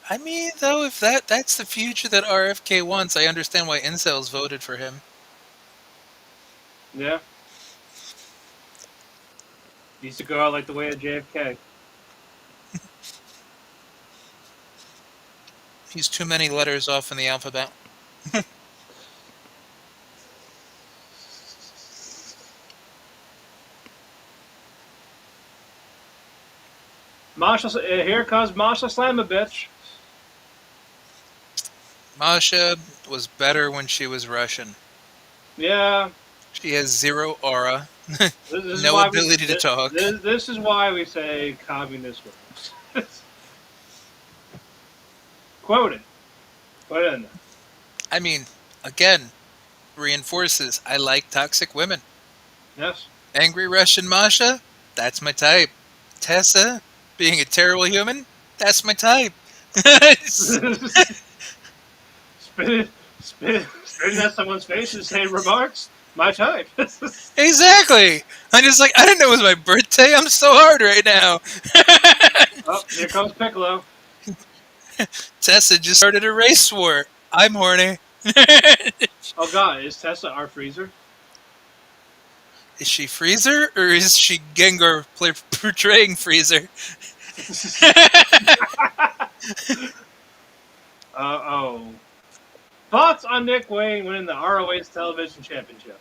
I mean, though, if that's the future that RFK wants, I understand why incels voted for him. Yeah. Needs to go out like the way of JFK. He's too many letters off in the alphabet. Masha, here comes Masha Slamovich. Masha was better when she was Russian. Yeah. She has zero aura, This is no why ability to talk. This is why we say communist works. Quote it. Put it in there. I mean, again, reinforces I like toxic women. Yes. Angry Russian Masha, that's my type. Tessa, being a terrible human, that's my type. Spitting at someone's face and saying remarks. My type. Exactly. I'm just like, I didn't know it was my birthday. I'm so hard right now. Oh, here comes Piccolo. Tessa just started a race war. I'm horny. Oh God, is Tessa our freezer? Is she Freezer or is she Gengar portraying Freezer? Oh. Thoughts on Nick Wayne winning the ROH Television Championship?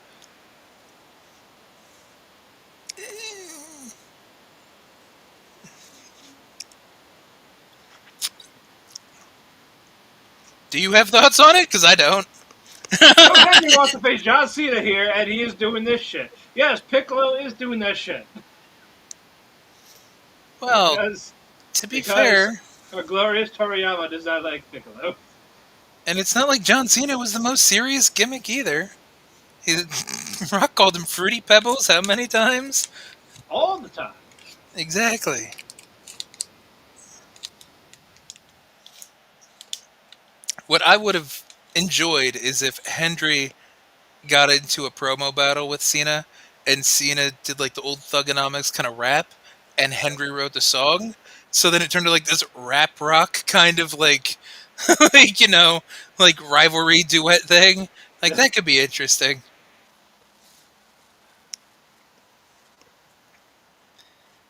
Do you have thoughts on it? Because I don't. So Henry wants to face John Cena here, and he is doing this shit. Yes, Piccolo is doing that shit Well, because to be because fair, our glorious Toriyama does not like Piccolo and it's not like John Cena was the most serious gimmick either. He, Rock called him Fruity Pebbles how many times? all the time. Exactly. What I would have enjoyed is if Hendry got into a promo battle with Cena, and Cena did like the old Thugonomics kind of rap, and Hendry wrote the song. So then it turned to like this rap rock kind of like, like like rivalry duet thing. Like that could be interesting.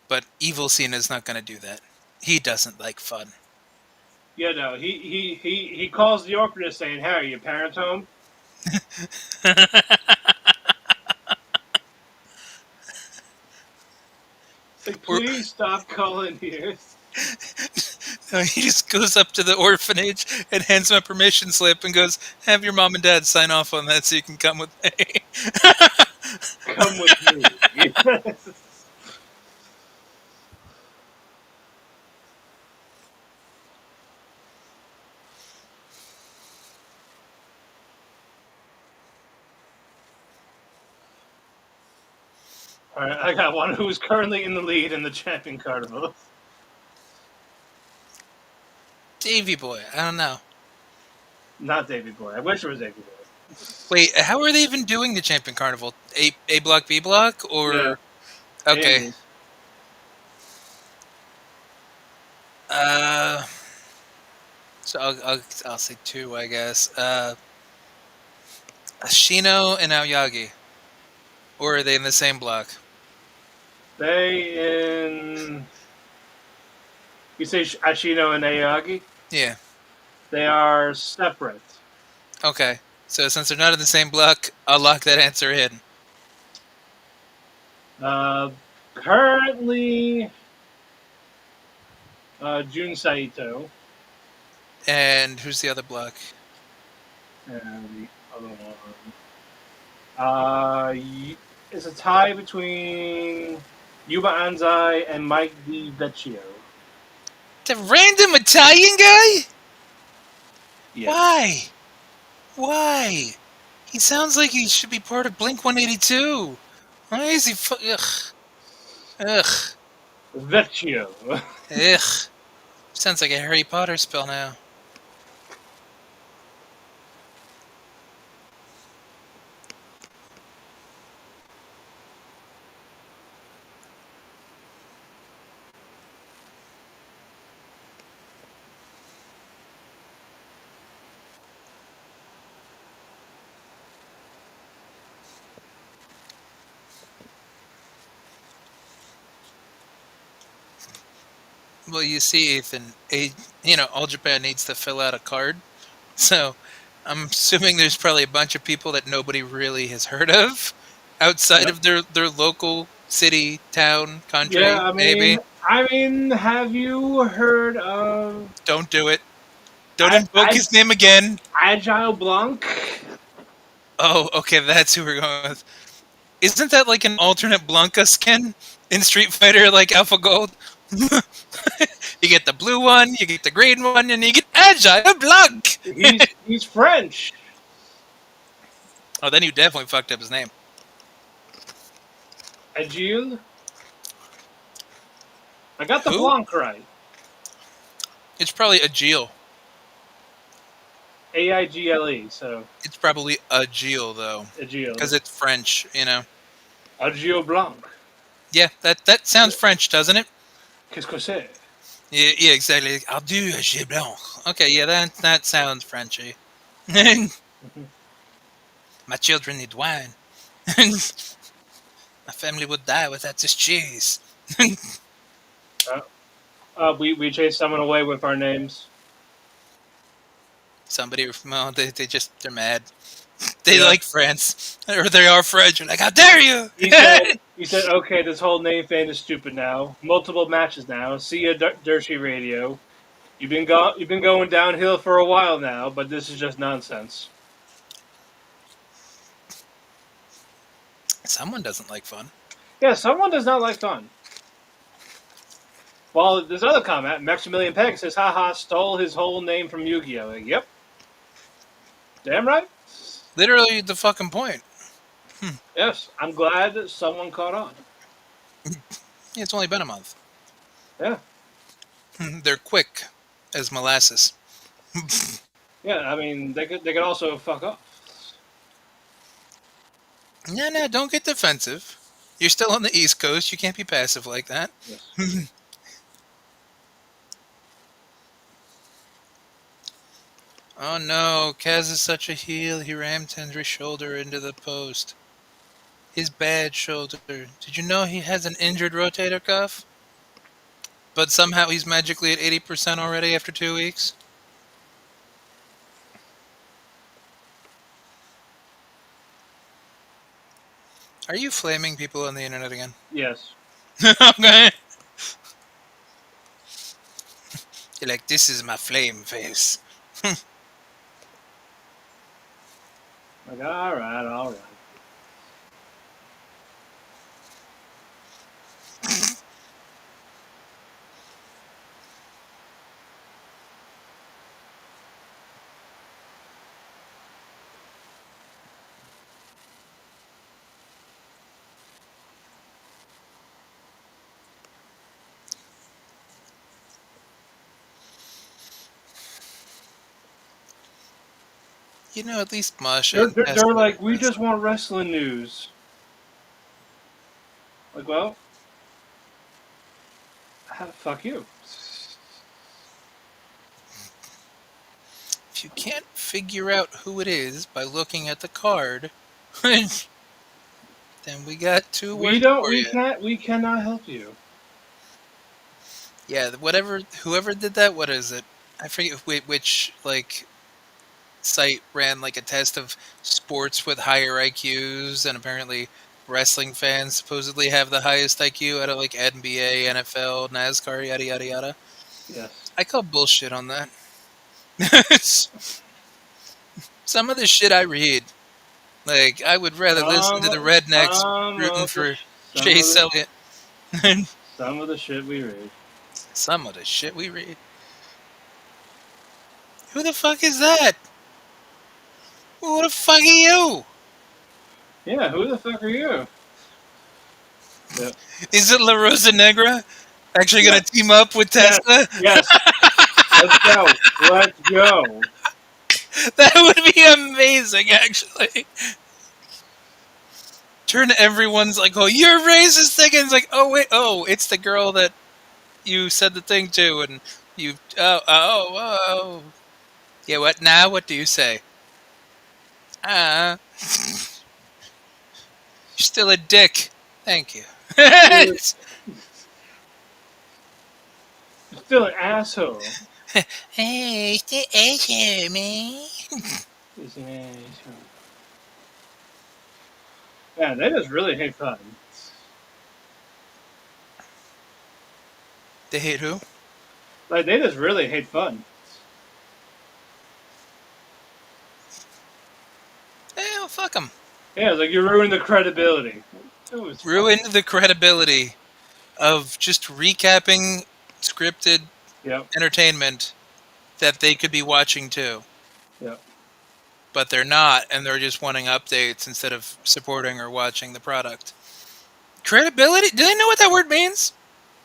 But evil Cena's not going to do that. He doesn't like fun. Yeah, no, he calls the orphanage saying, "Hey, are your parents home?" It's like, Or please stop calling here. he just goes up to the orphanage and hands him a permission slip and goes, "Have your mom and dad sign off on that so you can come with me." Come with me. All right, I got one who's currently in the lead in the Champion Carnival. Davy boy, I don't know. Not Davy Boy. I wish it was Davy Boy. Wait, how are they even doing the Champion Carnival? A block, B block, Yeah. or okay? Andy. Uh, so I'll say two, I guess. Ashino and Aoyagi, or are they in the same block? They in. You say Ashino and Aoyagi? Yeah. They are separate. Okay. So since they're not in the same block, I'll lock that answer in. Currently, Jun Saito. And who's the other block? And the other one. It's a tie between Yuba Anzai and Mike Di Vecchio. The random Italian guy? Yes. Why? Why? He sounds like he should be part of Blink 182. Why is he? Ugh. Ugh. Vecchio. Ugh. Sounds like a Harry Potter spell now. Well, you see, Ethan, All Japan needs to fill out a card. So, I'm assuming there's probably a bunch of people that nobody really has heard of outside Yep. of their local city, town, country, Yeah, maybe. I mean, have you heard of Don't do it. Don't invoke his name again. Agile Blanc? Oh, okay, that's who we're going with. Isn't that like an alternate Blanca skin in Street Fighter, like Alpha Gold? You get the blue one, you get the green one, and you get Agile Blanc! He's French. Oh, then you definitely fucked up his name. Agile? I got the Who? Blanc right. It's probably Agile. Aigle, so It's probably Agile, though. Agile. Because it's French, Agile Blanc. Yeah, that sounds French, doesn't it? Qu'est-ce que c'est? Yeah, exactly. I'll do Agile Blanc. Okay, yeah, that sounds Frenchy. My children need wine. My family would die without this cheese. We chased someone away with our names. Somebody, well, they're mad. They Yeah. like France, or they are French. You're like, how dare you? He said, okay, this whole name thing is stupid now. Multiple matches now. See ya, Dirty Radio. You've been going downhill for a while now, but this is just nonsense. Someone doesn't like fun. Yeah, someone does not like fun. Well, there's other comment. Maximilian Peg says, haha, stole his whole name from Yu-Gi-Oh! Like, yep. Damn right. Literally the fucking point. Yes, I'm glad that someone caught on. It's only been a month. Yeah. They're quick as molasses. Yeah, I mean, they could also fuck off. No, don't get defensive. You're still on the East Coast. You can't be passive like that. Yes. Oh no, Kaz is such a heel. He rammed Hendry's shoulder into the post. His bad shoulder. Did you know he has an injured rotator cuff? But somehow he's magically at 80% already after 2 weeks? Are you flaming people on the internet again? Yes. Okay. You're like, this is my flame face. Like, all right. You know, at least Masha and They're Tessa like, are we friends. just want wrestling news. Like, well, fuck you. If you can't figure out who it is by looking at the card, then we got two words for you. We cannot help you. Yeah, whoever did that, what is it? I forget which like site ran like a test of sports with higher IQs, and apparently wrestling fans supposedly have the highest IQ out of like NBA, NFL, NASCAR, yada yada yada. Yes. I call bullshit on that. Some of the shit I read, like I would rather listen to the rednecks rooting for Chase Elliott. Some of the shit we read. Some of the shit we read. Who the fuck is that? Who the fuck are you? Yeah, who the fuck are you? Yep. Is it La Rosa Negra actually going to team up with Tessa? Yes. Let's go. Let's go. That would be amazing, actually. Turn everyone's like, oh, you're racist thing, and it's like, oh wait, oh, it's the girl that you said the thing to, and you, oh. Yeah, what now? What do you say? You're still a dick. Thank you. Still an asshole. Hey, still asshole, man. He's an asshole. Yeah, they just really hate fun. They hate who? Like, they just really hate fun. Well, fuck them. Yeah, it's like you ruined the credibility. Ruined the credibility of just recapping scripted entertainment that they could be watching too. Yep. But they're not, and they're just wanting updates instead of supporting or watching the product. Credibility? Do they know what that word means?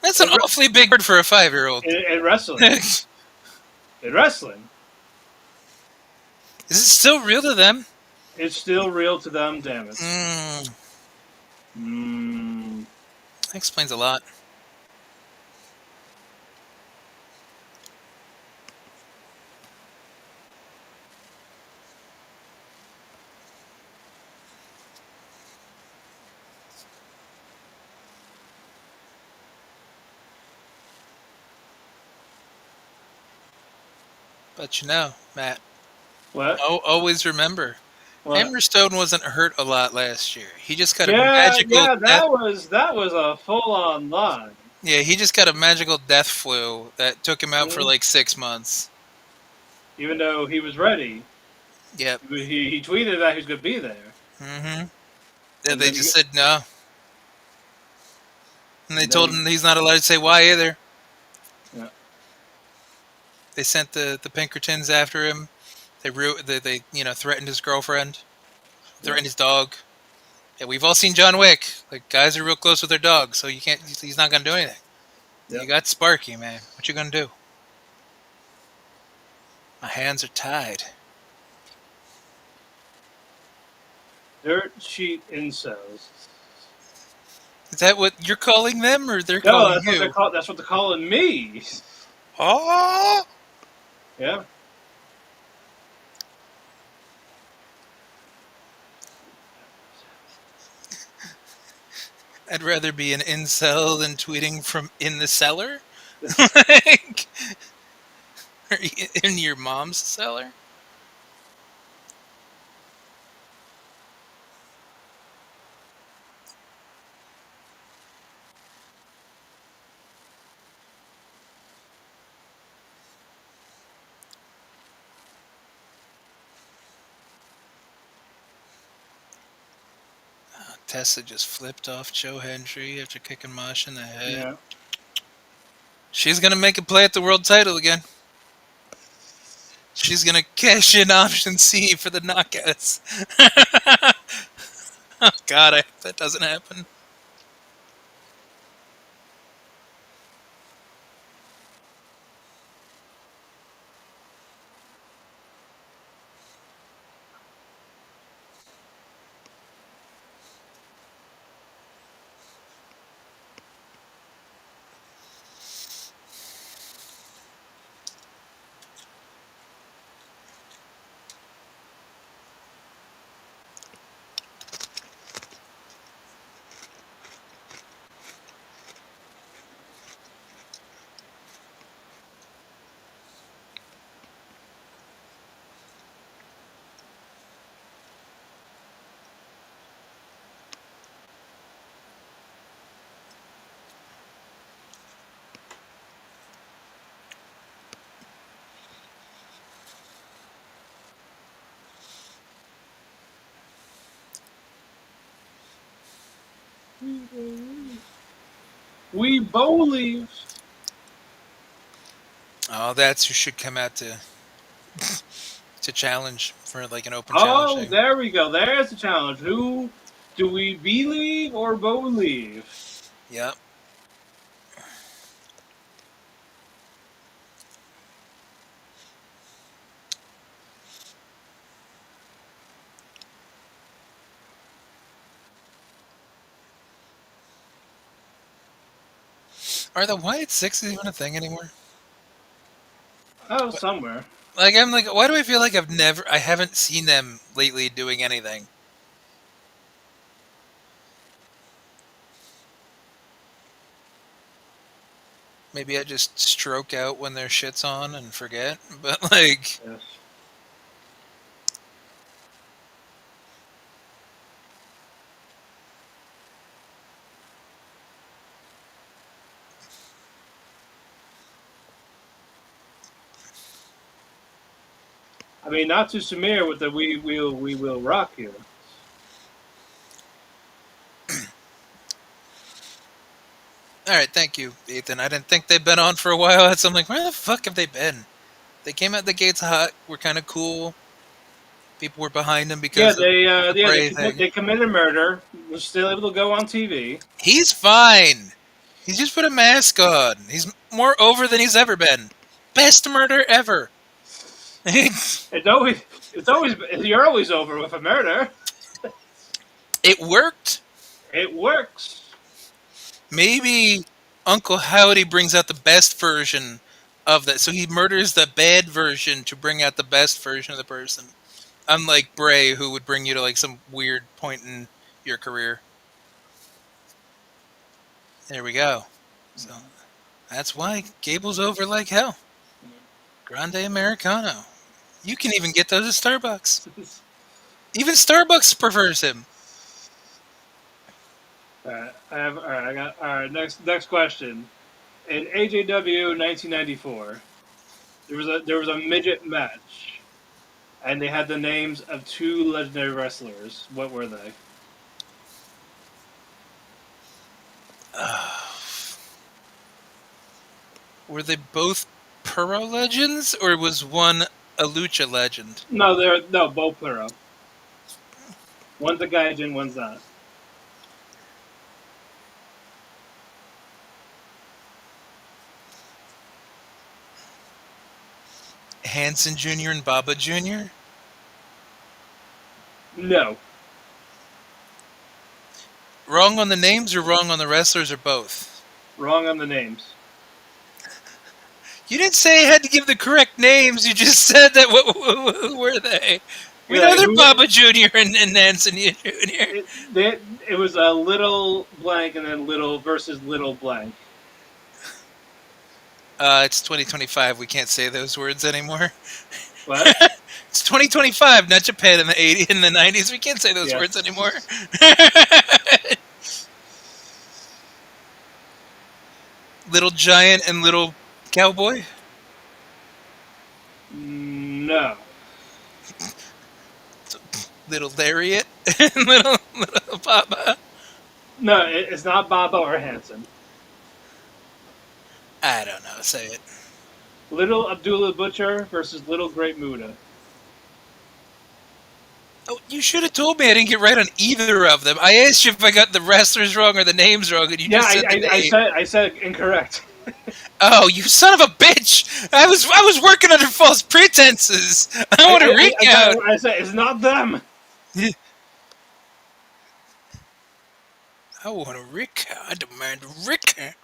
That's an awfully big word for a 5-year-old. In wrestling. In wrestling. Is it still real to them? It's still real to them, damn it. That explains a lot. But you know, Matt. What? Always remember, Hammerstone wasn't hurt a lot last year. He just got a magical. Yeah, that was a full-on lie. Yeah, he just got a magical death flu that took him out for like 6 months. Even though he was ready. Yep. He tweeted that he was going to be there. Mm-hmm. Yeah, And they then just said no. And they and told then him he's not allowed to say why either. yeah, They sent the Pinkertons after him. They threatened his girlfriend, yeah, threatened his dog. Yeah, we've all seen John Wick. Like, guys are real close with their dogs, so you can't. He's not gonna do anything. yeah. You got Sparky, man. What you gonna do? My hands are tied. Dirt sheet incels. Is that what you're calling them, or they're No, calling that's what they're you? called. That's what they're calling me. Oh! Yeah. I'd rather be an incel than tweeting from in the cellar. Like, or in your mom's cellar. Tessa just flipped off Joe Hendry after kicking Masha in the head. Yeah. She's gonna make a play at the world title again. She's gonna cash in option C for the knockouts. Oh God, I hope that doesn't happen. We believe. Oh, that's who should come out to challenge for like an open challenge Oh, thing. there we go. There's the challenge. Who do we believe or believe? Yep. Are the Wyatt Sixes even a thing anymore? Oh, somewhere. Like, I'm like, why do I feel like I haven't seen them lately doing anything? Maybe I just stroke out when their shit's on and forget. But like, Yes. I mean, not to Samir with the we will rock you. all right, thank you, Ethan. I didn't think they'd been on for a while. So I'm like, where the fuck have they been? They came out the gates hot. Were kind of cool. People were behind them Yeah, because of they the Bray thing. they committed murder. Was still able to go on TV. He's fine. He's just put a mask on. He's more over than he's ever been. Best murder ever. It's always you're always over with a murder. It worked. It works. Maybe Uncle Howdy brings out the best version of that. So he murders the bad version to bring out the best version of the person. Unlike Bray, who would bring you to like some weird point in your career. There we go. So that's why Gable's over like hell. Grande Americano. You can even get those at Starbucks. Even Starbucks prefers him. I got all right. Next question. In AJW 1994, there was a midget match, and they had the names of two legendary wrestlers. What were they? Were they both Puro legends, or was one a Lucha legend? No, they're both plural. One's a gaijin, one's not. Hanson Jr. and Baba Jr.? No, Wrong on the names or wrong on the wrestlers or both? wrong on the names. You didn't say I had to give the correct names. You just said that. Who were they? We Yeah, know they're who- Baba Jr. and Hanson Jr. It was a little blank and then little versus little blank. It's 2025. We can't say those words anymore. What? It's 2025, not Japan in the 80s, in the 90s. We can't say those Yes. words anymore. Little Giant and Little Cowboy? No. Little Lariat and little Papa? No, it's not Baba or Hanson. I don't know. Say it. Little Abdullah Butcher versus Little Great Muda. Oh, you should have told me I didn't get right on either of them. I asked you if I got the wrestlers wrong or the names wrong, and you Yeah, just said the name. I said incorrect. Oh, you son of a bitch! I was working under false pretenses. I want to recount. I said it's not them. I want to recount. I demand a recount.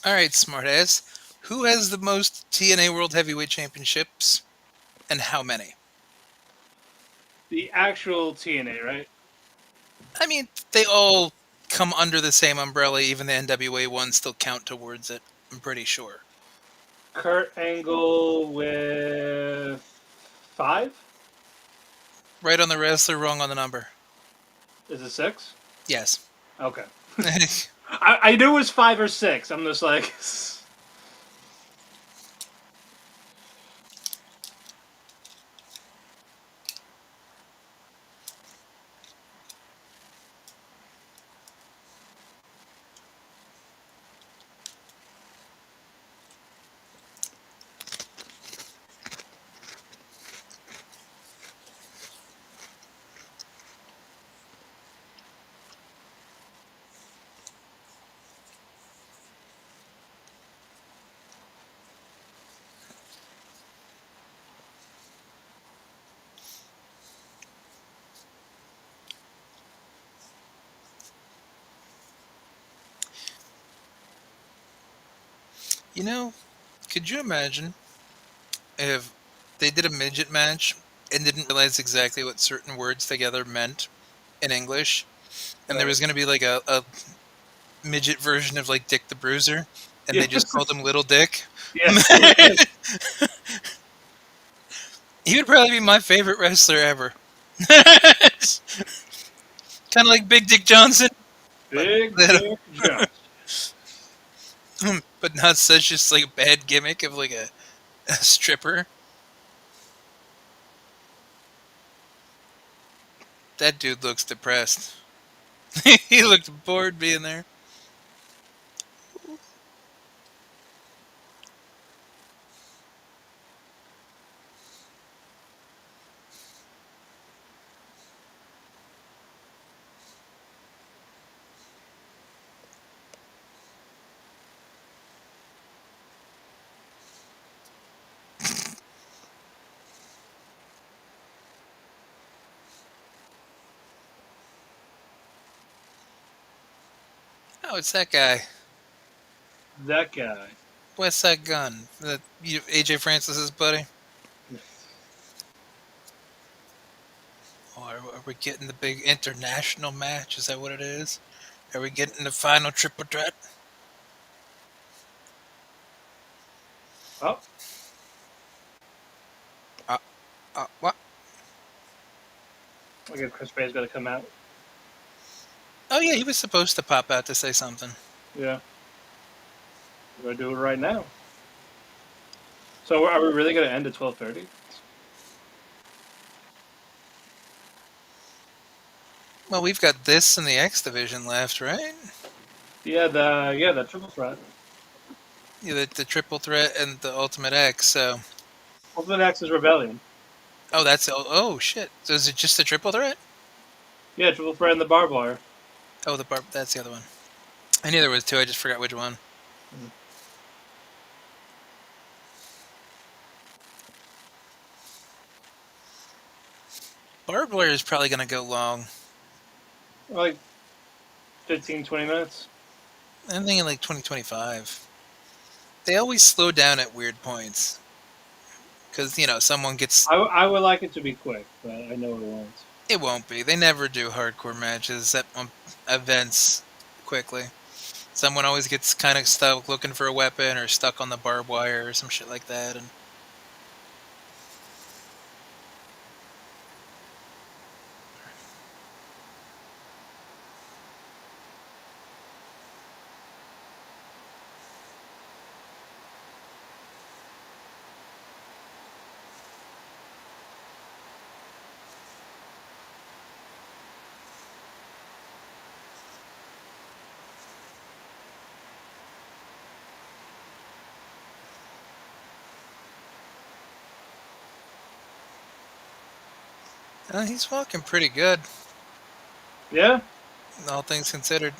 All right, smartass. Who has the most TNA World Heavyweight Championships, and how many? The actual TNA, right? I mean, they all come under the same umbrella. Even the NWA ones still count towards it. I'm pretty sure. Kurt Angle with 5. Right on the wrestler, wrong on the number. Is it 6? Yes. Okay. I knew it was 5 or 6. I'm just like. You know, could you imagine if they did a midget match and didn't realize exactly what certain words together meant in English, and there was going to be like a midget version of like Dick the Bruiser, and they just Yes. called him Little Dick? Yes. He would probably be my favorite wrestler ever. Kind of like Big Dick Johnson, Big Little- Dick Jones. but not such just like a bad gimmick of like a stripper. That dude looks depressed. He looked bored being there. Oh, it's that guy. That guy. West Side Gun. AJ Francis's buddy. Oh, are we getting the big international match? Is that what it is? Are we getting the final triple threat? Oh, What? I guess Chris Bay's got to come out. Oh yeah, he was supposed to pop out to say something. Yeah. We're going to do it right now. So are we really going to end at 12:30? Well, we've got this and the X division left, right? Yeah, the triple threat. Yeah, the triple threat and the Ultimate X. So, Ultimate X is Rebellion. oh, that's oh shit. So is it just the triple threat? Yeah, triple threat and the barbed wire. Oh, the bar. That's the other one. I knew there was two. I just forgot which one. Mm. Barbed wire is probably going to go long. Like 15, 20 minutes. I'm thinking like 2025. They always slow down at weird points. Because, someone gets. I would like it to be quick, but I know it won't. It won't be. They never do hardcore matches at events quickly. Someone always gets kind of stuck looking for a weapon or stuck on the barbed wire or some shit like that. And he's walking pretty good, Yeah? all things considered.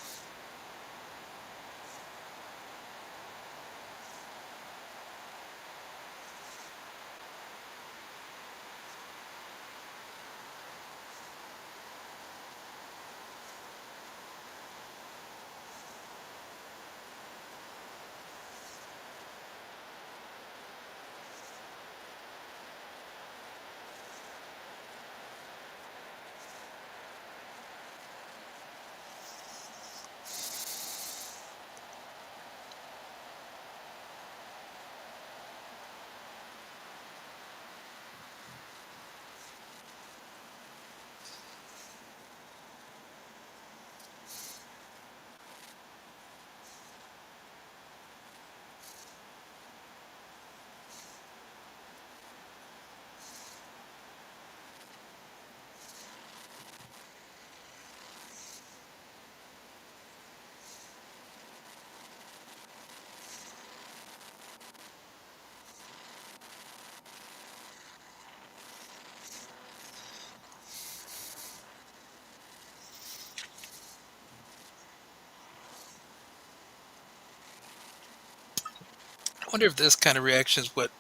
I wonder if this kind of reaction is what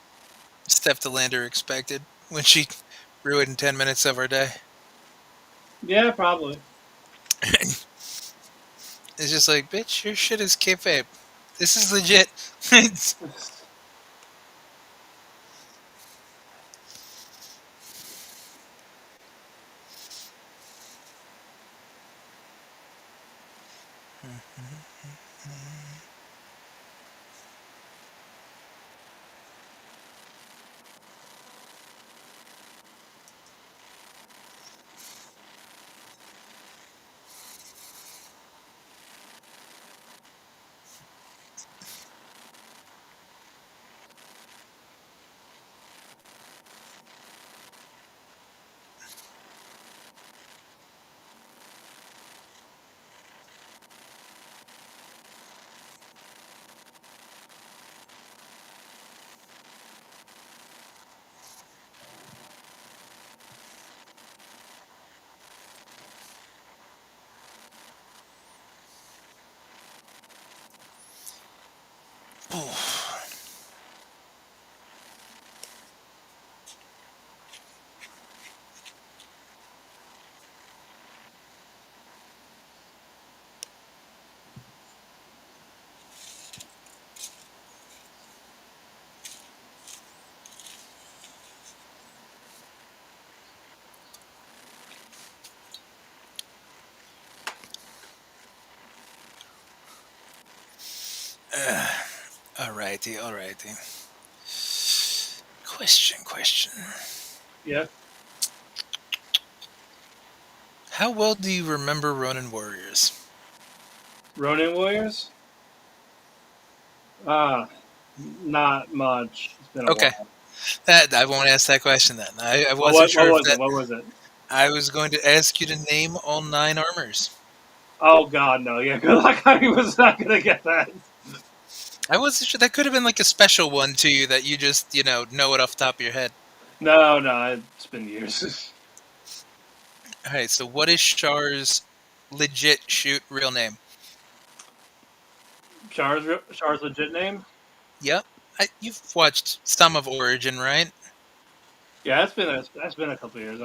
Steph DeLander expected when she ruined 10 minutes of our day. Yeah, probably. It's just like, bitch, your shit is kayfabe. This is legit. It's- Alrighty, alrighty. Question. Yeah. How well do you remember Ronin Warriors? Ronin Warriors? Ah, not much. It's been a Okay, while. that I won't ask that question then. I Well, wasn't what sure if was it? that. What was it? I was going to ask you to name all 9 armors. Oh God, no. Yeah, good luck. I was not gonna get that. I wasn't sure. That could have been like a special one to you that you just, know it off the top of your head. No, no. It's been years. Alright, so what is Char's legit shoot real name? Char's legit name? Yep. You've watched some of Origin, right? Yeah, that's been a couple years.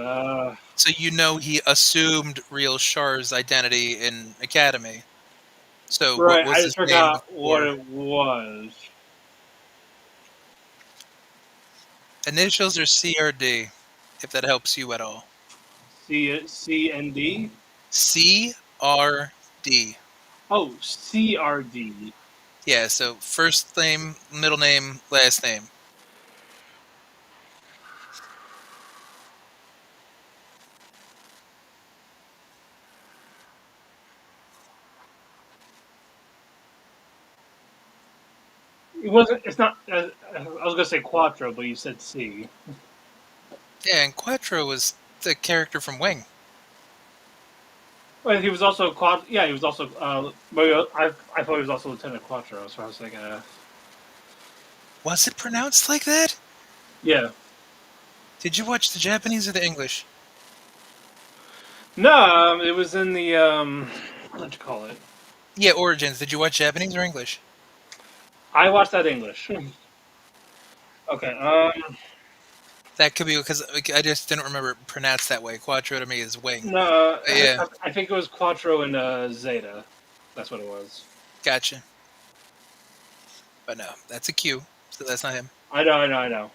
So you know he assumed real Char's identity in Academy. So what Right. I was just his name forgot what before? it was. Initials are CRD, if that helps you at all. C and D. CRD. Oh, CRD. Yeah, so first name, middle name, last name. It wasn't. It's not. I was gonna say Quattro, but you said C. Yeah, and Quattro was the character from Wing. Well, he was also Quad. Yeah, he was also. But I thought he was also Lieutenant Quattro, so I was thinking. Was it pronounced like that? Yeah. Did you watch the Japanese or the English? No, it was in the What you call it? Yeah, Origins. Did you watch Japanese or English? I watched that English. Okay. That could be because I just didn't remember it pronounced that way. Quattro to me is Wing. No, Yeah, I think it was Quattro and Zeta. That's what it was. gotcha. But no, that's a Q, so that's not him. I know. I know. I know.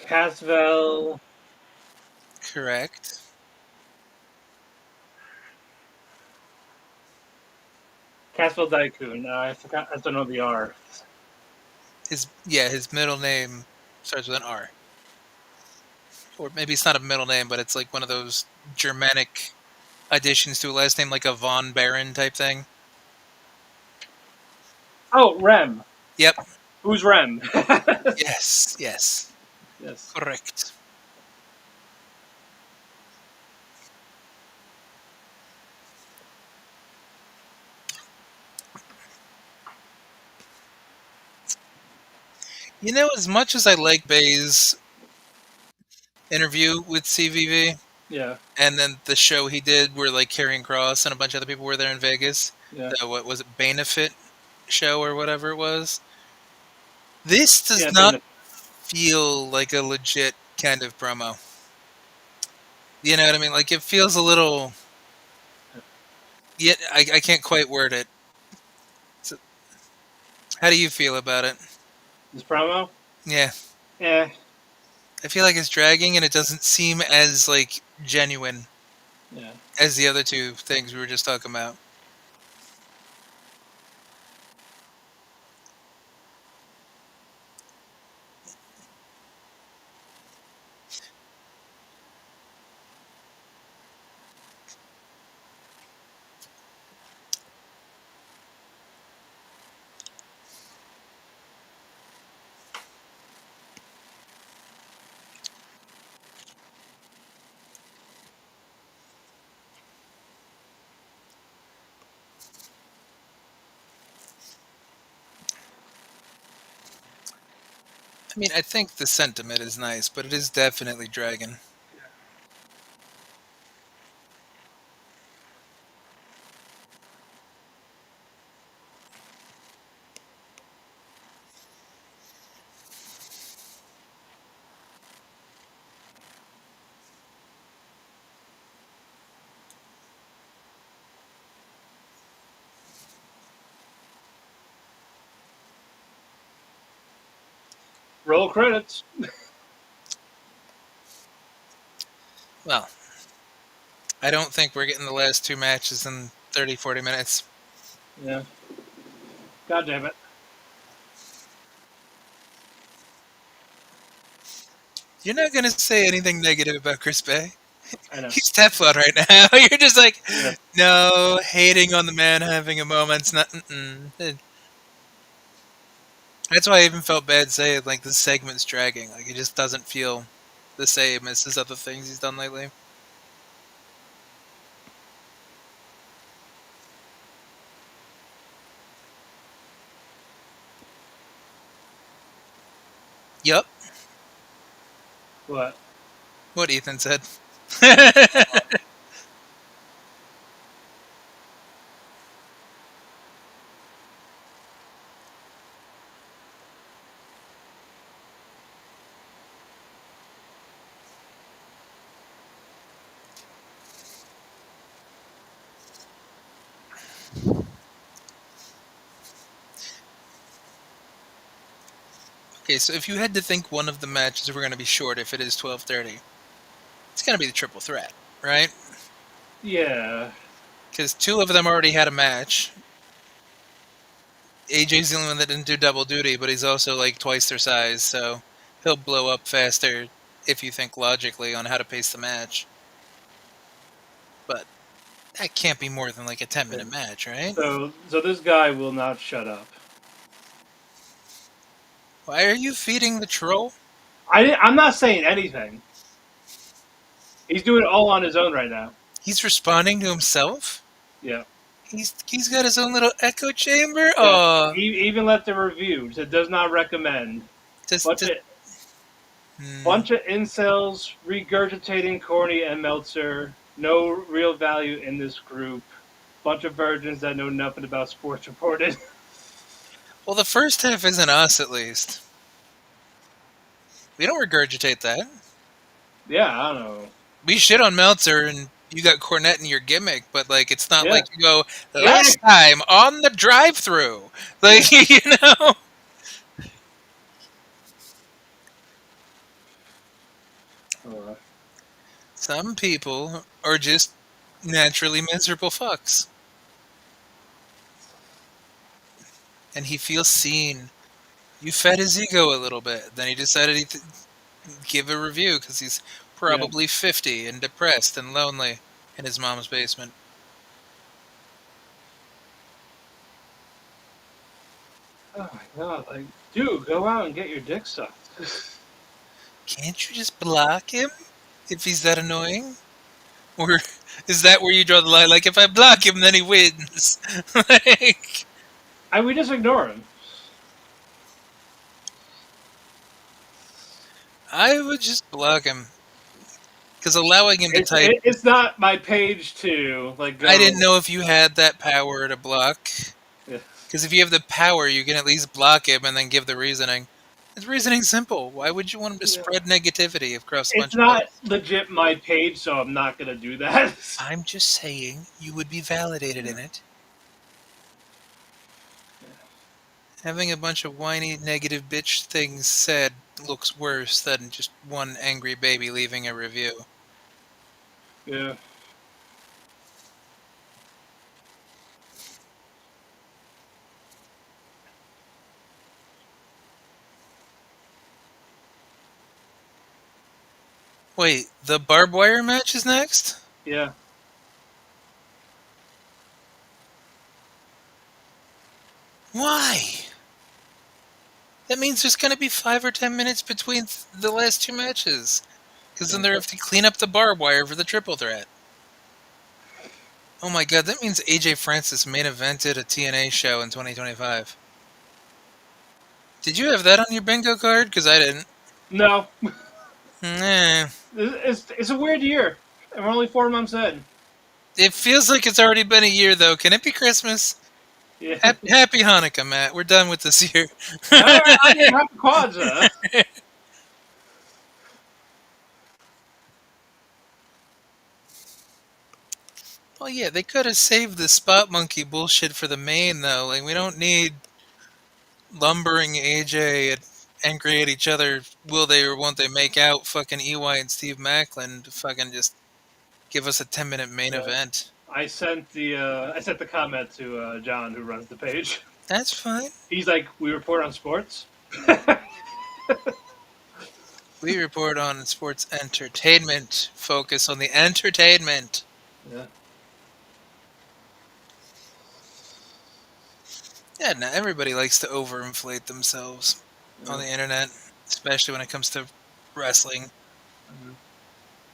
Casvel. Correct. Casvel Daikun. I forgot. I don't know the R. His middle name starts with an R, or maybe it's not a middle name, but it's like one of those Germanic additions to a last name, like a von Baron type thing. Oh, Rem. Yep. Who's Rem? Yes. Yes. Correct. As much as I like Bay's interview with CVV, Yeah. and then the show he did where like Karrion Cross and a bunch of other people were there in Vegas, Yeah. the what was it, Benefit show or whatever it was. This does Yeah. not feel like a legit kind of promo. You know what I mean? Like it feels a little. Yet I can't quite word it. So, how do you feel about it? This promo. Yeah, Eh. I feel like it's dragging and it doesn't seem as like genuine Yeah. as the other two things we were just talking about. I mean, I think the sentiment is nice, but it is definitely dragging. Roll credits. Well, I don't think we're getting the last two matches in 30, 40 minutes. Yeah. God damn it. You're not going to say anything negative about Chris Bay. I know. He's Teflon right now. You're just like, Yeah. no, hating on the man having a moment's not. That's why I even felt bad saying like this segment's dragging. Like it just doesn't feel the same as his other things he's done lately. Yup, What? what Ethan said. Okay, so if you had to think one of the matches were going to be short if it is 12:30, it's going to be the triple threat, right? Yeah. Because two of them already had a match. AJ's the only one that didn't do double duty, but he's also like twice their size, so he'll blow up faster if you think logically on how to pace the match. But that can't be more than like a 10-minute match, right? So this guy will not shut up. Why are you feeding the troll? I'm not saying anything. He's doing it all on his own right now. He's responding to himself? Yeah. He's got his own little echo chamber? Yeah. Oh. He even left a review. Said does not recommend. Bunch of incels regurgitating corny and Meltzer. No real value in this group. Bunch of virgins that know nothing about sports reported. Well, the first half isn't us, at least. We don't regurgitate that. Yeah, I don't know. We shit on Meltzer, and you got Cornette in your gimmick, but like it's not Yeah. like you go last time on the drive-through, like you know. Some people are just naturally miserable fucks, and he feels seen. You fed his ego a little bit. Then he decided he'd give a review because he's probably 50 and depressed and lonely in his mom's basement. Oh my god, like, dude, go out and get your dick sucked. Can't you just block him if he's that annoying? Or is that where you draw the line? Like, if I block him, then he wins. Like, We just ignore him. I would just block him. Because allowing him to type... It's not my page to, like, go. I didn't know if you had that power to block. Yeah. Because if you have the power, you can at least block him and then give the reasoning. It's reasoning simple. Why would you want him to spread negativity across a bunch It's of not posts? legit my page, so I'm not going to do that. I'm just saying you would be validated in it. Having a bunch of whiny, negative bitch things said looks worse than just one angry baby leaving a review. Yeah. Wait, the barbed wire match is next? Yeah. Why? That means there's going to be 5 or 10 minutes between the last two matches. Because then they have to clean up the barbed wire for the triple threat. Oh my god, that means AJ Francis main evented a TNA show in 2025. Did you have that on your bingo card? Because I didn't. No. Nah. It's a weird year. And we're only 4 months in. It feels like it's already been a year, though. Can it be Christmas? Yeah. Happy Hanukkah, Matt. We're done with this year. I didn't have Kwanzaa. Well, yeah, they could have saved the spot monkey bullshit for the main, though. Like, we don't need lumbering AJ angry at each other. Will they or won't they make out? Fucking EY and Steve Maclin to fucking just give us a 10-minute main Yeah. event. I sent the comment to John, who runs the page. That's fine. He's like, we report on sports. We report on sports entertainment. Focus on the entertainment. Yeah. Yeah, now everybody likes to overinflate themselves on the internet, especially when it comes to wrestling.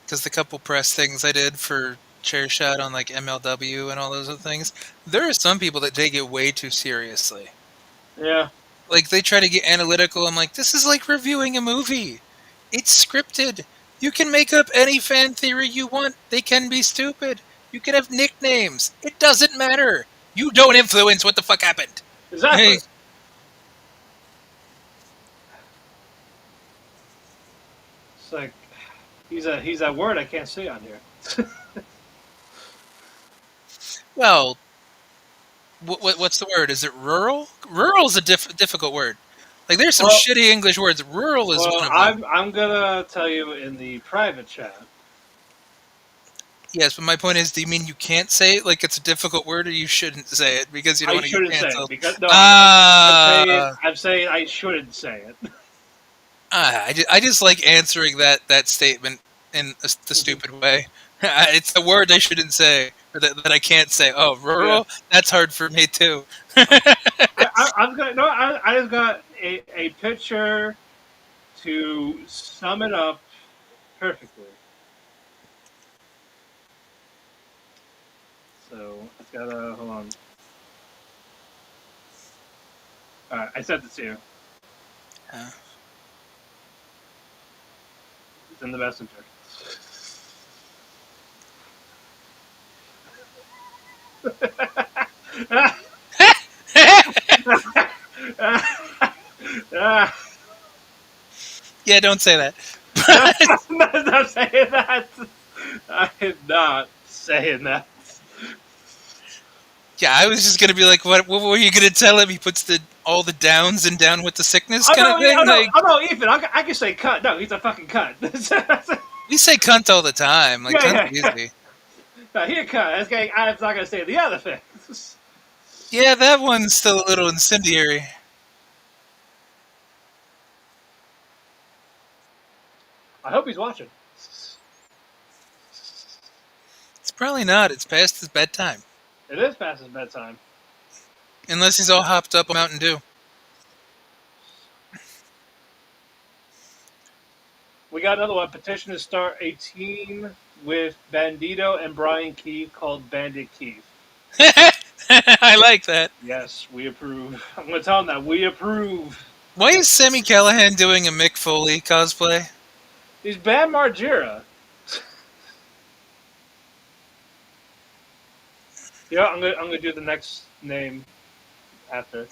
Because the couple press things I did for Chair Shot on like MLW and all those other things, there are some people that take it way too seriously. Yeah. Like they try to get analytical. I'm like, this is like reviewing a movie. It's scripted. You can make up any fan theory you want. They can be stupid. You can have nicknames. It doesn't matter. You don't influence what the fuck happened. Exactly. Hey. It's like he's that word I can't say on here. Well, what's the word? Is it rural? Rural is a difficult word. Like there's some shitty English words. Rural is one of them. I'm gonna tell you in the private chat. Yes, but my point is, do you mean you can't say it like it's a difficult word, or you shouldn't say it because you don't want to get canceled? Because, no, I'm saying I shouldn't say it. I just like answering that statement in the stupid way. It's a word I shouldn't say, or that I can't say. Oh, rural? Yeah. That's hard for me too. I just got a picture to sum it up perfectly. So it's gotta hold on. All right, I sent it to you. It's in the messenger. Yeah, don't say that. I'm not saying that. I'm not saying that. Yeah, I was just gonna be like, what were you gonna tell him? He puts all the downs and down with the sickness kind of thing. No, Ethan. I can say cunt. No, he's a fucking cunt. We say cunt all the time. Like cunt's easy. No, he a cunt. I'm not gonna say the other thing. Yeah, that one's still a little incendiary. I hope he's watching. It's probably not. It's past his bedtime. It is past his bedtime. Unless he's all hopped up on Mountain Dew. We got another one. Petition to start a team with Bandito and Brian Keith called Bandit Keith. I like that. Yes, we approve. I'm going to tell him that. We approve. Why is Sami Callihan doing a Mick Foley cosplay? He's Bam Margera. Yeah, I'm gonna do the next name after.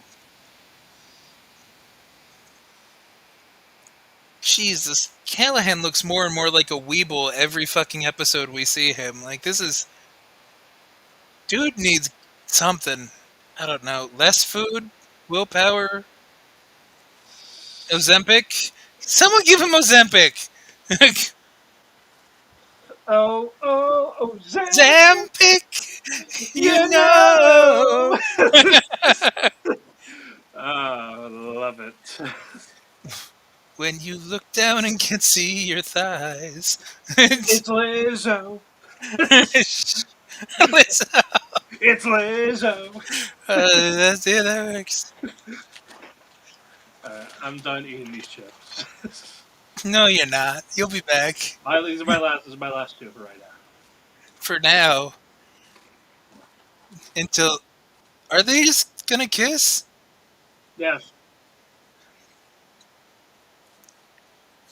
Jesus, Callihan looks more and more like a weeble every fucking episode we see him. Like, this is... Dude needs something. I don't know. Less food? Willpower? Ozempic? Someone give him Ozempic! Oh, Zampic! You know! Love it. When you look down and can see your thighs. It's Lizzo. Lizzo. It's Lizzo. That's it, that works. I'm done eating these chips. No, you're not. You'll be back. These are my last two for right now. For now. Until... Are they just gonna kiss? Yes.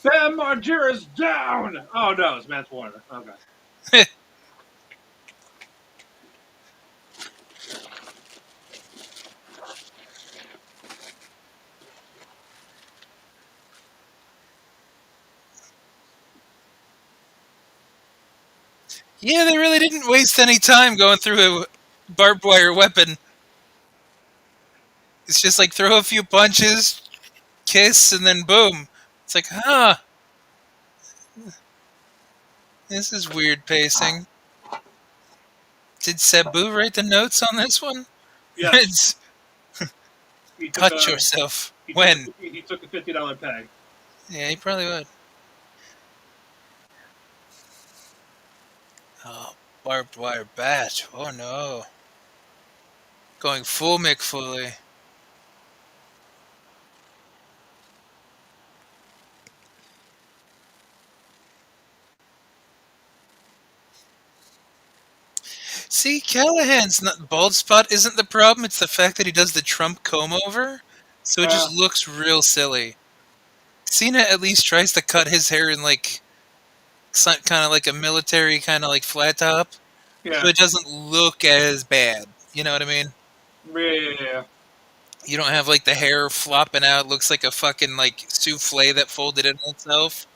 Bam Margera's down! Oh no, it's Mance Warner. Okay. Yeah, they really didn't waste any time going through a barbed wire weapon. It's just like throw a few punches, kiss, and then boom. It's like, huh, this is weird pacing. Did Sabu write the notes on this one? Yes, It's he took cut a yourself. When? he took a $50 peg. Yeah, he probably would. Oh, barbed wire bat. Oh no. Going full Mick Foley. See, Callahan's not bald spot isn't the problem. It's the fact that he does the Trump comb over, so it just looks real silly. Cena at least tries to cut his hair in like kind of like a military kind of like flat top, so Yeah, it doesn't look as bad. You know what I mean? yeah. You don't have like the hair flopping out. Looks like a fucking like souffle that folded in itself.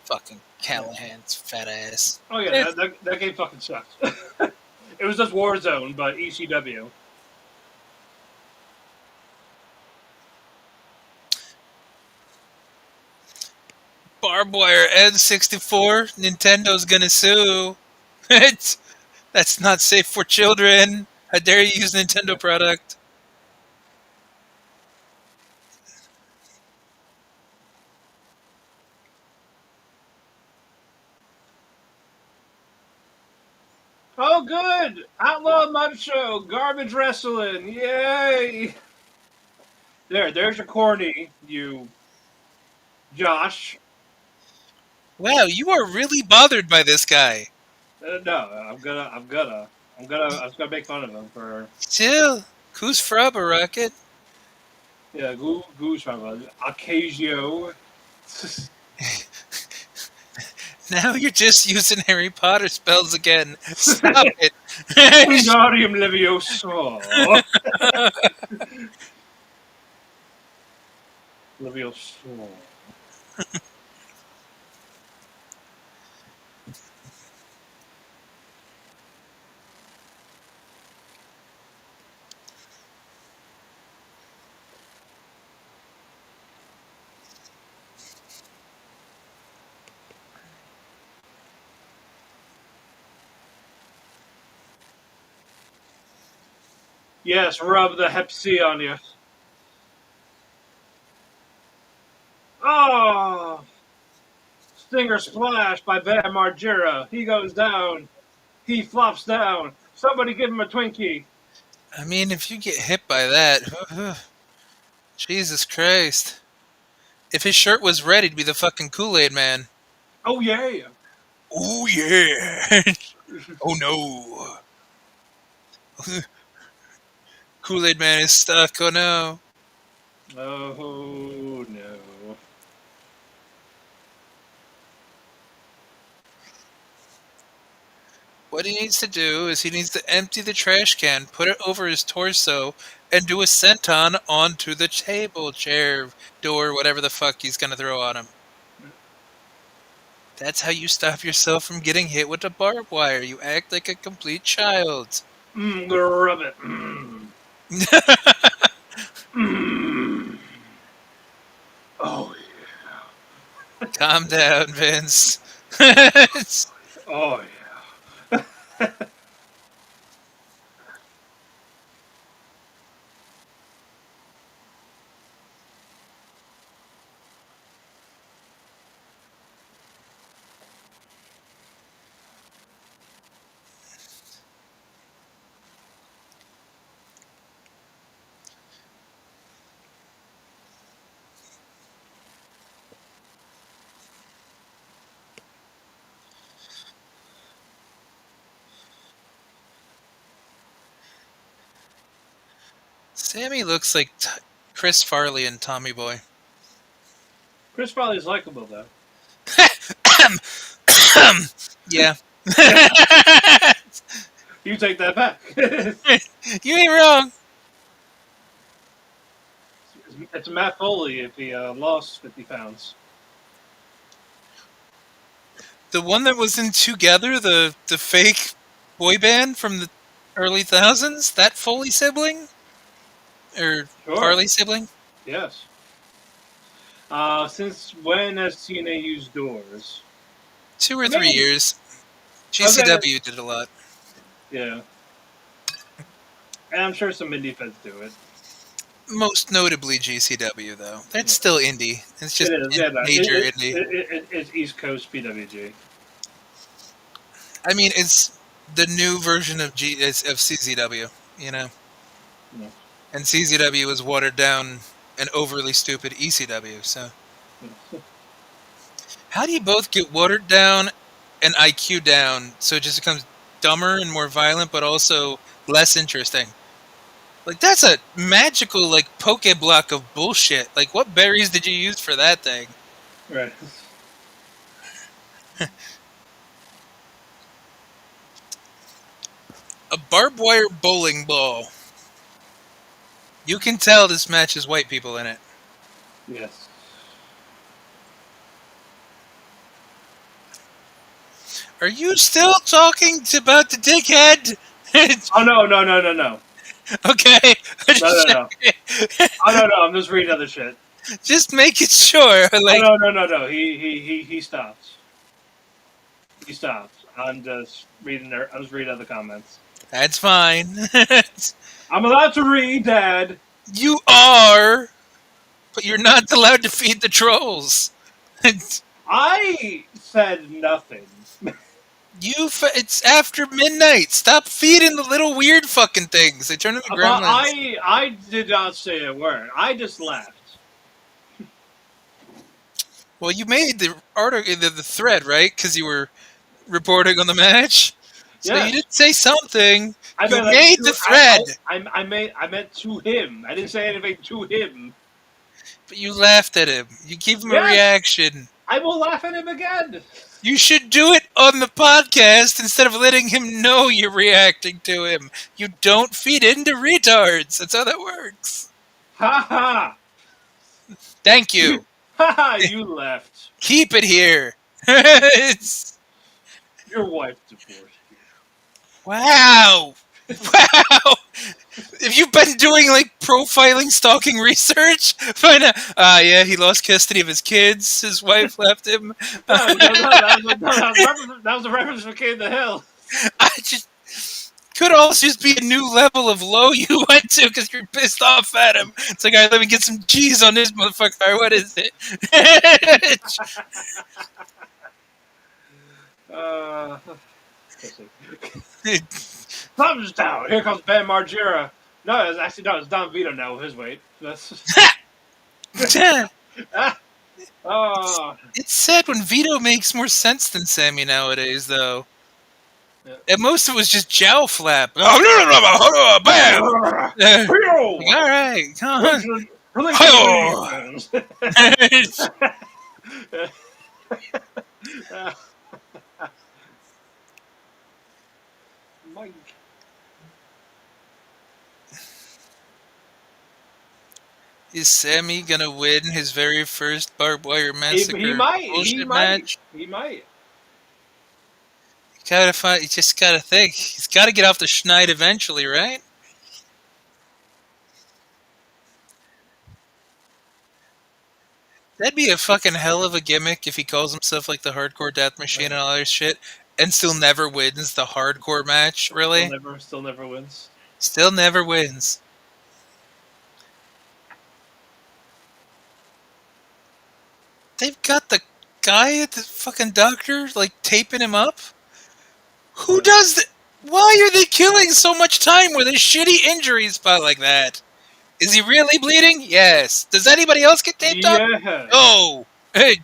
Fucking Callahan's fat ass. Oh yeah, Eh, that game fucking sucks. It was just Warzone, but ECW. barbed wire N64. Nintendo's gonna sue. That's not safe for children. How dare you use Nintendo product? Oh, good! Outlaw Mud Show, garbage wrestling, yay! There's your corny, you, Josh. Wow, you are really bothered by this guy. No, I was gonna make fun of him for Still, who's Frabba Rocket? Goose from Ocasio. Now you're just using Harry Potter spells again. Stop it. Wingardium Leviosa. Leviosa. Yes, rub the Hep C on you. Oh, Stinger Splash by Bam Margera. He goes down. He flops down. Somebody give him a Twinkie. I mean, if you get hit by that, Jesus Christ. If his shirt was red, he'd be the fucking Kool-Aid man. Oh, yeah. Oh, yeah. Oh, no. Kool-Aid man is stuck. Oh, no. Oh, no. What he needs to do is he needs to empty the trash can, put it over his torso, and do a senton onto the table, chair, door, whatever the fuck he's gonna throw on him. That's how you stop yourself from getting hit with a barbed wire. You act like a complete child. Rub it. Mm. Oh, Calm down, Vince. oh, yeah. Sammy looks like Chris Farley and Tommy Boy. Chris Farley's likable, though. Yeah. You take that back. You ain't wrong. It's Matt Foley if he lost 50 pounds. The one that was in Together, the fake boy band from the early thousands, that Foley sibling? Or Sure. Farley sibling? Yes. Since when has TNA used doors? 2 or 3 years. I was gonna, GCW did a lot. yeah, and I'm sure some indie feds do it. Most notably GCW, though. That's Yeah. still indie. It's It just is, yeah, no, major indie. it's East Coast PWG. I mean, it's the new version of CZW, you know? Yeah. And CZW was watered down and overly stupid ECW, so. How do you both get watered down and IQ down so it just becomes dumber and more violent, but also less interesting? Like, that's a magical, like, Pokeblock of bullshit. Like, what berries did you use for that thing? Right. A barbed wire bowling ball. You can tell this match has white people in it. Yes. Are you still talking about the dickhead? Oh no. Okay. No. Oh no. I'm just reading other shit. Just make it sure. Like, Oh no. He stops. He stops. I'm just reading there. I'm just reading other comments. that's fine. I'm allowed to read, Dad. You are, but you're not allowed to feed the trolls. I said nothing. It's after midnight. Stop feeding the little weird fucking things. They turn into gremlins. I did not say a word. I just laughed. Well, you made the article, the thread, right? Because you were reporting on the match. So Yeah. you did say something. I You meant, like, made the thread. I meant to him. I didn't say anything to him. But you laughed at him. You gave him a Yes. reaction. I will laugh at him again. You should do it on the podcast instead of letting him know you're reacting to him. You don't feed into retards. That's how that works. Ha ha. Thank you. Ha ha. You left. Keep it here. It's, Your wife divorced you. wow. Wow. Have you been doing like profiling, stalking research? Find out. Yeah, he lost custody of his kids. His wife left him. No, that was a reference for King of the Hill. I just could also just be a new level of low you went to because you're pissed off at him. It's like, all right, let me get some cheese on this motherfucker. What is it? Thumbs down. Here comes Ben Margera. No, it's Don Vito now with his weight. That's. Oh. It's sad when Vito makes more sense than Sami nowadays, though. Yeah. And most of it was just jowl flap. Oh, bam! All right, come on. Mike. Is Sami gonna win his very first barbed wire massacre He might. bullshit match? He might. You just gotta think. He's gotta get off the schneid eventually, right? That'd be a fucking hell of a gimmick if he calls himself like the hardcore death machine and all that shit and still never wins the hardcore match, really? Still never wins. Still never wins. They've got the guy at the fucking doctor, like, taping him up? Who does that? Why are they killing so much time with a shitty injury spot like that? Is he really bleeding? Yes. Does anybody else get taped up? Yeah. No. Hey.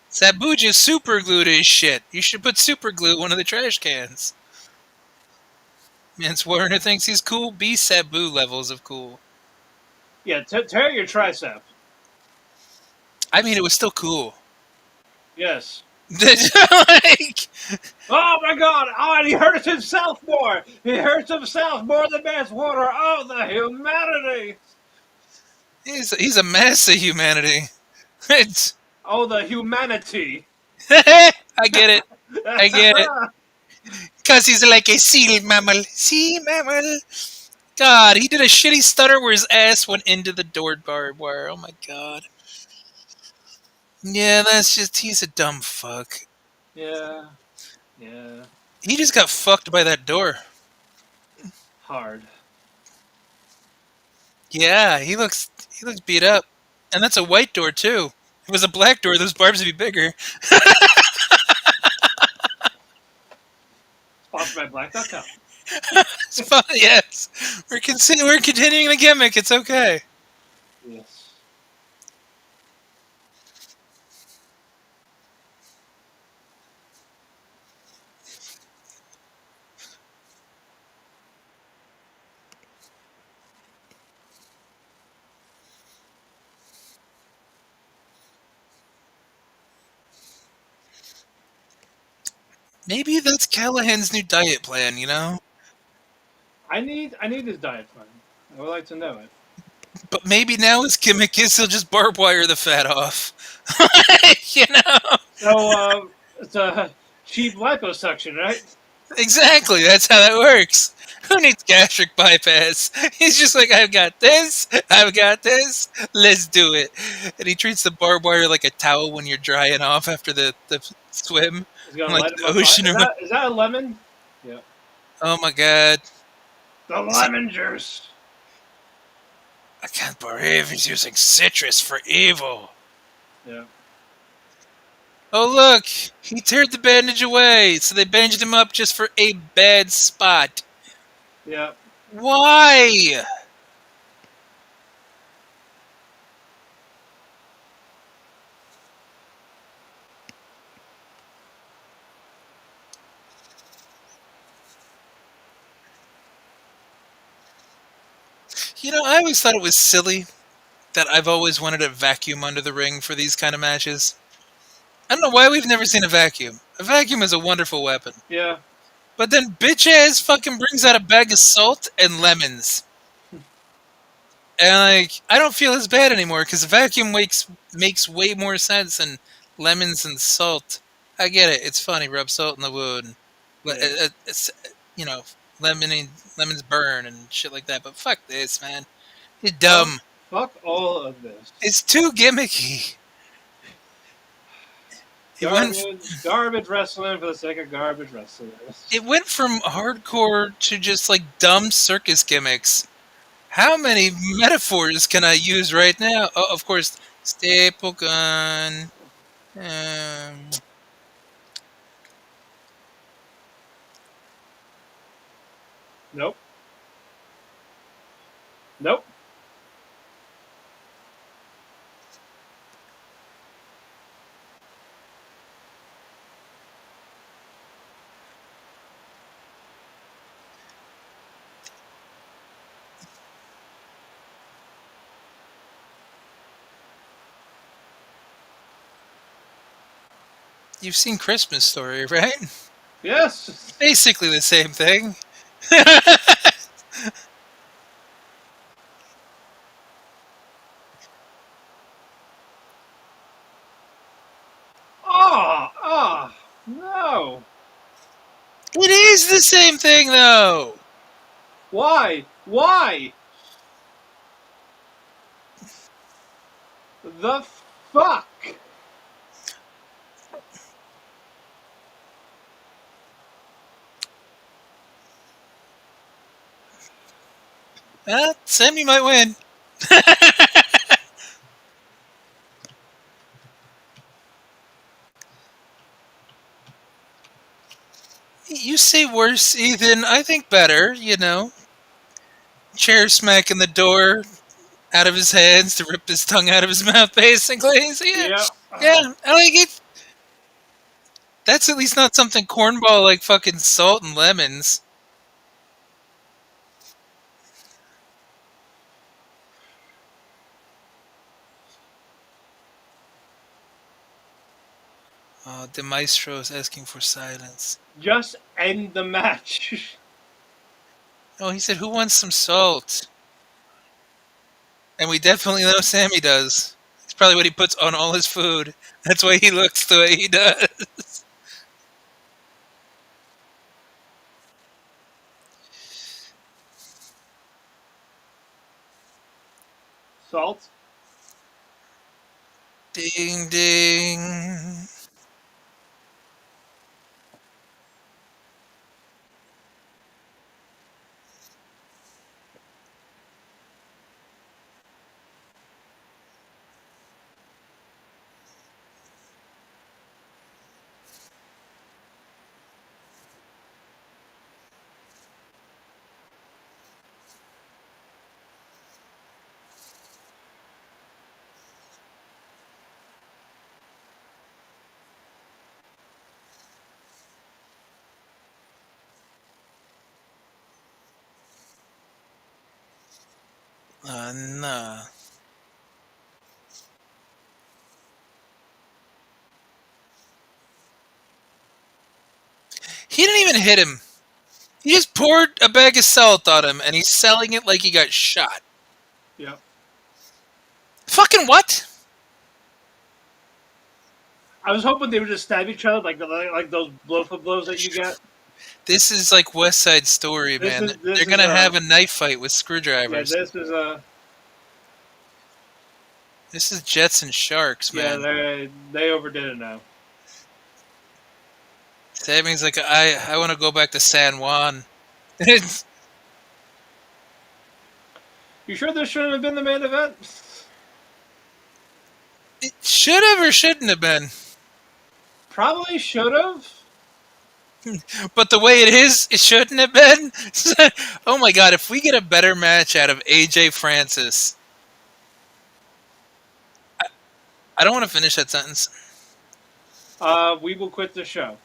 Sabu just super glued his shit. You should put super glue in one of the trash cans. Mance Warner thinks he's cool. Be Sabu levels of cool. Yeah, tear your tricep. I mean, it was still cool. Yes. Like, Oh my God! Oh, and he hurts himself more. He hurts himself more than Mance Warner. Oh, the humanity! he's a mess of humanity. It's, Oh, the humanity! I get it. I get it. Because he's like a sea mammal. Sea mammal. God, he did a shitty stutter where his ass went into the door barbed wire. Oh my god. Yeah, that's just he's a dumb fuck. Yeah. Yeah. He just got fucked by that door. Hard. Yeah, he looks beat up. And that's a white door too. If it was a black door, those barbs would be bigger. Sponsored by Black.com. It's fun, yes. We're continuing the gimmick, it's okay. Yes. Maybe that's Callahan's new diet plan, you know? I need his diet plan. I would like to know it. But maybe now his gimmick is he'll just barbed wire the fat off. You know? So it's a cheap liposuction, right? Exactly, that's how that works. Who needs gastric bypass? He's just like, I've got this, let's do it. And he treats the barbed wire like a towel when you're drying off after the swim. He's gonna Like light him the up. ocean. Is that a lemon? Yeah. Oh my god. The lemon juice. I can't believe he's using citrus for evil. Yeah. Oh look, he teared the bandage away, so they bandaged him up just for a bad spot. Yeah. Why? You know, I always thought it was silly that I've always wanted a vacuum under the ring for these kind of matches. I don't know why we've never seen a vacuum. A vacuum is a wonderful weapon. Yeah. But then bitch ass fucking brings out a bag of salt and lemons. And like, I don't feel as bad anymore because the vacuum makes way more sense than lemons and salt. I get it. It's funny. Rub salt in the wound. It's, you know, lemons burn and shit like that. But fuck this, man. You're dumb. Fuck all of this. It's too gimmicky. Garbage wrestling for the sake of garbage wrestling. It went from hardcore to just like dumb circus gimmicks. How many metaphors can I use right now? Oh, of course, staple gun. Nope. Nope. You've seen Christmas Story, right? Yes. Basically the same thing. No. It is the same thing, though. Why? Why? The fuck? Sami might win. You say worse, Ethan. I think better, you know. Chair smacking the door out of his hands to rip his tongue out of his mouth, basically. So, Yeah. yeah, I like it. That's at least not something cornball like fucking salt and lemons. The maestro is asking for silence. Just end the match. Oh, he said, who wants some salt? And we definitely know Sami does. It's probably what he puts on all his food. That's why he looks the way he does. Salt. Ding ding. Nah. He didn't even hit him. He just poured a bag of salt on him, and he's selling it like he got shot. Yep. Fucking what? I was hoping they would just stab each other like those blow for blows that you get. This is like West Side Story, This man. is this They're is gonna have a knife fight with yeah. screwdrivers. This is This is Jets and Sharks, yeah. man. They overdid it now. Sammy's like, I want to go back to San Juan. It You sure this shouldn't have been the main event? should have or shouldn't have been. Probably should have. But the way it is, it shouldn't have been. Oh my god, if we get a better match out of AJ Francis. I don't want to finish that sentence. We will quit the show.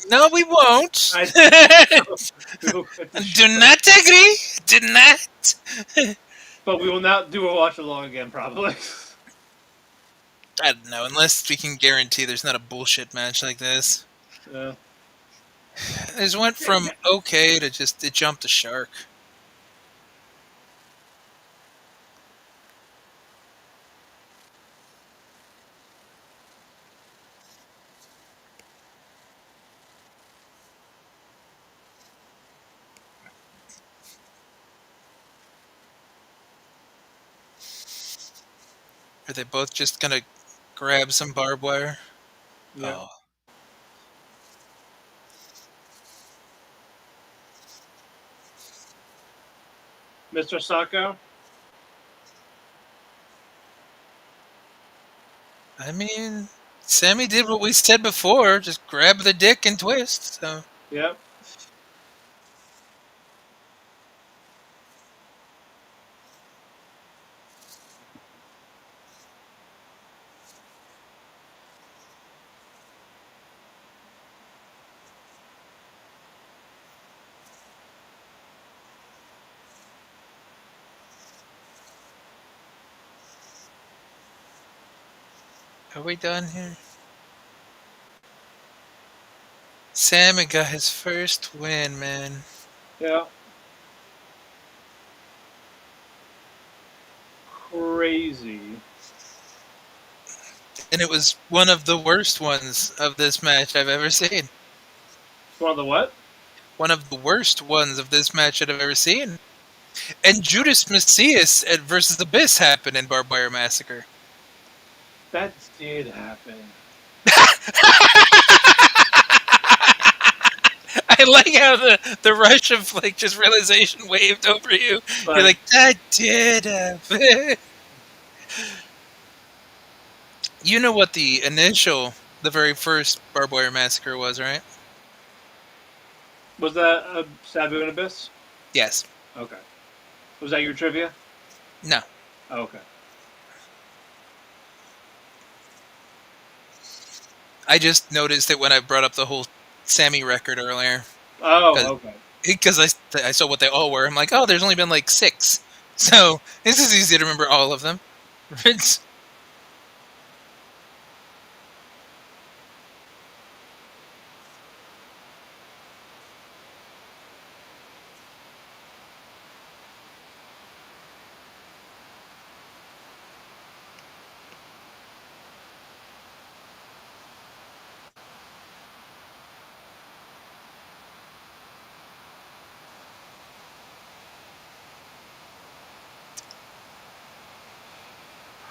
No, we won't. We will quit the Do show. not agree. Do not. But we will not do a watch along again, probably. I don't know, unless we can guarantee there's not a bullshit match like this. Yeah. It just went from okay to just, it jumped the shark. Are they both just gonna grab some barbed wire? Yeah. Oh. Mr. Sacco. I mean, Sami did what we said before, just grab the dick and twist. So Yep. are we done here? Sami got his first win, man. Yeah. Crazy. And it was one of the worst ones of this match I've ever seen. One of the what? One of the worst ones of this match that I've ever seen. And Judas Messias versus Abyss happened in Barbed Wire Massacre. That did happen. I like how the rush of like just realization waved over you. You're like, that did happen. You know what the very first Barbed Wire Massacre was, right? Was that a Sabu and Abyss? Yes. Okay. Was that your trivia? No. Oh, okay. I just noticed it when I brought up the whole Sami record earlier. Oh, okay. Because I saw what they all were. I'm like, oh, there's only been like 6. So this is easy to remember all of them. It's,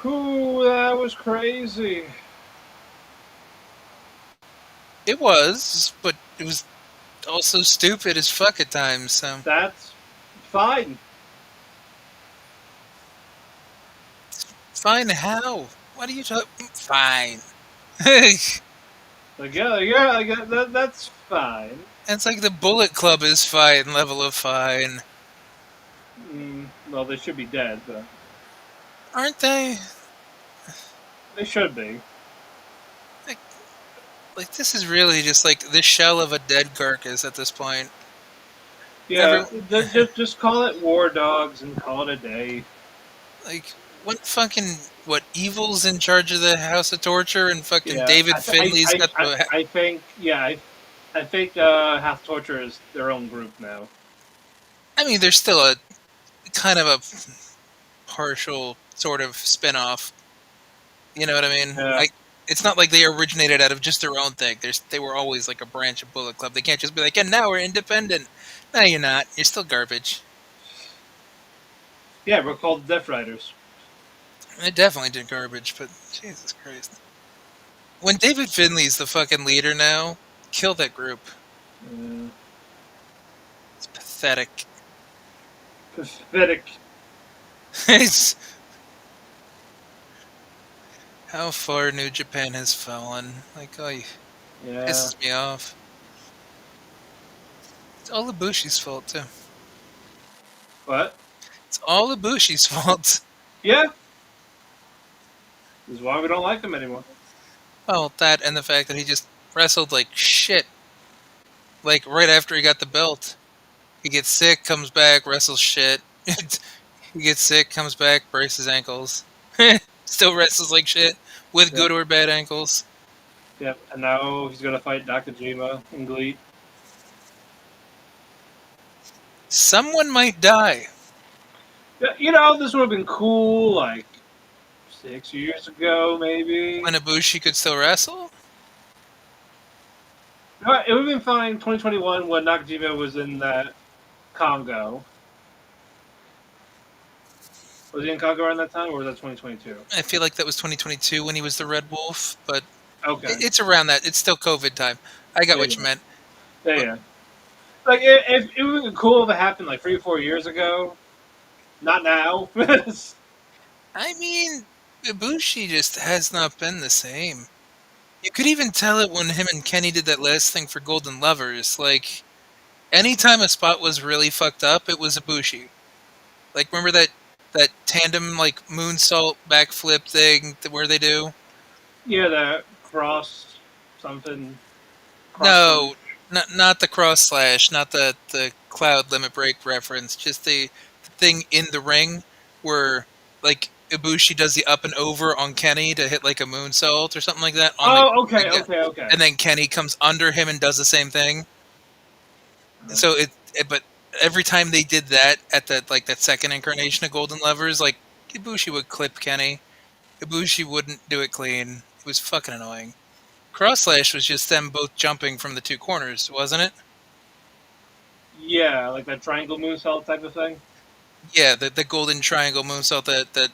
Ooh, that was crazy. It was, but it was also stupid as fuck at times. So That's fine. fine. How? What are you talking? Fine. It's Like, yeah, like, that's fine. like the Bullet Club is fine level of fine, Well, they should be dead, but aren't they? they should be. Like, like this is really just like the shell of a dead carcass at this point. Every Yeah, just call it War Dogs and call it a day. like what Evil's in charge of the House of Torture and fucking Yeah, David Finley's got the. I think, I think Half Torture is their own group now. I mean, there's still a kind of a partial sort of spin-off. You know what I mean? Yeah, Like it's not like they originated out of just their own thing. They were always like a branch of Bullet Club. They can't just be like, and now we're independent. No, you're not. You're still garbage. yeah, we're called Death Riders. They definitely did garbage, but Jesus Christ. When David Finley's the fucking leader now, kill that group. Uh, It's pathetic. Pathetic. It's how far New Japan has fallen. Like, oh, it Yeah. pisses me off. It's all Ibushi's fault too. What? It's all Ibushi's fault. Yeah. This is why we don't like him anymore. Well, that and the fact that he just wrestled like shit. Like right after he got the belt, he gets sick, comes back, wrestles shit. He gets sick, comes back, breaks his ankles. Still wrestles like shit with Yeah. good or bad ankles. Yep. And now he's gonna fight Nakajima in Glee. Someone might die. Yeah, you know, this would have been cool like 6 years ago, maybe. When Ibushi could still wrestle? It would have been fine 2021 when Nakajima was in that Congo. Was he in Congo around that time, or was that 2022? I feel like that was 2022 when he was the Red Wolf, but Okay. it's around that. It's still COVID time. I got Yeah, what yeah. you meant. Yeah. Like, if it would have been cool if it happened like 3 or 4 years ago. Not now. I mean, Ibushi just has not been the same. You could even tell it when him and Kenny did that last thing for Golden Lovers. Like, anytime a spot was really fucked up, it was Ibushi. Like, remember that tandem like moonsault backflip thing where they do? Yeah, that cross something. No, not the cross slash, not the cloud limit break reference. Just the thing in the ring where like Ibushi does the up and over on Kenny to hit like a moonsault or something like that. On Oh, okay, the, okay. And then Kenny comes under him and does the same thing. So but every time they did that at that second incarnation of Golden Lovers, like Ibushi would clip Kenny. Ibushi wouldn't do it clean. It was fucking annoying. Cross slash was just them both jumping from the two corners, wasn't it? Yeah, like that triangle moonsault type of thing. Yeah, the golden triangle moonsault that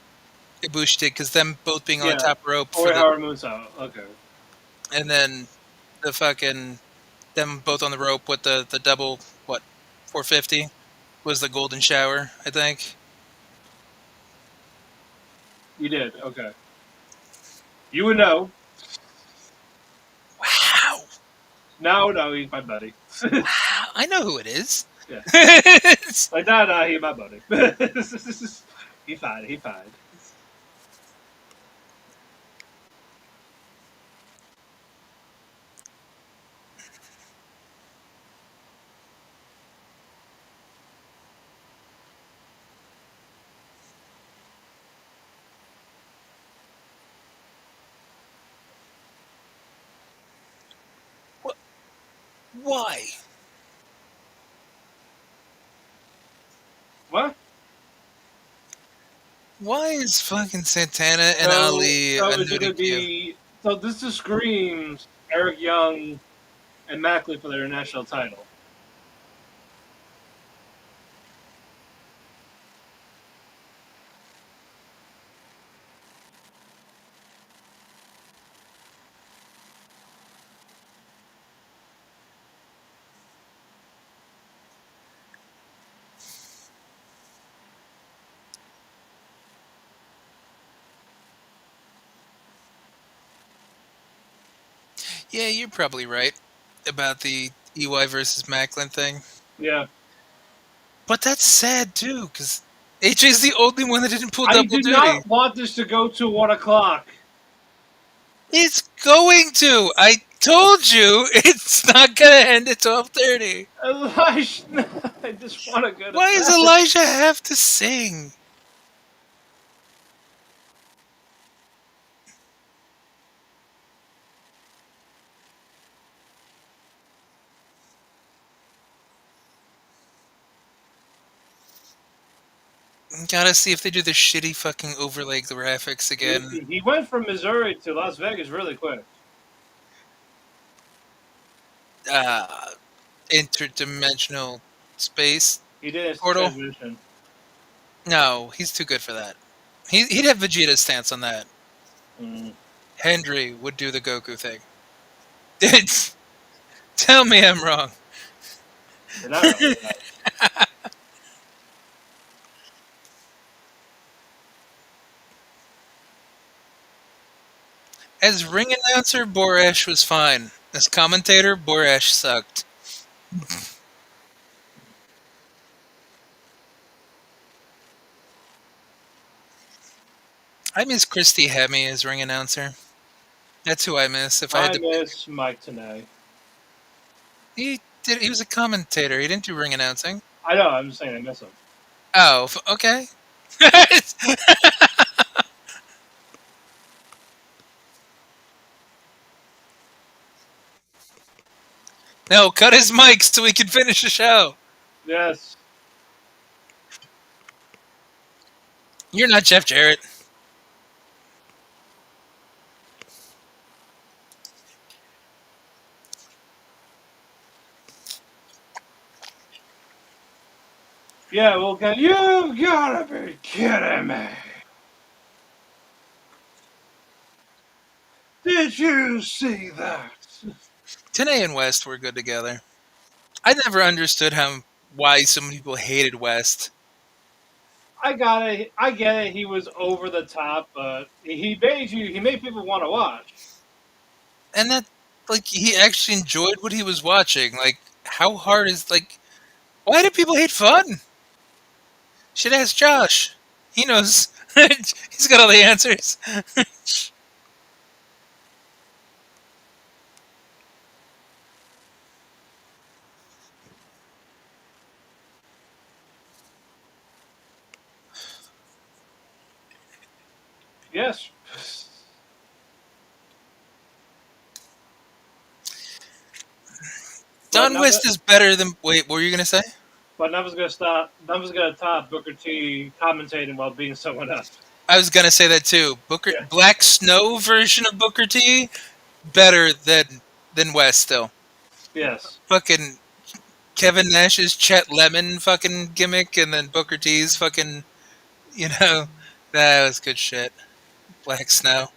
Ibushi did, because them both being on the Yeah, top rope or Howard moonsault. Okay. and then the fucking them both on the rope with the double 450 was the golden shower, I think. You did. Okay. You would know. Wow, No, he's my buddy. wow, I know who it is. Yeah. It's- Like, no, he's my buddy. He fine. Why? What? Why is fucking Santana and Ali So a is it gonna nudie be? So this just screams Eric Young and Maclin for their national title. Yeah, you're probably right about the EY versus Maclin thing. Yeah. But that's sad too, because AJ's the only one that didn't pull I double did duty. not want this to go to 1 o'clock. It's going to. I told you it's not gonna end at 12:30. Elijah, I just want to go to Why does bed. Elijah have to sing? Gotta see if they do the shitty fucking overlay graphics again. He went from Missouri to Las Vegas really quick. Uh, interdimensional space He did his portal. transmission. No, he's too good for that. He'd have Vegeta's stance on that. Mm. Hendry would do the Goku thing. It's, tell me I'm wrong. You're not wrong. As ring announcer, Boresh was fine. As commentator, Boresh sucked. I miss Christy Hemme as ring announcer. That's who I miss. If I had I to pick, miss Mike Tenay. he did. He was a commentator. He didn't do ring announcing. I know, I'm just saying I miss him. Oh, okay. No, cut his mic so we can finish the show. Yes. You're not Jeff Jarrett. Yeah, well, you gotta be kidding me. Did you see that? Tenay and West were good together. I never understood why so many people hated West. I got it. I get it. He was over the top, but he made people want to watch. And that, like, he actually enjoyed what he was watching. Like, how hard is, like, why do people hate fun? Should ask Josh. He knows. He's got all the answers. Yes. Don West is better than. Wait, what were you going to say? But Neva's gonna stop. Neva's gonna top Booker T commentating while being someone else. I was going to say that too. Yeah. Black Snow version of Booker T, better than West still. Yes. Fucking Kevin Nash's Chet Lemon fucking gimmick, and then Booker T's fucking, that was good shit. Black Snow.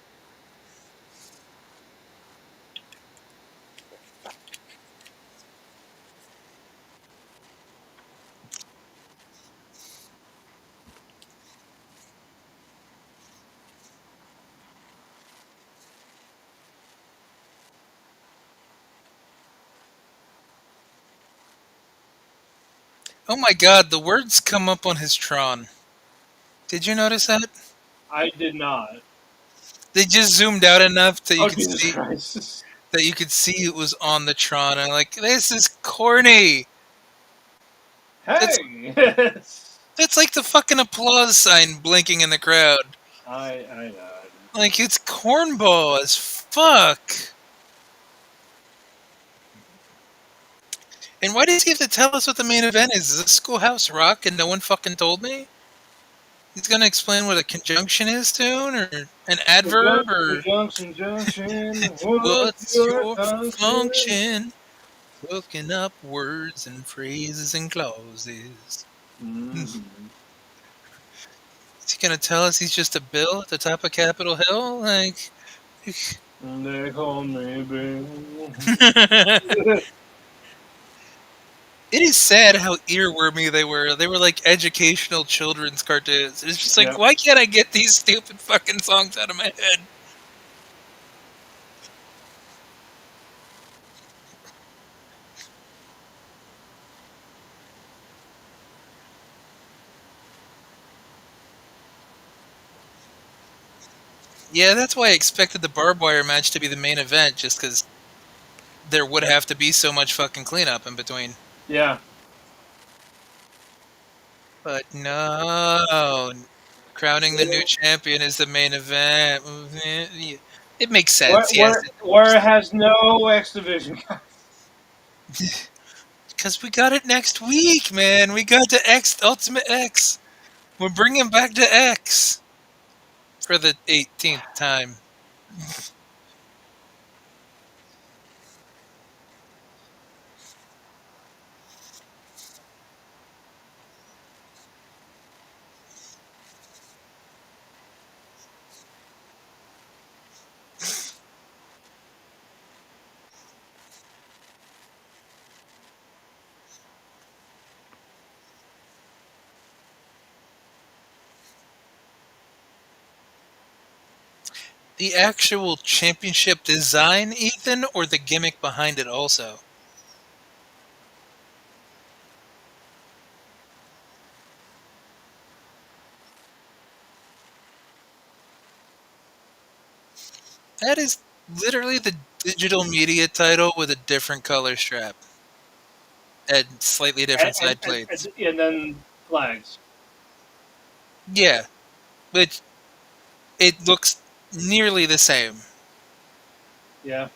Oh my god, the words come up on his Tron. Did you notice that? I did not. They just zoomed out enough that you Oh could Jesus see Christ! it was on the Tron. And I'm like, this is corny. Hey. That's like the fucking applause sign blinking in the crowd. I know. Like, it's cornball as fuck. And why does he have to tell us what the main event is? Is this Schoolhouse Rock and no one fucking told me? He's gonna explain what a conjunction is soon, or an adverb, or Junction. what's your function? Hooking up words and phrases and clauses. Mm-hmm. Is he gonna tell us he's just a bill at the top of Capitol Hill? Like, And they call me Bill. it is sad how earwormy they were. They were like educational children's cartoons. It's just like, Yep. why can't I get these stupid fucking songs out of my head? Yeah, that's why I expected the barbed wire match to be the main event, just because there would have to be so much fucking cleanup in between. Yeah. But no, crowning the new Yeah. champion is the main event. It makes sense, yes. Where it has no X Division. Because we got it next week, man. We got the X Ultimate X. We're bringing back the X for the 18th time. The actual championship design, Ethan, or the gimmick behind it also? That is literally the digital media title with a different color strap and slightly different side plates. And then flags. Yeah, but it looks nearly the same. Yeah.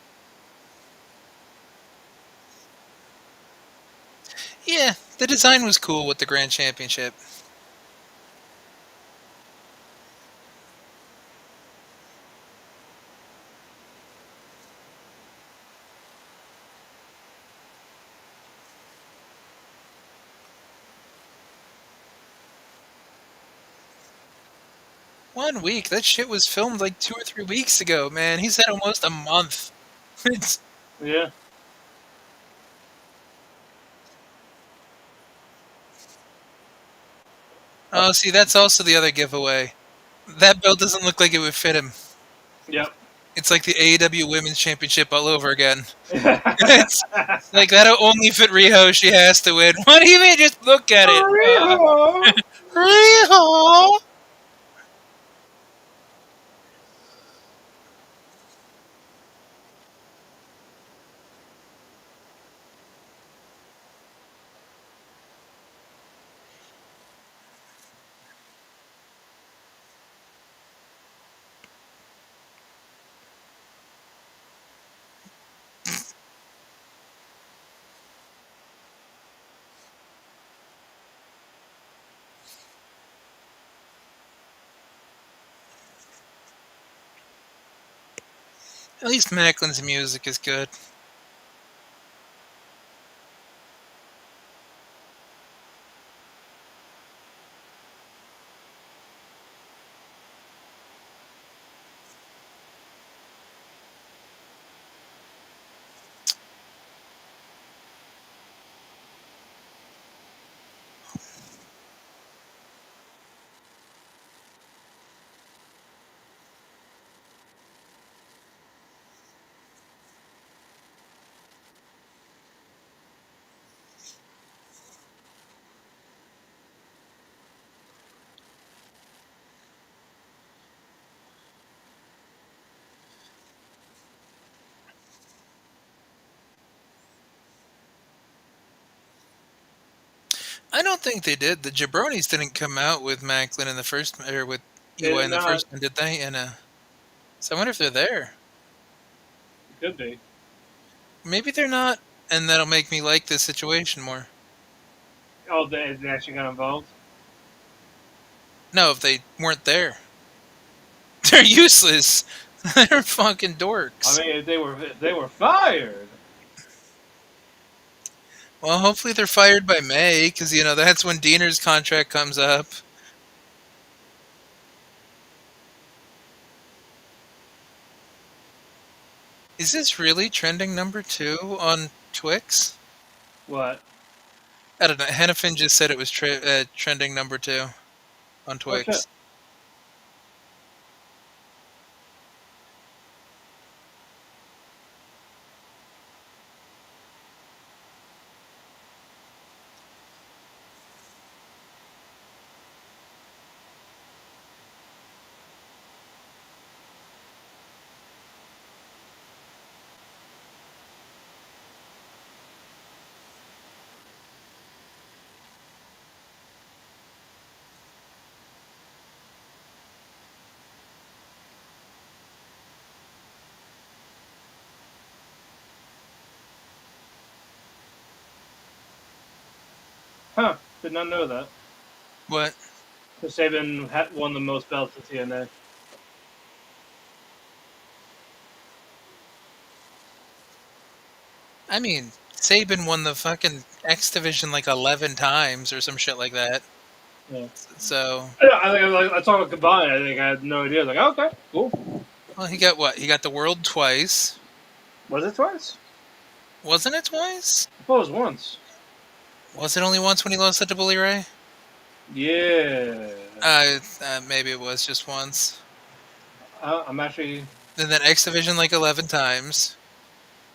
Yeah, the design was cool with the Grand Championship. One week? That shit was filmed like 2 or 3 weeks ago, man. He's had almost a month. It's, Yeah. oh, see, that's also the other giveaway. That belt doesn't look like it would fit him. Yep. It's like the AEW Women's Championship all over again. It's like that'll only fit Riho. She has to win. What do you mean? Just look at it. Riho. At least Maclin's music is good. I don't think they did. The Jabronis didn't come out with Maclin in the first, or with They EY did in the not. first one, did they? So I wonder if they're there. Could be. Maybe they're not, and that'll make me like this situation more. Oh, they actually got involved. No, if they weren't there, they're useless. They're fucking I dorks. mean, if they were fired. Well, hopefully they're fired by May, because that's when Diener's contract comes up. Is this really trending number 2 on Twix? What? I don't know. Hennepin just said it was trending number 2 on Oh shit. Twix. Huh? Did not know that. What? Because Saban had won the most belts in TNA. I mean, Saban won the fucking X division like 11 times or some shit like that. Yeah. So, Yeah, I think I saw it combined. I think I had no idea. I was like, okay, cool. well, he got what? He got the world twice. Was it twice? Wasn't it twice? I thought it was once. Was it only once when he lost it to Bully Ray? Yeah. Maybe it was just once. I'm actually. And then X Division like 11 times.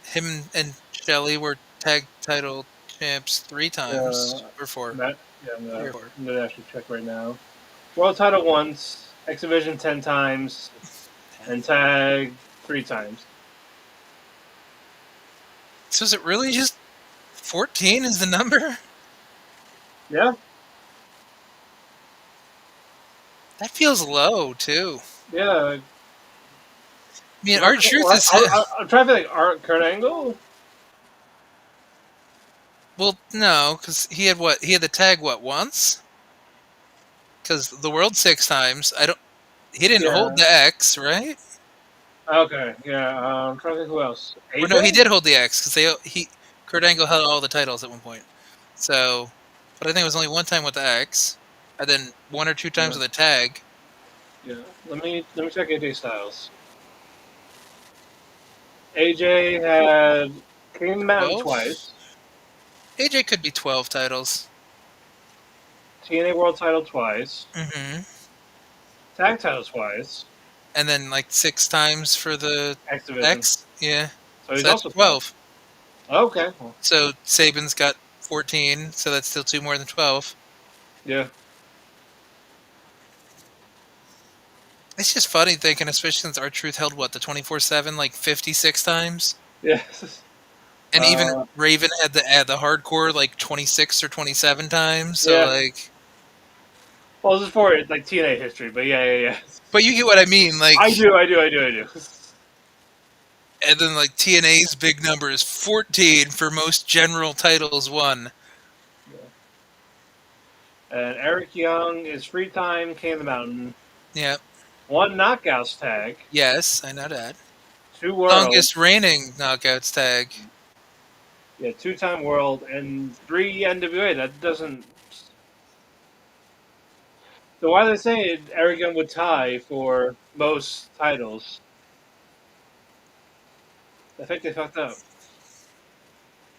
Him and Shelly were tag title champs 3 times. Or four. Matt, yeah, 3 or 4. I'm gonna actually check right now. World title once, X Division 10 times, and tag 3 times. So is it really just 14 is the number? Yeah, That feels low, too. yeah. I mean, our truth is. I'm trying to think. Art Kurt Angle. Well, no, because he had what? He had the tag, what, once? Because the world 6 times. I don't. He didn't hold Yeah. the X, right? Okay. Yeah. I'm trying to think who else. Or no, he AJ. did hold the X because Kurt Angle held all the titles at one point. So, but I think it was only one time with the X, and then 1 or 2 times Yeah. with the tag. Yeah. Let me check AJ Styles. AJ had King of the Mountain 12. twice, AJ could be 12 titles. TNA World Title twice, Mm-hmm. Tag Title twice, And then like 6 times for the X Division. X. Yeah. So he's So that's also 12. Okay. Well, So Saban's got 14, so that's still 2 more than 12. yeah. It's just funny thinking, especially since our truth held what, the 24/7 like 56 times, Yeah. and even Uh, Raven had the hardcore like 26 or 27 times. So yeah. like, Well, this is for like TNA history, but yeah. but you get what I mean. Like, I do. and then like TNA's big number is 14 for most general titles won. And Eric Young is free time, King of the Mountain. Yeah. 1 knockouts tag, Yes, I know that. 2 world, Longest reigning knockouts tag. yeah, 2-time world, and 3 NWA. That doesn't. So why are they saying Eric Young would tie for most titles? I think they fucked up.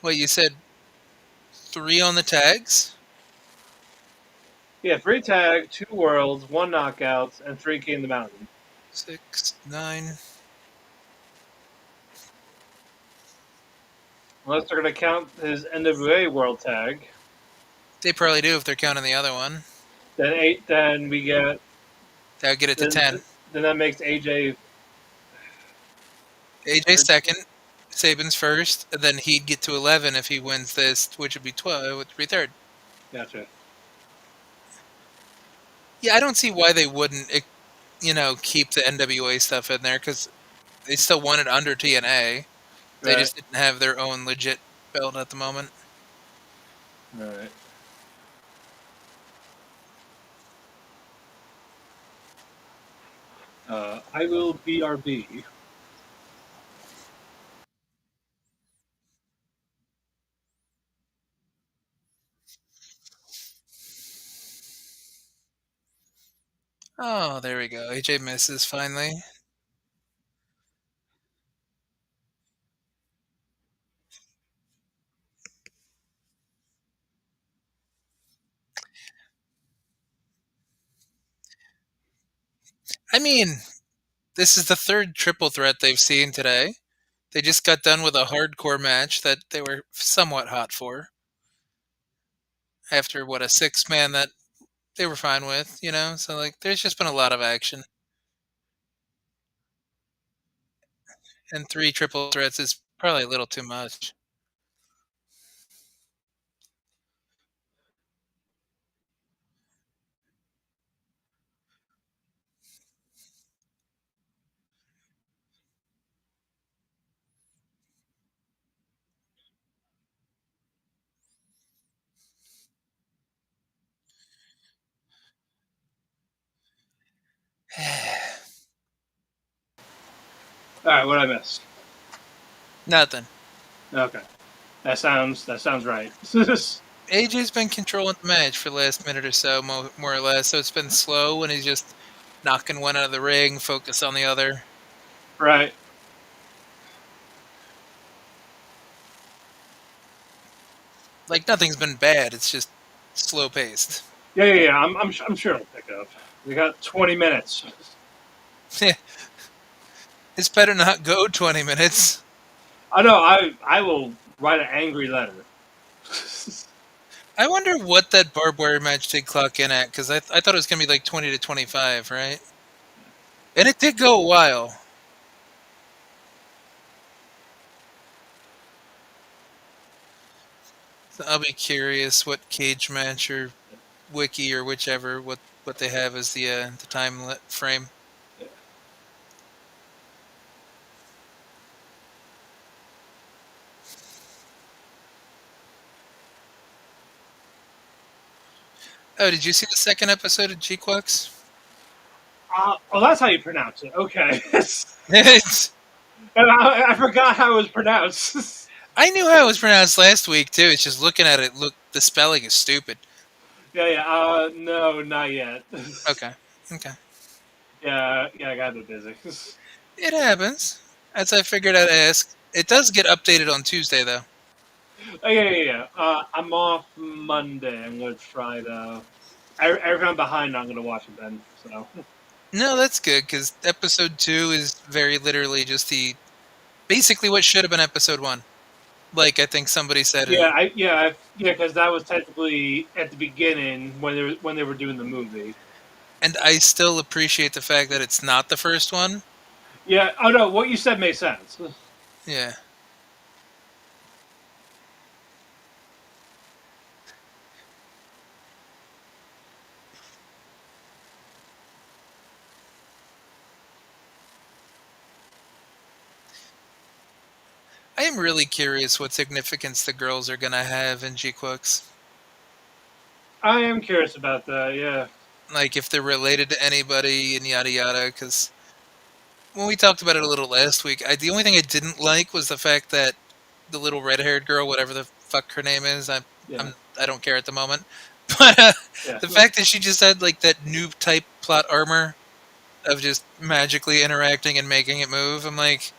What you said? 3 on the tags. Yeah, 3 tag, 2 worlds, 1 knockouts, and 3 King of the Mountain. 6, 9. Unless they're going to count his NWA world tag. They probably do if they're counting the other one. Then 8, then we get. That would get it to 10. Then that makes AJ. AJ second, Saban's first, and then he'd get to 11 if he wins this, which would be 12, which would be third. Gotcha. Yeah, I don't see why they wouldn't, keep the NWA stuff in there because they still want it under TNA. They Right. just didn't have their own legit belt at the moment. Alright. I will BRB. Oh, there we go. AJ misses finally. I mean, this is the third triple threat they've seen today. They just got done with a hardcore match that they were somewhat hot for. After what, a 6-man that they were fine with. So like there's just been a lot of action. And 3 triple threats is probably a little too much. All right, what I missed? Nothing. Okay, that sounds right. AJ's been controlling the match for the last minute or so, more or less. So it's been slow, and he's just knocking one out of the ring, focus on the other. Right. Like nothing's been bad. It's just slow paced. Yeah. I'm sure it'll pick up. We got 20 minutes. It's better not go 20 minutes. I know. I will write an angry letter. I wonder what that barbed wire match did clock in at, because I thought it was going to be like 20 to 25, right? And it did go a while. So I'll be curious what cage match or wiki or whichever what they have as the time frame. Oh, did you see the second episode of G-Quux? Oh, that's how you pronounce it. Okay. It's, And I forgot how it was pronounced. I knew how it was pronounced last week too. It's just looking at it. Look, the spelling is stupid. Yeah. No, not yet. Okay, okay, Yeah. I got a bit busy. it happens. As I figured I'd ask. It does get updated on Tuesday though. Oh, yeah. I'm off Monday. I'm gonna try to. Every I'm behind, I'm gonna watch it then. So. No, that's good because episode 2 is very literally just the basically what should have been episode 1. Like I think somebody said Yeah, in, because that was technically at the beginning when they were doing the movie. and I still appreciate the fact that it's not the first one. Yeah. Oh no, what you said makes sense. Yeah. I am really curious what significance the girls are gonna have in G-Quux. I am curious about that. Yeah. Like if they're related to anybody and yada yada. Because when we talked about it a little last week, the only thing I didn't like was the fact that the little red-haired girl, whatever the fuck her name is, Yeah. I don't care at the moment. But Yeah. the fact that she just had like that noob type plot armor of just magically interacting and making it move, I'm like,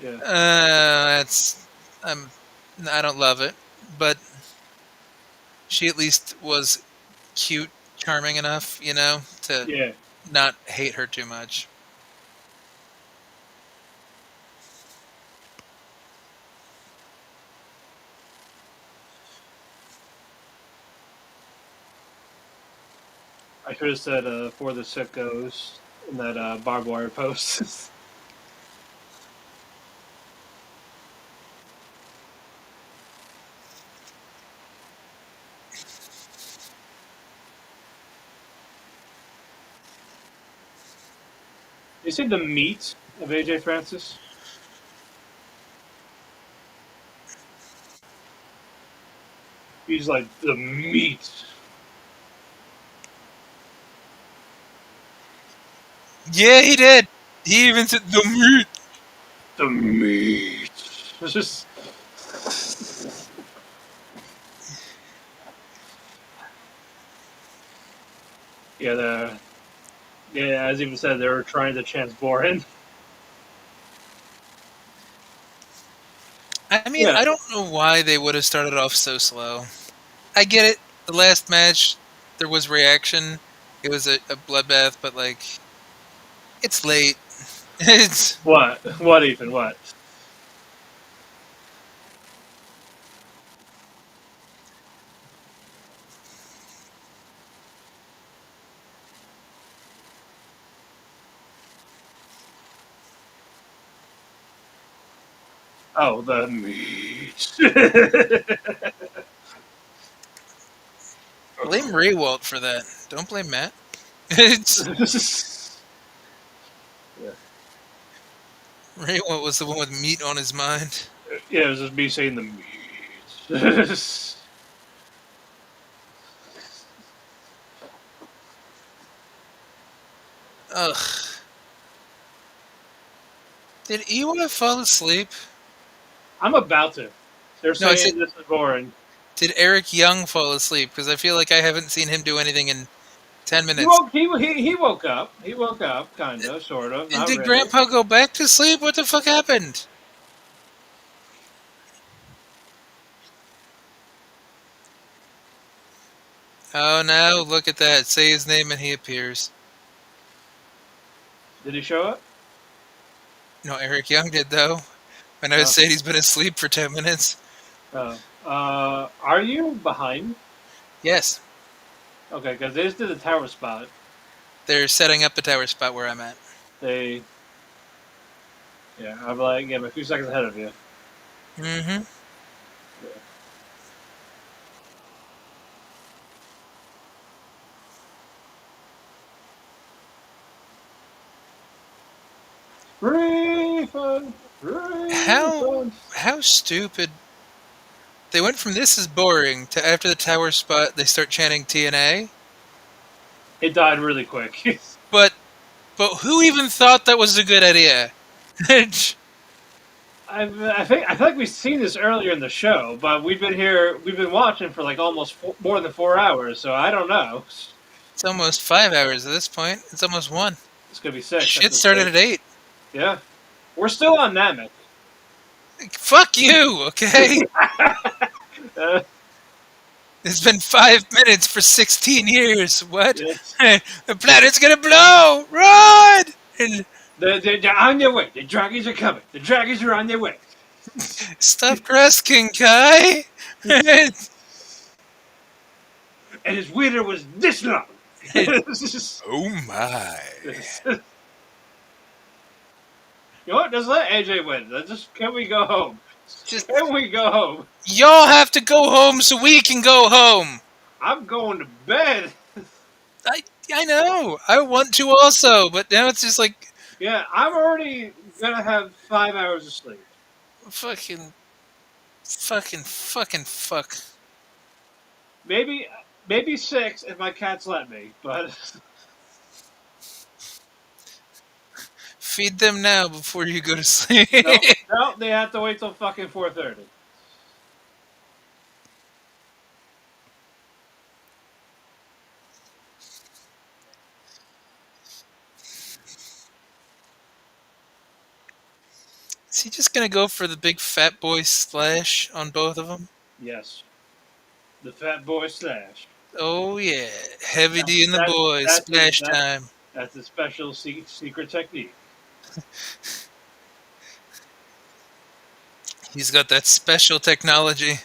Yeah. that's I don't love it, but she at least was cute, charming enough, to Yeah. not hate her too much. I should have said for the sickos in that barbed wire post. You see the meat of AJ Francis? He's like the meat. Yeah, he did. He even said the meat. The meat. It's just. Yeah, as even said, they were trying to chance Borin. I mean, Yeah. I don't know why they would have started off so slow. I get it. The last match, there was reaction. It was a bloodbath, but like, it's late. It's What? What, Ethan? What? Oh, the meat. blame Raywalt for that. Don't blame Matt. It's Yeah. Raywalt was the one with meat on his mind. Yeah, it was just me saying the meat. Ugh. Did Iwa fall asleep? I'm about to. They're No, I said, saying this is boring. did Eric Young fall asleep? Because I feel like I haven't seen him do anything in 10 He minutes. woke. He woke up. He woke up, kind of, sort of, And not did really. Grandpa go back to sleep? What the fuck happened? Oh no, look at that. Say his name and he appears. Did he show up? No, Eric Young did though. And I was No. saying he's been asleep for 10 minutes. Oh. Are you behind? Yes, Okay, because they just did the tower spot. they're setting up the tower spot where I'm at. They. Yeah, I'm like, yeah, I'm a few seconds ahead of you. Mm-hmm. Refund! How Refund! how stupid. They went from this is boring to after the tower spot they start chanting TNA. It died really quick. But who even thought that was a good idea? I feel like we've seen this earlier in the show, but we've been watching for like almost more than 4 hours, so I don't know. It's almost 5 hours at this point. It's almost 1. It's gonna be 6. Shit started at 8. Yeah, we're still on Namek. Fuck you, okay? Uh, It's been 5 minutes for 16 years. What? yes. The planet's gonna blow! Run! And They're on their way. The dragons are coming. The dragons are on their way. stop resting, Kai! And his winter was this long. Oh my. You know what? Just let AJ win. Can we go home? Just Can we go home? y'all have to go home so we can go home. I'm going to bed. I know. I want to also, but now it's just like Yeah, I'm already gonna have 5 hours of sleep. fucking fuck. Maybe 6 if my cats let me. But Feed them now before you go to sleep. no, they have to wait till fucking 4:30. Is he just gonna go for the big fat boy slash on both of them? Yes, the Fat Boy Slash. Oh yeah, Heavy D and the That, boys, that's his, splash time. that's a special secret technique. He's got that special technology.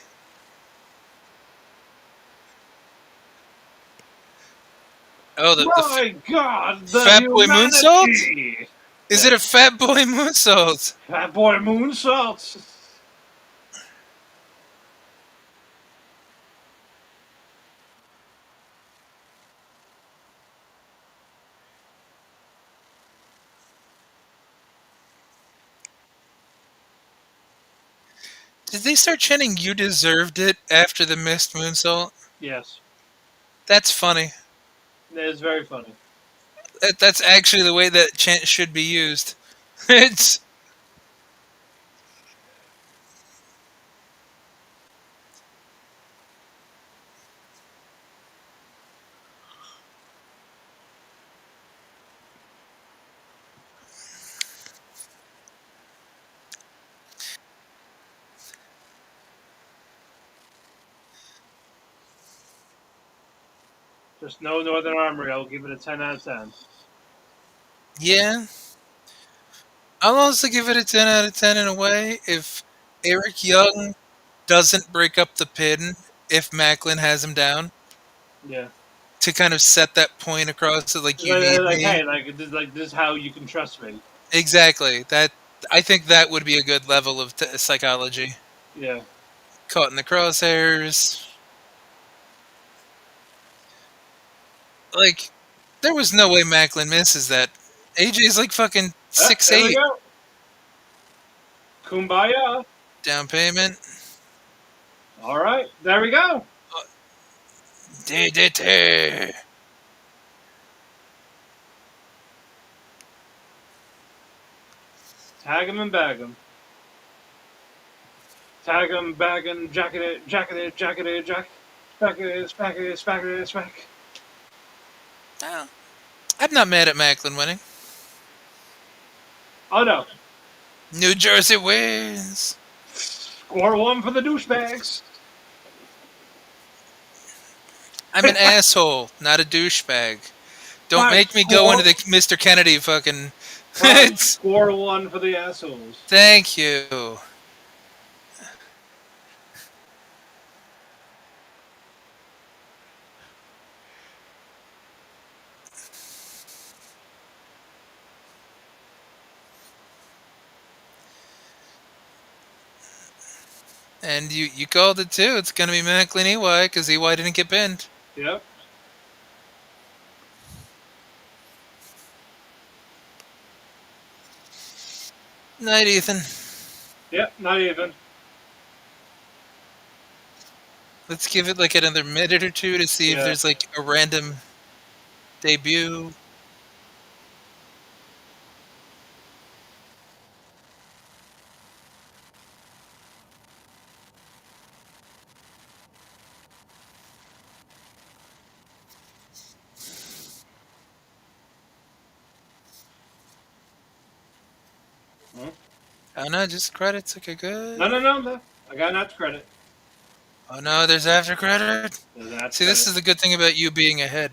Oh, My God, the Fat Boy moonsault? humanity! Is it a fat boy moonsault? Fat Boy moonsault. Did they start chanting "You deserved it" after the missed moonsault? Yes, That's funny. it is very funny. That's actually the way that chant should be used. It's Just no Northern Armory. I'll give it a 10 out of 10. yeah. I'll also give it a 10 out of 10 in a way if Eric Young doesn't break up the pin if Maclin has him down Yeah. to kind of set that point across that like you need Like, me. hey, this is how you can trust me. Exactly. That I think that would be a good level of psychology. Yeah. Caught in the crosshairs. Like there was no way Maclin misses that. AJ's like fucking There we 6'8". go. Kumbaya. Down payment. All right. There we go. DDT. Tag him and bag him. Tag him, bag him, jacket it, jack it, spack it, spack. Oh, I'm not mad at Maclin winning. Oh no. New Jersey wins. Score one for the douchebags. I'm an asshole, not a douchebag. Don't Frank, make me go into the Mr. Kennedy fucking. Frank, score one for the assholes. Thank you. And you called it too. It's gonna be Maclin EY because EY didn't get pinned. Yep. Night, Ethan. Yep, not even. Let's give it like another minute or two to see if Yeah. there's like a random debut. Hmm? Oh no, just credits. Okay, good. No. I got not credit. Oh no, there's after credit. There's not See, this credit. is the good thing about you being ahead.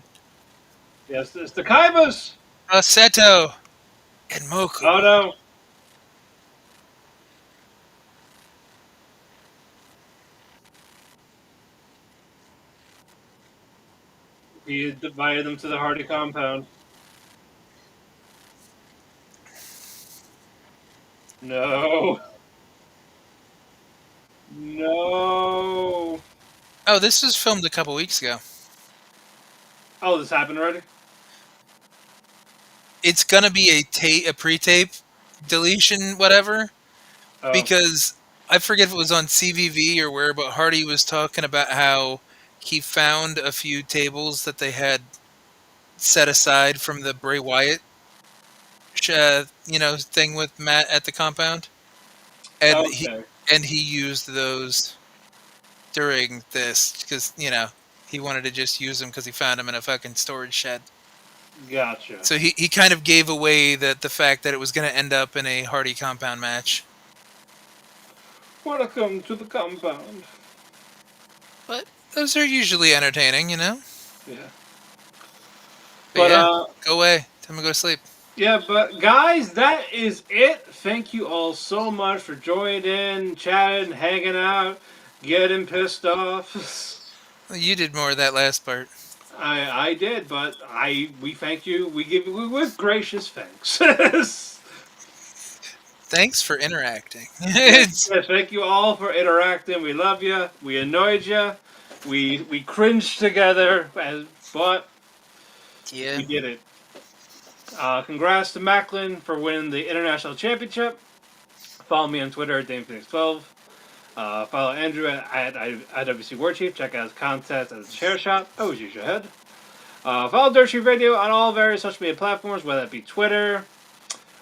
Yes, it's the Kaibas. Seto and Moku. Oh no. He divided them to the Hardy compound. No. No. Oh, this was filmed a couple weeks ago. Oh, this happened already? It's gonna be a pre-tape deletion, whatever, Oh. because I forget if it was on CVV or where, but Hardy was talking about how he found a few tables that they had set aside from the Bray Wyatt, thing with Matt at the compound, and Okay. he used those during this because he wanted to just use them because he found them in a fucking storage shed. Gotcha. So he kind of gave away the fact that it was going to end up in a Hardy compound match. Welcome to the compound. But those are usually entertaining, Yeah. But yeah, But go away. Time to go to sleep. yeah, but guys, that is it. Thank you all so much for joining in, chatting, hanging out, getting pissed off. Well, you did more of that last part. I did, but we thank you. We give you with gracious thanks. Thanks for interacting. Yes, thank you all for interacting. We love you. We annoyed you. We cringed together, but Yeah. we did it. Congrats to Maclin for winning the International Championship. Follow me on Twitter at DamePhoenix12. Follow Andrew at IWC Warchief. Check out his contest at the Chair Shop. Always use your head. Follow Dirt Sheet Radio on all various social media platforms, whether it be Twitter,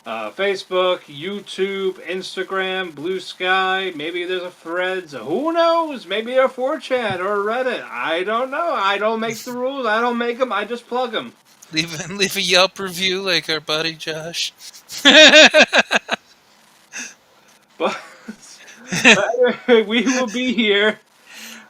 Facebook, YouTube, Instagram, Blue Sky. Maybe there's a Threads. Who knows? Maybe a 4chan or a Reddit. I don't know. I don't make the rules. I don't make them. I just plug them. Leave a Yelp review like our buddy Josh. But we will be here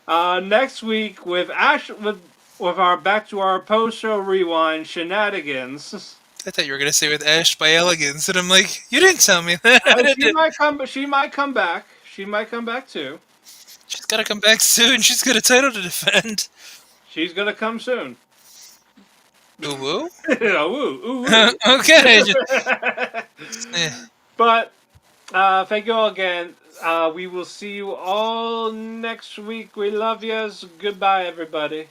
next week with our back to our post show rewind shenanigans. I thought you were gonna say with Ash by Elegance, and I'm like, you didn't tell me that. She might come. She might come back. She might come back too. She's gotta come back soon. She's got a title to defend. She's gonna come soon. Ooh woo. Ooh, woo. Okay. But thank you all again. We will see you all next week. We love yous. Goodbye, everybody.